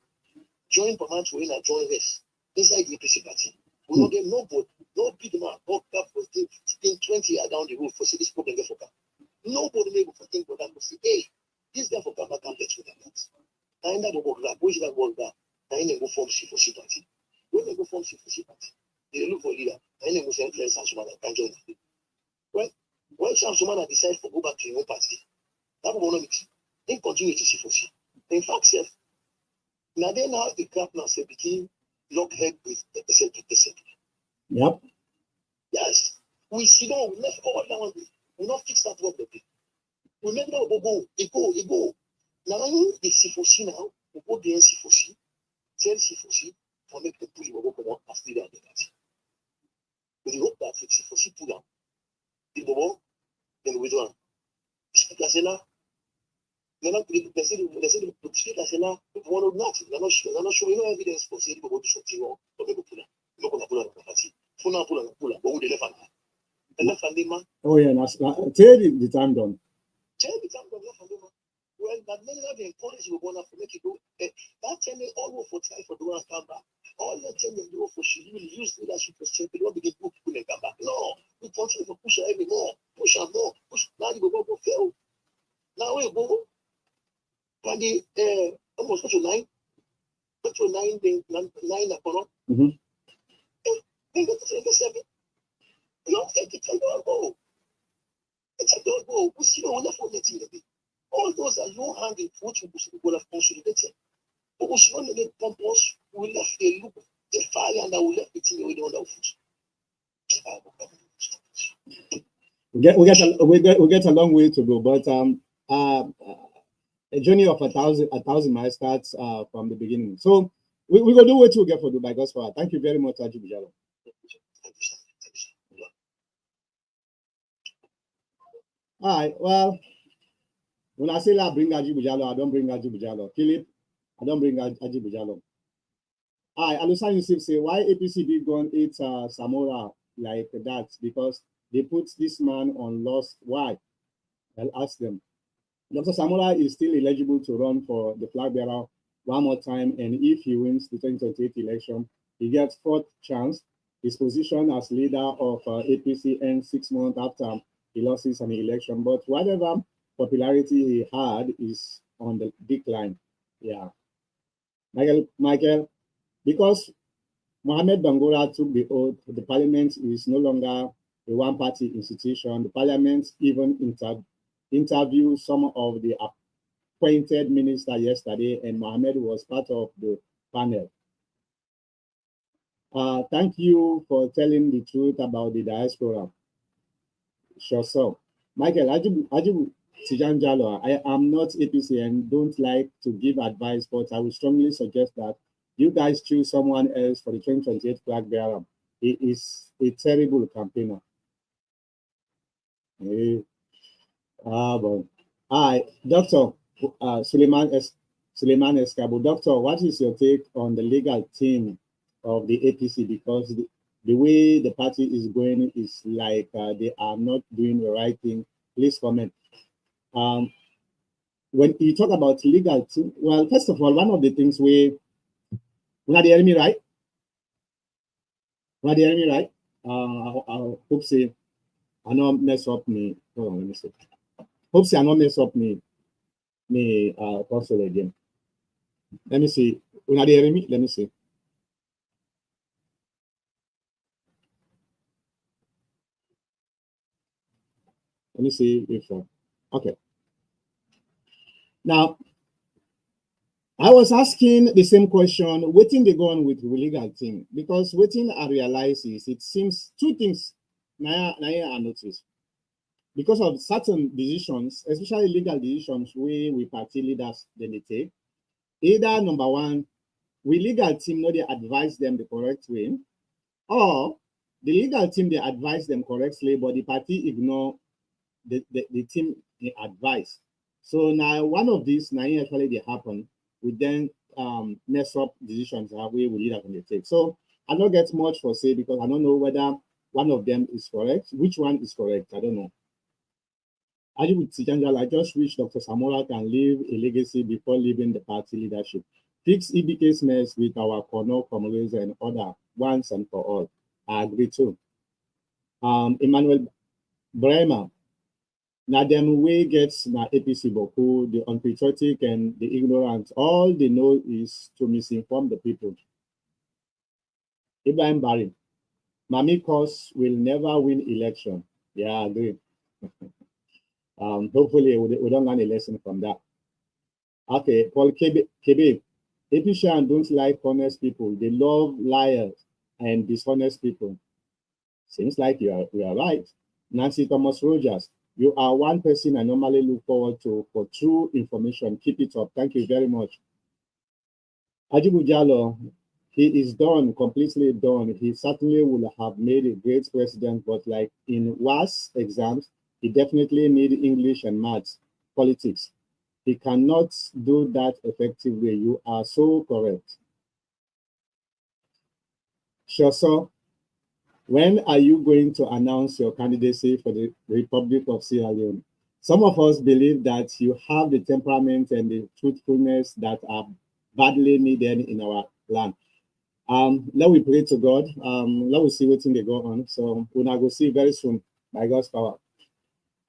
Join Paman to win a join race inside the APC party. We don't get no vote, no big man, no cap for 20 years down the road for see this problem get for cap. Nobody may go for think for that to say, hey, this guy for cap can't bet with that. I end up go grab, which that work that. I ain't go form C4C party. When they go form C4C party, they look for leader. I ain't go send friends Samsumana can join them. Well, when Samsumana decides to go back to your own party, that will not mix. They continue to see for see. In fact, sir, now they now the gap now say begin lock head with the SNP. Yep. Yes. We see now, we left all that one. We not fix that problem. We make now go. Now the C4C now, we go the C4C, tell C4C for make the pull will come out as leader of the party. We hope that if C4C pull out, the bobo, then we do. Speaker say now. They're not showing no evidence for saying about something wrong, but they go pull up the party. Pull up, but who they left on? The left on them. Oh, yeah, tell the time done. Tell the time done, left on them. Well, that many have encouraged you to make it go. That time they all work for time for the one come back. All the time they do for she will use leadership for strength. They don't begin to people and come back. No, we continue to push every more, push and more, push. Now you go fail. Now we go. When the almost to 9, then 9 upon then go to 7. You don't take it, don't go. It's a don't go. We see no for the team. All those are low handed, which we will have consolidated. But we should not let compose, we left a look, the fire, and I will left the team with the foot. We get a long way to go, but a journey of a thousand miles starts from the beginning. So we will do what we get for Dubai God's power. Thank you very much, Haji Bujalo. All right, well, when I say I bring Ajibujalo, I don't bring Ajibujalo. Philip, I don't bring Ajibujalo. All right, Alusan Yusuf say, why APC big gun eat Samora like that? Because they put this man on loss. Why? I'll ask them. Dr. Samora is still eligible to run for the flag bearer one more time, and if he wins the 2028 election, he gets fourth chance. His position as leader of APC ends 6 months after he loses an election, but whatever popularity he had is on the decline. Yeah, Michael, because Mohamed Bangura took the oath, the parliament is no longer a one-party institution. The parliament even interviewed some of the appointed minister yesterday, and Mohammed was part of the panel. Thank you for telling the truth about the diaspora. Sure, so. Michael, Ajibu Tijanjalo, I am not APC and don't like to give advice, but I would strongly suggest that you guys choose someone else for the 2028 flag bearer. He is a terrible campaigner. But hi, Doctor Suleiman Escabo. Doctor, what is your take on the legal team of the APC? Because the way the party is going is like they are not doing the right thing. Please comment. When you talk about legal team, well, first of all, one of the things we not the enemy, right? Not the enemy, right? I hope say I not mess up me. Hold on, let me see. Hope say I not mess up me console again. Let me see. Una the enemy? Let me see. Let me see if okay. Now I was asking the same question, waiting they go on with the legal team, because waiting I realize is it seems two things now I notice. Because of certain decisions, especially legal decisions, we party leaders then they take. Either number one, we legal team know they advise them the correct way, or the legal team they advise them correctly, but the party ignore the team advice. So now one of these now actually they happen, we then mess up decisions that we leaders can take. So I don't get much for say because I don't know whether one of them is correct. Which one is correct? I don't know. I just wish Dr. Samora can leave a legacy before leaving the party leadership. Fix EBK's mess with our Kono, Comrades, and other once and for all. I agree too. Emmanuel Bremer. Now them way gets na APC Boku, the unpatriotic and the ignorant. All they know is to misinform the people. Ibrahim Barry. Mami Kos will never win election. Yeah, I agree. Hopefully we don't learn a lesson from that. Okay, Paul Kebe. APC don't like honest people. They love liars and dishonest people. Seems like you are right. Nancy Thomas Rogers. You are one person I normally look forward to for true information. Keep it up. Thank you very much. Ajibu Jalo, he is done, completely done. He certainly would have made a great president, but like in WAS exams, he definitely need English and maths, politics. He cannot do that effectively. You are so correct. Sure, sir. When are you going to announce your candidacy for the Republic of Sierra Leone? Some of us believe that you have the temperament and the truthfulness that are badly needed in our land. Let we pray to God. Let we see what thing they go on. So we'll go see very soon by God's power.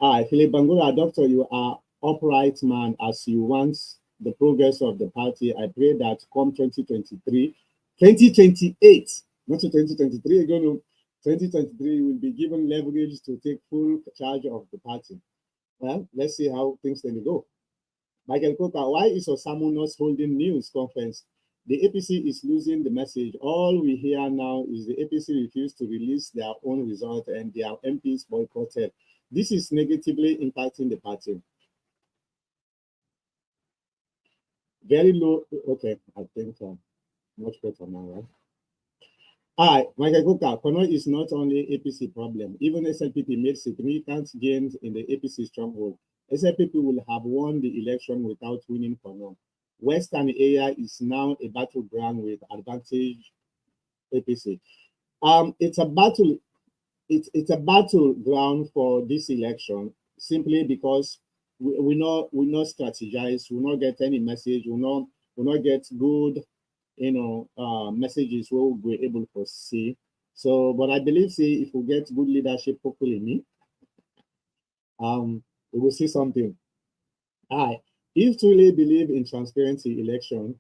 Hi, Philip Bangura, doctor, you are upright man as you want the progress of the party. I pray that come 2023, 2028, not 2023 again, 2023 will be given leverage to take full charge of the party. Well, let's see how things then go. Michael Coker, why is Osamu not holding news conference? The APC is losing the message. All we hear now is the APC refused to release their own result and their MPs boycotted. This is negatively impacting the party. Very low. Okay, I think much better now, right? Hi, Michael Kuka. Kono is not only APC problem. Even SLPP made significant gains in the APC stronghold. SLPP will have won the election without winning Kono. Western area is now a battleground with advantage APC. It's a battle. It's a battleground for this election simply because we not strategize. We not get any message. We not get good messages we will be able to see. So, but I believe, see, if we get good leadership, hopefully me, we will see something. If truly believe in transparency election,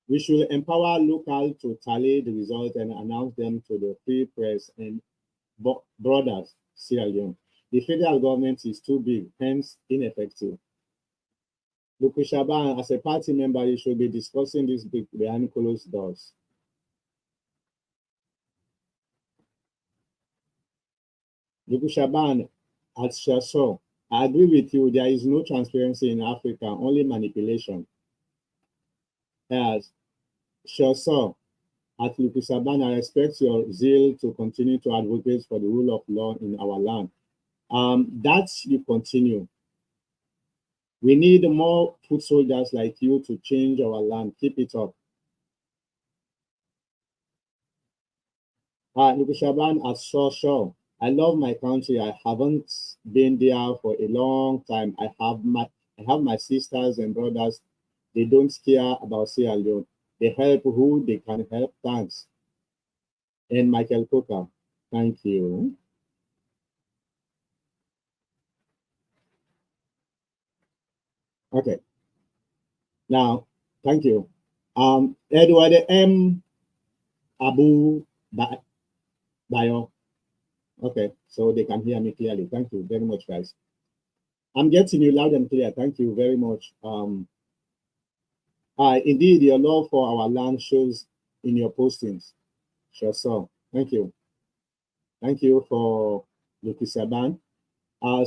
we should empower local to tally the results and announce them to the free press and brothers, Sierra Leone. The federal government is too big, hence ineffective. Luku Shaban, as a party member, you should be discussing this behind closed doors. Luku Shaban, at Shaso, I agree with you. There is no transparency in Africa, only manipulation. As Shaso, at Luku Shaban, I respect your zeal to continue to advocate for the rule of law in our land. That you continue. We need more foot soldiers like you to change our land. Keep it up. Luku Shaban at Shaw. I love my country. I haven't been there for a long time. I have my sisters and brothers. They don't care about Sierra Leone. They help who they can help. Thanks. And Michael Coker, thank you. Okay. Now, thank you. Edward M. Abu Bayo. Okay, so they can hear me clearly. Thank you very much, guys. I'm getting you loud and clear. Thank you very much. Indeed, your love for our land shows in your postings. Sure, so thank you. Thank you for Luki Saban.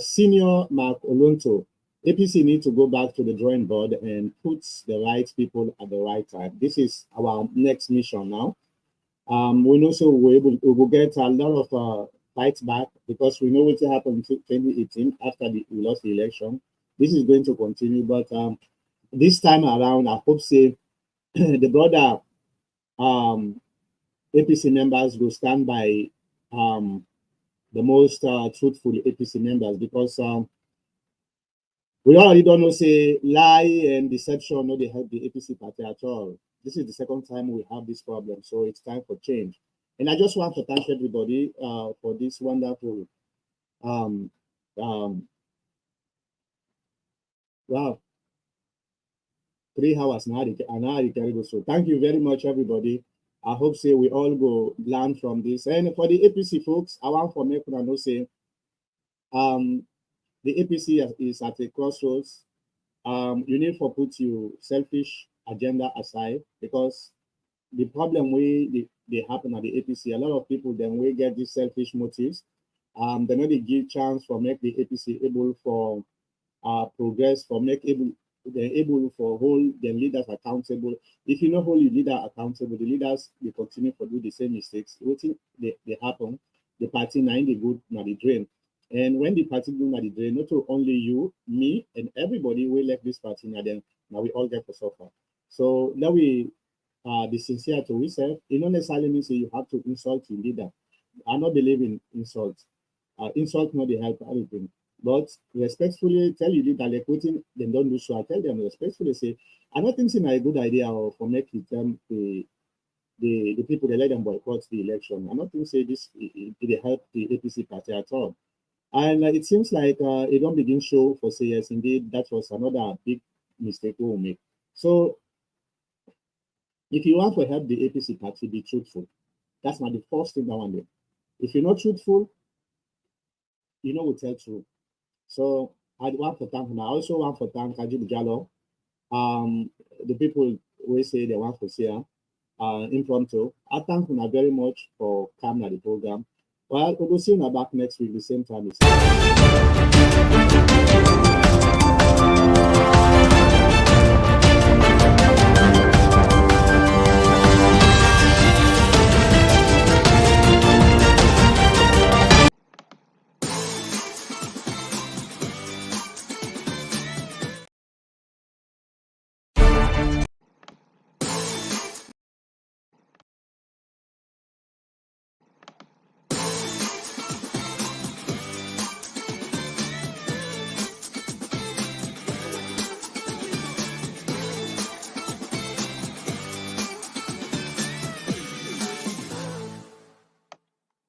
Senior Mark Olunto. APC need to go back to the drawing board and put the right people at the right time. This is our next mission now. We know so we will get a lot of fights back because we know what happened in 2018 after we lost the election. This is going to continue, but this time around, I hope say the broader APC members will stand by the most truthful APC members because we already don't know say lie and deception no they help the APC party at all. This is the second time we have this problem, so it's time for change. And I just want to thank everybody for this wonderful wow, 3 hours now. So thank you very much, everybody. I hope say we all go learn from this. And for the APC folks, I want for me to know say the APC is at a crossroads. You need to put your selfish agenda aside because the problem they happen at the APC, a lot of people then we get these selfish motives. They know they give chance for make the APC able for progress, for make they're able for hold their leaders accountable. If you know hold your leader accountable, the leaders will continue to do the same mistakes. What they happen, the party nine the good now the drain. And when the party go now the drain, not only you, me, and everybody will let this party now then now we all get to suffer. So now we be sincere to yourself. It not necessarily means you have to insult your leader. I not believe in insults. Insult not the help anything. But respectfully tell you that like putting them don't do so. I tell them respectfully say, I don't think it's a good idea or for making them the people that let them boycott the election. I don't think say this it help the APC party at all. And it seems like it don't begin show for say yes, indeed that was another big mistake we will make. So if you want to help the APC party, be truthful. That's not the first thing I want to do. If you're not truthful, you know we tell truth. So I want to thank him. I also want to thank Kajib Jallo. The people will say they want to see impromptu. I thank him very much for coming at the program. Well, we'll see you back next week, the same time.